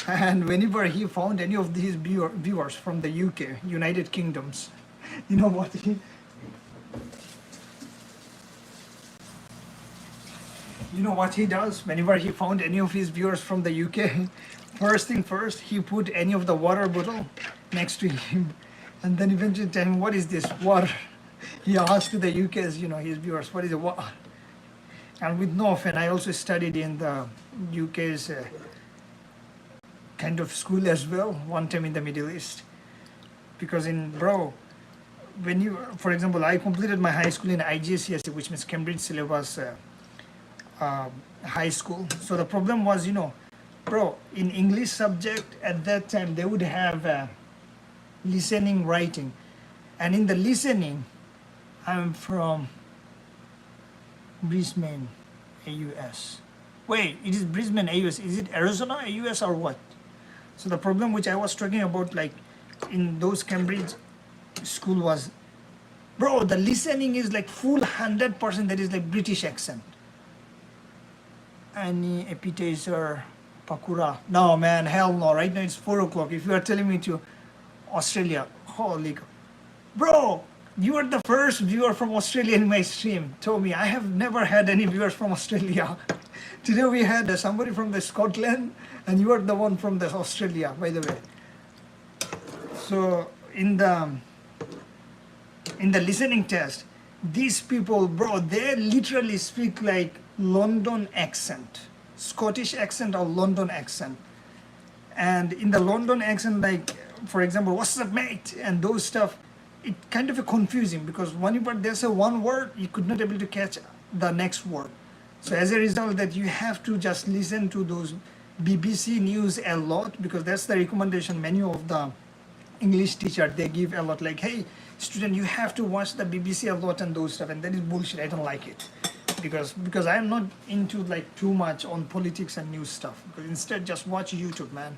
And whenever he found any of these viewers from the UK, United Kingdoms, you know what he... You know what he does? Whenever he found any of his viewers from the UK, first thing first, he put any of the water bottle next to him, and then eventually tell him, what is this water? He asked the UK's, his viewers, what is the water? And with no offense, I also studied in the UK's kind of school as well, one time in the Middle East. Because when you, for example, I completed my high school in IGCSE, which means Cambridge syllabus high school. So the problem was, in English subject at that time, they would have listening, writing. And in the listening, I'm from Brisbane, AUS. Wait, it is Brisbane, AUS. Is it Arizona, AUS, or what? So the problem which I was talking about, like in those Cambridge school was, the listening is like full 100%, that is like British accent. Any appetizer, pakura? No, man, hell no. Right now it's 4 o'clock. If you are telling me to Australia, holy bro, you are the first viewer from Australia in my stream. Told me I have never had any viewers from Australia. Today we had somebody from the Scotland, and you are the one from the Australia, by the way. So in the listening test, these people, they literally speak like London accent, Scottish accent or London accent. And in the London accent, like, for example, what's up, mate? And those stuff, it kind of confusing because whenever there's a one word, you could not able to catch the next word. So as a result that you have to just listen to those BBC news a lot, because that's the recommendation many of the English teacher, they give a lot, like, hey, student, you have to watch the BBC a lot and those stuff. And that is bullshit. I don't like it. Because I am not into like too much on politics and news stuff. Because instead, just watch YouTube, man.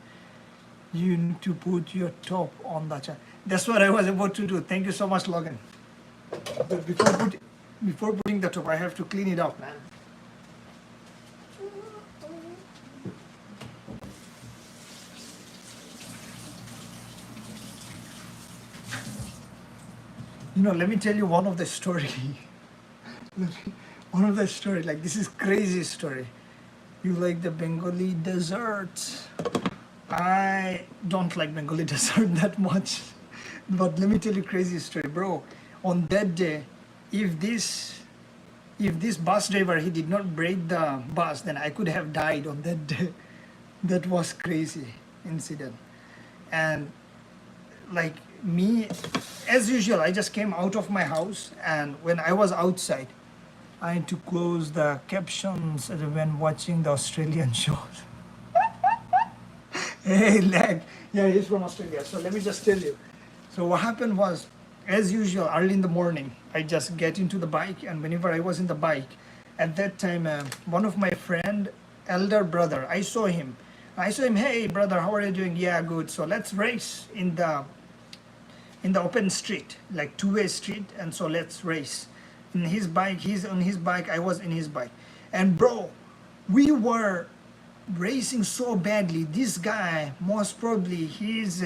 You need to put your top on the channel. That's what I was about to do. Thank you so much, Logan. But before putting the top, I have to clean it up, man. Let me tell you one of the story. One of the story, like this is crazy story. You like the Bengali desserts? I don't like Bengali dessert that much. But let me tell you crazy story, bro. On that day, if this bus driver, he did not break the bus, then I could have died on that day. That was crazy incident. And like me, as usual, I just came out of my house, and when I was outside, I had to close the captions when watching the Australian shows. Hey, lag. Yeah, he's from Australia. So let me just tell you. So what happened was, as usual, early in the morning, I just get into the bike, and whenever I was in the bike, at that time, one of my friend, elder brother, I saw him. Hey, brother, how are you doing? Yeah, good. So let's race in the open street, like two-way street, and so let's race. In his bike, he's on his bike, I was in his bike. And bro, we were racing so badly. This guy, most probably, he's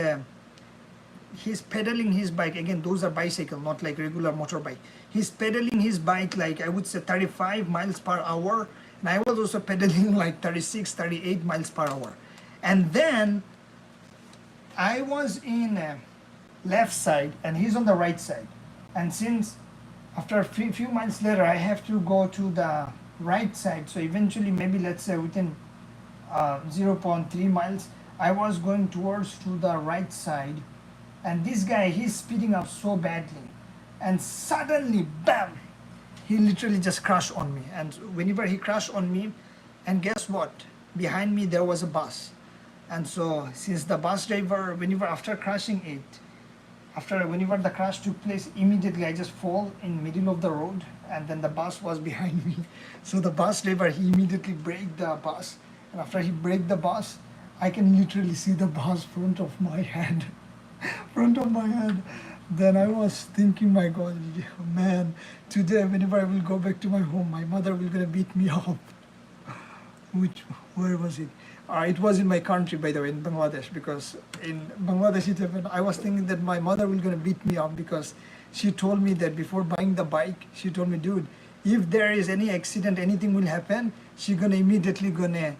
pedaling his bike. Again, those are bicycle, not like regular motorbike. He's pedaling his bike like, I would say, 35 miles per hour. And I was also pedaling like 36, 38 miles per hour. And then I was in left side and he's on the right side. And since after a few miles later I have to go to the right side, so eventually maybe let's say within 0.3 miles I was going towards to the right side, and this guy, he's speeding up so badly, and suddenly bam, he literally just crashed on me. And whenever he crashed on me, and guess what, behind me there was a bus. And so since the bus driver, whenever after crashing it, after whenever the crash took place, immediately I just fall in middle of the road, and then the bus was behind me. So the bus driver, he immediately braked the bus, and after he braked the bus, I can literally see the bus front of my head. Front of my head. Then I was thinking, my God, man, today whenever I will go back to my home, my mother will gonna beat me up. Which, where was it? It was in my country, by the way, in Bangladesh, because in Bangladesh it happened. I was thinking that my mother will gonna beat me up because she told me that before buying the bike, she told me, dude, if there is any accident, anything will happen, she gonna immediately gonna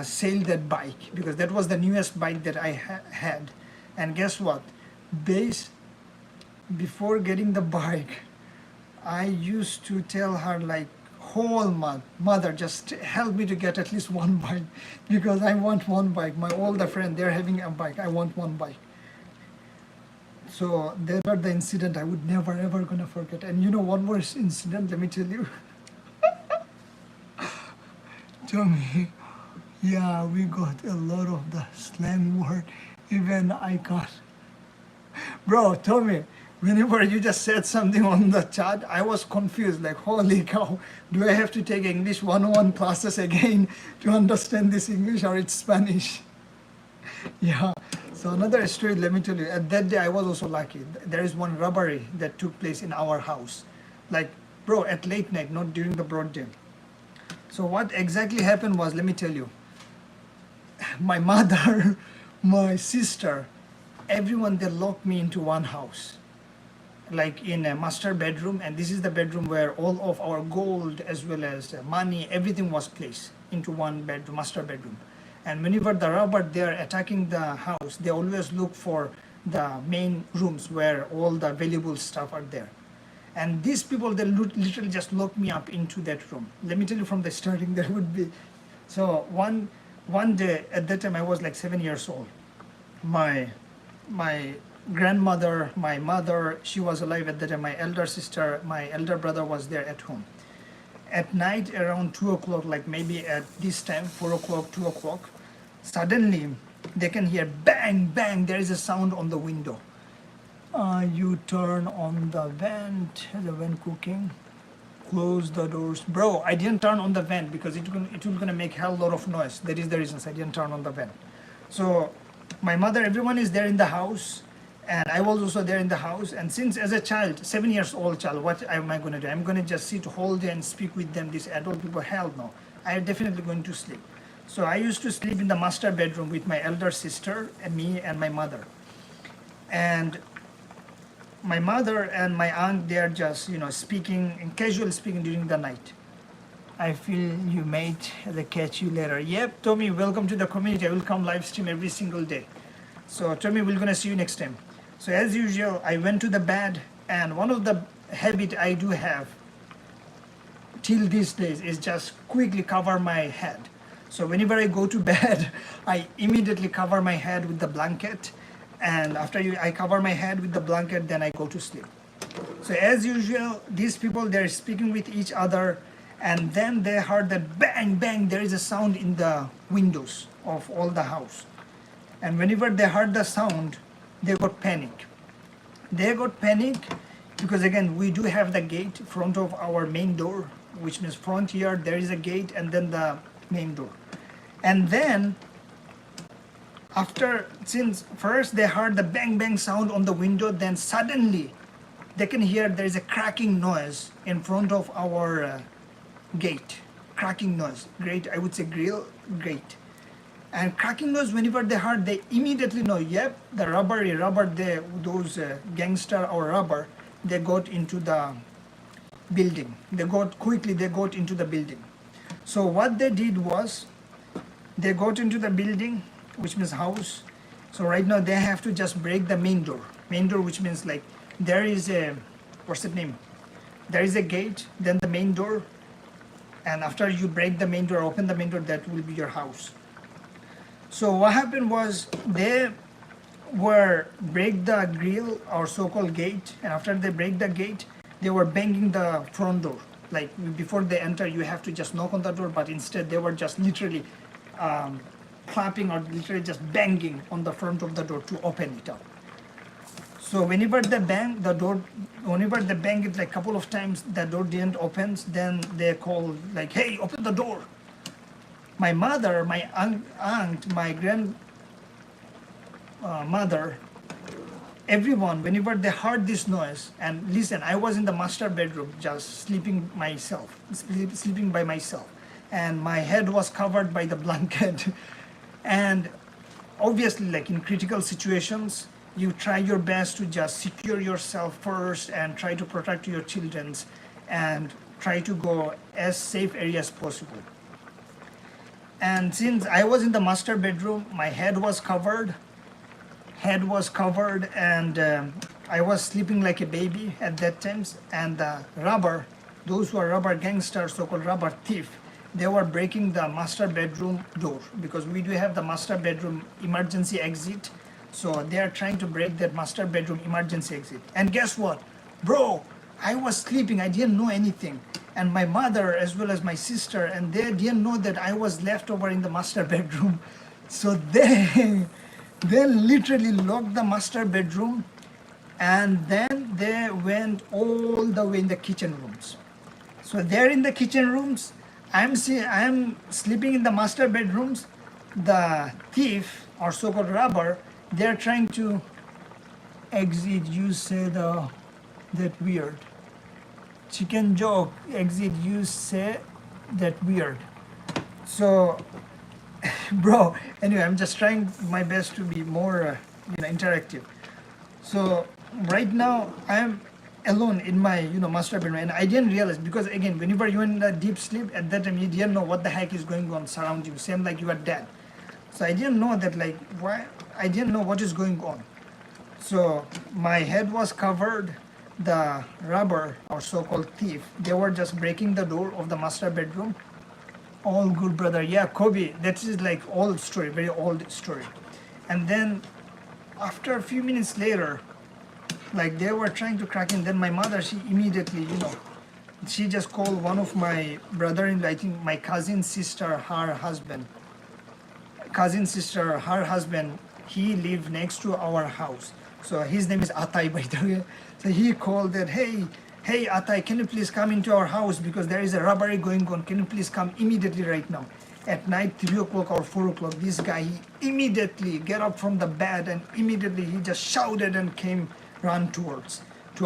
sell that bike, because that was the newest bike that I had. And guess what? Base before getting the bike, I used to tell her like whole month, mother, just help me to get at least one bike, because I want one bike. My older friend, they're having a bike. I want one bike. So that were the incident I would never ever gonna forget. And you know one more incident, let me tell you. Tell me, yeah, we got a lot of the slang word. Even I got, bro, Tommy, whenever you just said something on the chat, I was confused, like, holy cow, do I have to take English 101 classes again to understand this English, or it's Spanish? Yeah, so another story, let me tell you. At that day, I was also lucky. There is one robbery that took place in our house. Like, bro, at late night, not during the broad day. So what exactly happened was, let me tell you. My mother, my sister, everyone, they locked me into one house, like in a master bedroom, and this is the bedroom where all of our gold as well as money, everything was placed into one bedroom, master bedroom. And whenever the robber, they are attacking the house, they always look for the main rooms where all the valuable stuff are there. And these people, they literally just locked me up into that room. Let me tell you from the starting, there would be, so one day, at that time I was like 7 years old. My grandmother, my mother, she was alive at that time. My elder sister, my elder brother was there at home. At night around 2 o'clock, like maybe at this time, 4 o'clock, 2 o'clock, suddenly they can hear bang, bang, there is a sound on the window. You turn on the vent cooking, close the doors. Bro, I didn't turn on the vent because it will gonna make hell lot of noise. That is the reason I didn't turn on the vent. So my mother, everyone is there in the house, and I was also there in the house. And since as a child, 7 years old child, what am I gonna do? I'm gonna just sit, hold there and speak with them, these adult people? Hell no. I am definitely going to sleep. So I used to sleep in the master bedroom with my elder sister and me and my mother. And my mother and my aunt, they are just, speaking and casual speaking during the night. I feel you, mate. I'll catch you later. Yep, Tommy, welcome to the community. I will come live stream every single day. So Tommy, we're gonna see you next time. So as usual, I went to the bed, and one of the habit I do have till these days is just quickly cover my head. So whenever I go to bed, I immediately cover my head with the blanket, and after I cover my head with the blanket, then I go to sleep. So as usual, these people, they're speaking with each other, and then they heard that bang, bang, there is a sound in the windows of all the house. And whenever they heard the sound, they got panic. They got panic because again, we do have the gate front of our main door, which means front yard, there is a gate and then the main door. And then since first they heard the bang bang sound on the window, then suddenly they can hear there is a cracking noise in front of our gate. Cracking noise, great, I would say grill, great. And cracking noise, whenever they heard, they immediately know, yep, the robber, those gangster or robber, they got into the building. They got into the building. So what they did was, they got into the building, which means house. So right now they have to just break the main door, which means like there is a what's its name? There is a gate, then the main door, and after you break the main door, open the main door, that will be your house. So what happened was they were break the grill or so-called gate, and after they break the gate, they were banging the front door. Like before they enter, you have to just knock on the door, but instead they were just literally clapping or literally just banging on the front of the door to open it up. So whenever they bang the door, whenever they bang it like couple of times, the door didn't open, then they call like, hey, open the door. My mother, my aunt, my grandmother, everyone, whenever they heard this noise, and listen, I was in the master bedroom just sleeping myself, sleeping by myself, and my head was covered by the blanket. And obviously, like in critical situations, you try your best to just secure yourself first and try to protect your children's and try to go as safe area as possible. And since I was in the master bedroom, my head was covered, and I was sleeping like a baby at that time. And the robber, those who are robber gangsters, so-called robber thief, they were breaking the master bedroom door because we do have the master bedroom emergency exit. So they are trying to break that master bedroom emergency exit. And guess what? Bro, I was sleeping, I didn't know anything. And my mother as well as my sister, and they didn't know that I was left over in the master bedroom. So they literally locked the master bedroom, and then they went all the way in the kitchen rooms. So they're in the kitchen rooms. I'm sleeping in the master bedrooms. The thief or so-called robber, they're trying to exit. You say that weird. Chicken joke. Exit. You say that weird. So, bro. Anyway, I'm just trying my best to be more, interactive. So right now I'm alone in my, master bedroom, and I didn't realize because again, whenever you're in a deep sleep, at that time you didn't know what the heck is going on surround you. Same like you are dead. So I didn't know that why. I didn't know what is going on. So my head was covered. The robber or so-called thief, they were just breaking the door of the master bedroom. All good, brother. Yeah, Kobe. That is like old story, very old story. And then after a few minutes later, like they were trying to crack in. Then my mother, she immediately, she just called one of my brother-in-law, I think my cousin sister, her husband. He lived next to our house. So his name is Atai, by the way. So he called that, hey Atai, can you please come into our house because there is a robbery going on. Can you please come immediately right now? At night, 3 o'clock or 4 o'clock, this guy, he immediately get up from the bed and immediately he just shouted and ran to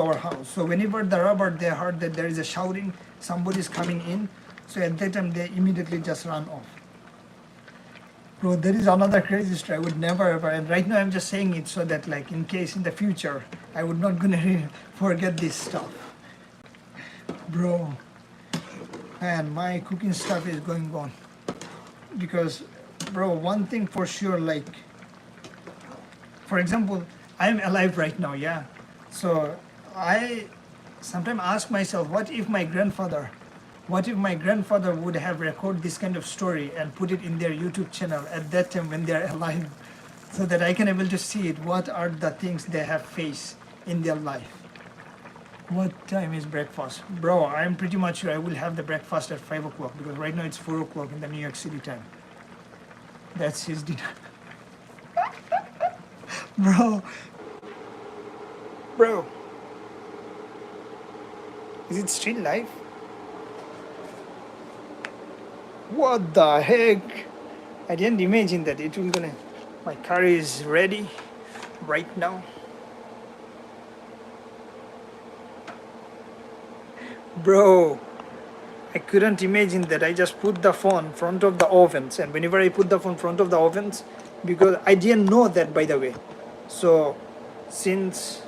our house. So whenever the robber, they heard that there is a shouting, somebody is coming in. So at that time, they immediately just ran off. Bro, there is another crazy story. I would never ever, and right now I'm just saying it so that like in case in the future, I would not gonna forget this stuff. Bro, man, my cooking stuff is going on. Because, bro, one thing for sure, like, for example, I'm alive right now, yeah? So I sometimes ask myself, what if my grandfather would have recorded this kind of story and put it in their YouTube channel at that time when they're alive, so that I can able to see it, what are the things they have faced in their life. What time is breakfast? Bro, I'm pretty much sure I will have the breakfast at 5 o'clock because right now it's 4 o'clock in the New York City time. That's his dinner. Bro. Is it still live? What the heck? I didn't imagine that it will gonna. My curry is ready right now. Bro, I couldn't imagine that. I just put the phone in front of the ovens, and whenever I put the phone in front of the ovens, because I didn't know that, by the way. So since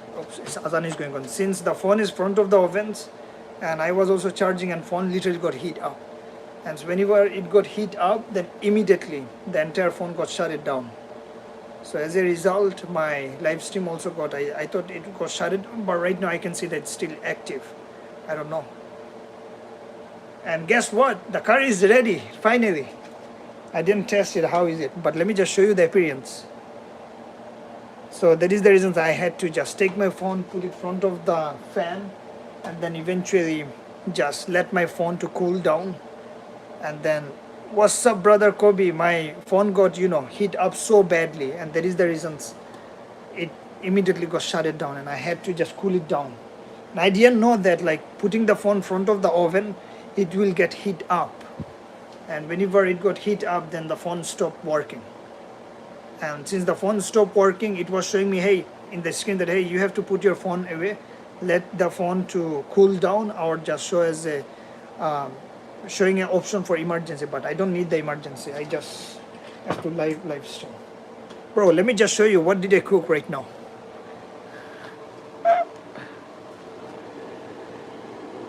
Azan is going on, since the phone is front of the ovens, and I was also charging, and phone literally got heat up. And so whenever it got heat up, then immediately the entire phone got shut it down. So as a result, my live stream also got, I thought it got shut down, but right now I can see that it's still active. I don't know. And guess what? The curry is ready, finally. I didn't test it, how is it? But let me just show you the appearance. So that is the reason I had to just take my phone, put it in front of the fan, and then eventually just let my phone to cool down. And then, what's up, brother Kobe? My phone got, heat up so badly, and that is the reasons it immediately got shut it down, and I had to just cool it down. And I didn't know that like putting the phone in front of the oven, it will get heat up. And whenever it got heat up, then the phone stopped working. And since the phone stopped working, it was showing me, hey, in the screen that, hey, you have to put your phone away, let the phone to cool down, or just show as a showing an option for emergency. But I don't need the emergency, I just have to live stream. Bro, let me just show you what did I cook right now.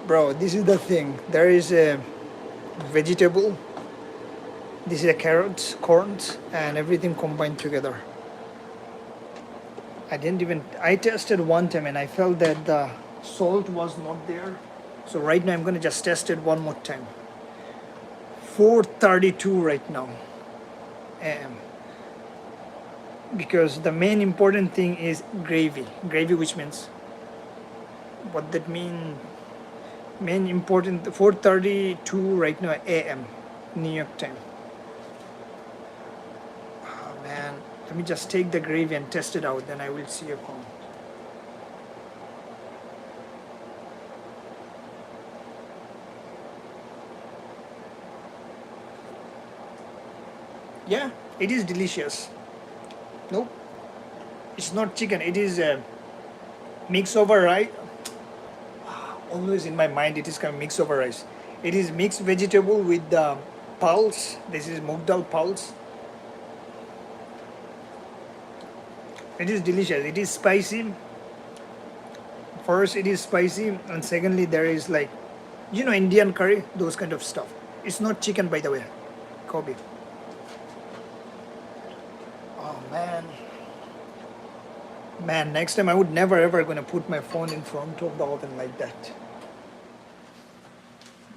Bro, this is the thing. There is a vegetable, this is a carrots, corns, and everything combined together. I tested one time and I felt that the salt was not there. So right now I'm gonna just test it one more time. 4:32 right now am. Because the main important thing is gravy. Gravy, which means, what that mean? Main important, 4:32 right now AM, New York time. Oh man, let me just take the gravy and test it out, then I will see a comment. Yeah, it is delicious. Nope, it's not chicken, it is a mix over rice. Always in my mind it is kind of mix over rice. It is mixed vegetable with the pulse. This is moong dal pulse. It is delicious. It is spicy. First it is spicy, and secondly there is like, Indian curry, those kind of stuff. It's not chicken, by the way, Kobe. Oh man, next time I would never ever gonna put my phone in front of the oven like that.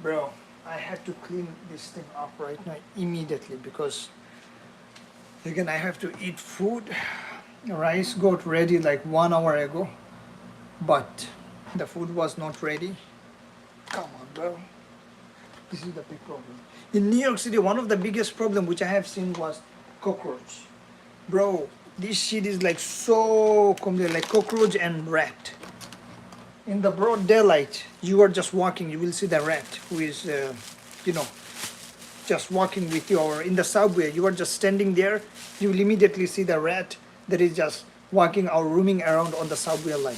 Bro, I had to clean this thing up right now immediately, because again I have to eat food. Rice got ready like 1 hour ago, but the food was not ready. Come on, bro. This is the big problem. In New York City, one of the biggest problem which I have seen was cockroach. Bro, this shit is like so common, like cockroach and rat. In the broad daylight, you are just walking, you will see the rat who is, just walking with you, or in the subway, you are just standing there, you will immediately see the rat that is just walking or roaming around on the subway line.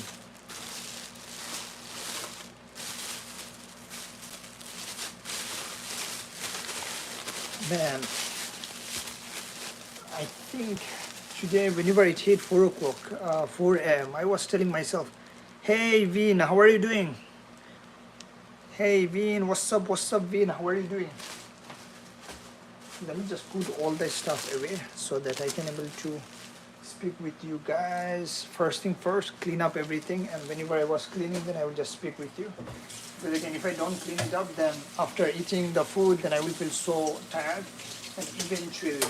Man, I think today, whenever it hit 4 o'clock, 4 a.m., I was telling myself, hey Vin, how are you doing? Hey Vin, what's up, Vin, how are you doing? Let me just put all the stuff away so that I can able to speak with you guys. First thing first, clean up everything, and whenever I was cleaning, then I will just speak with you. But again, if I don't clean it up, then after eating the food, then I will feel so tired, and eventually,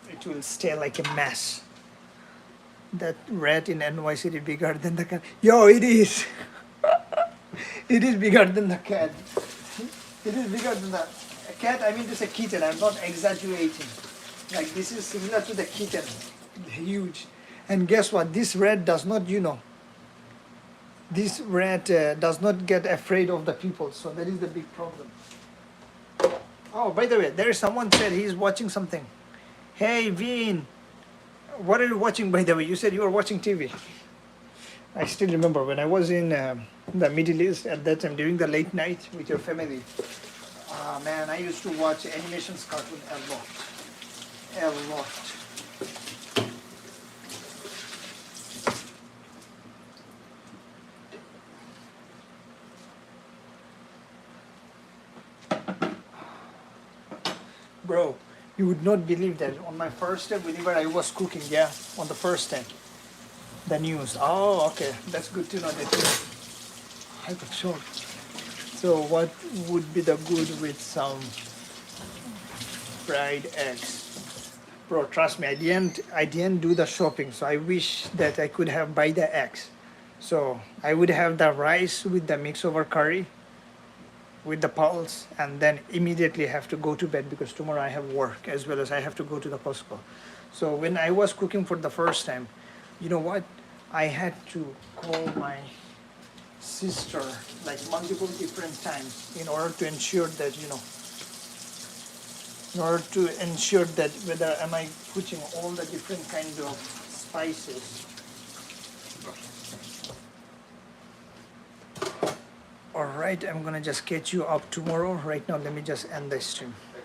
it will stay like a mess. That rat in NY City bigger than the cat. Yo, it is. It is bigger than the cat. It is bigger than the cat. I mean to say kitten. I'm not exaggerating. Like, this is similar to the kitten. Huge. And guess what? This rat does not, this rat does not get afraid of the people. So that is the big problem. Oh, by the way, there is someone said he's watching something. Hey, Vin. What are you watching, by the way? You said you were watching TV. I still remember when I was in the Middle East at that time during the late night with your family. Man, I used to watch animations cartoon a lot. A lot. Bro, You would not believe that on my first day, whenever I was cooking, yeah, on the first day, the news. Oh, okay, that's good to know that you I got shocked. So what would be the good with some fried eggs? Bro, trust me, I didn't do the shopping, so I wish that I could have buy the eggs. So I would have the rice with the mix over curry with the pulse and then immediately have to go to bed because tomorrow I have work as well as I have to go to the Costco. So when I was cooking for the first time, you know what? I had to call my sister like multiple different times in order to ensure that, in order to ensure that whether am I putting all the different kinds of spices. All right, I'm gonna just catch you up tomorrow. Right now, let me just end the stream.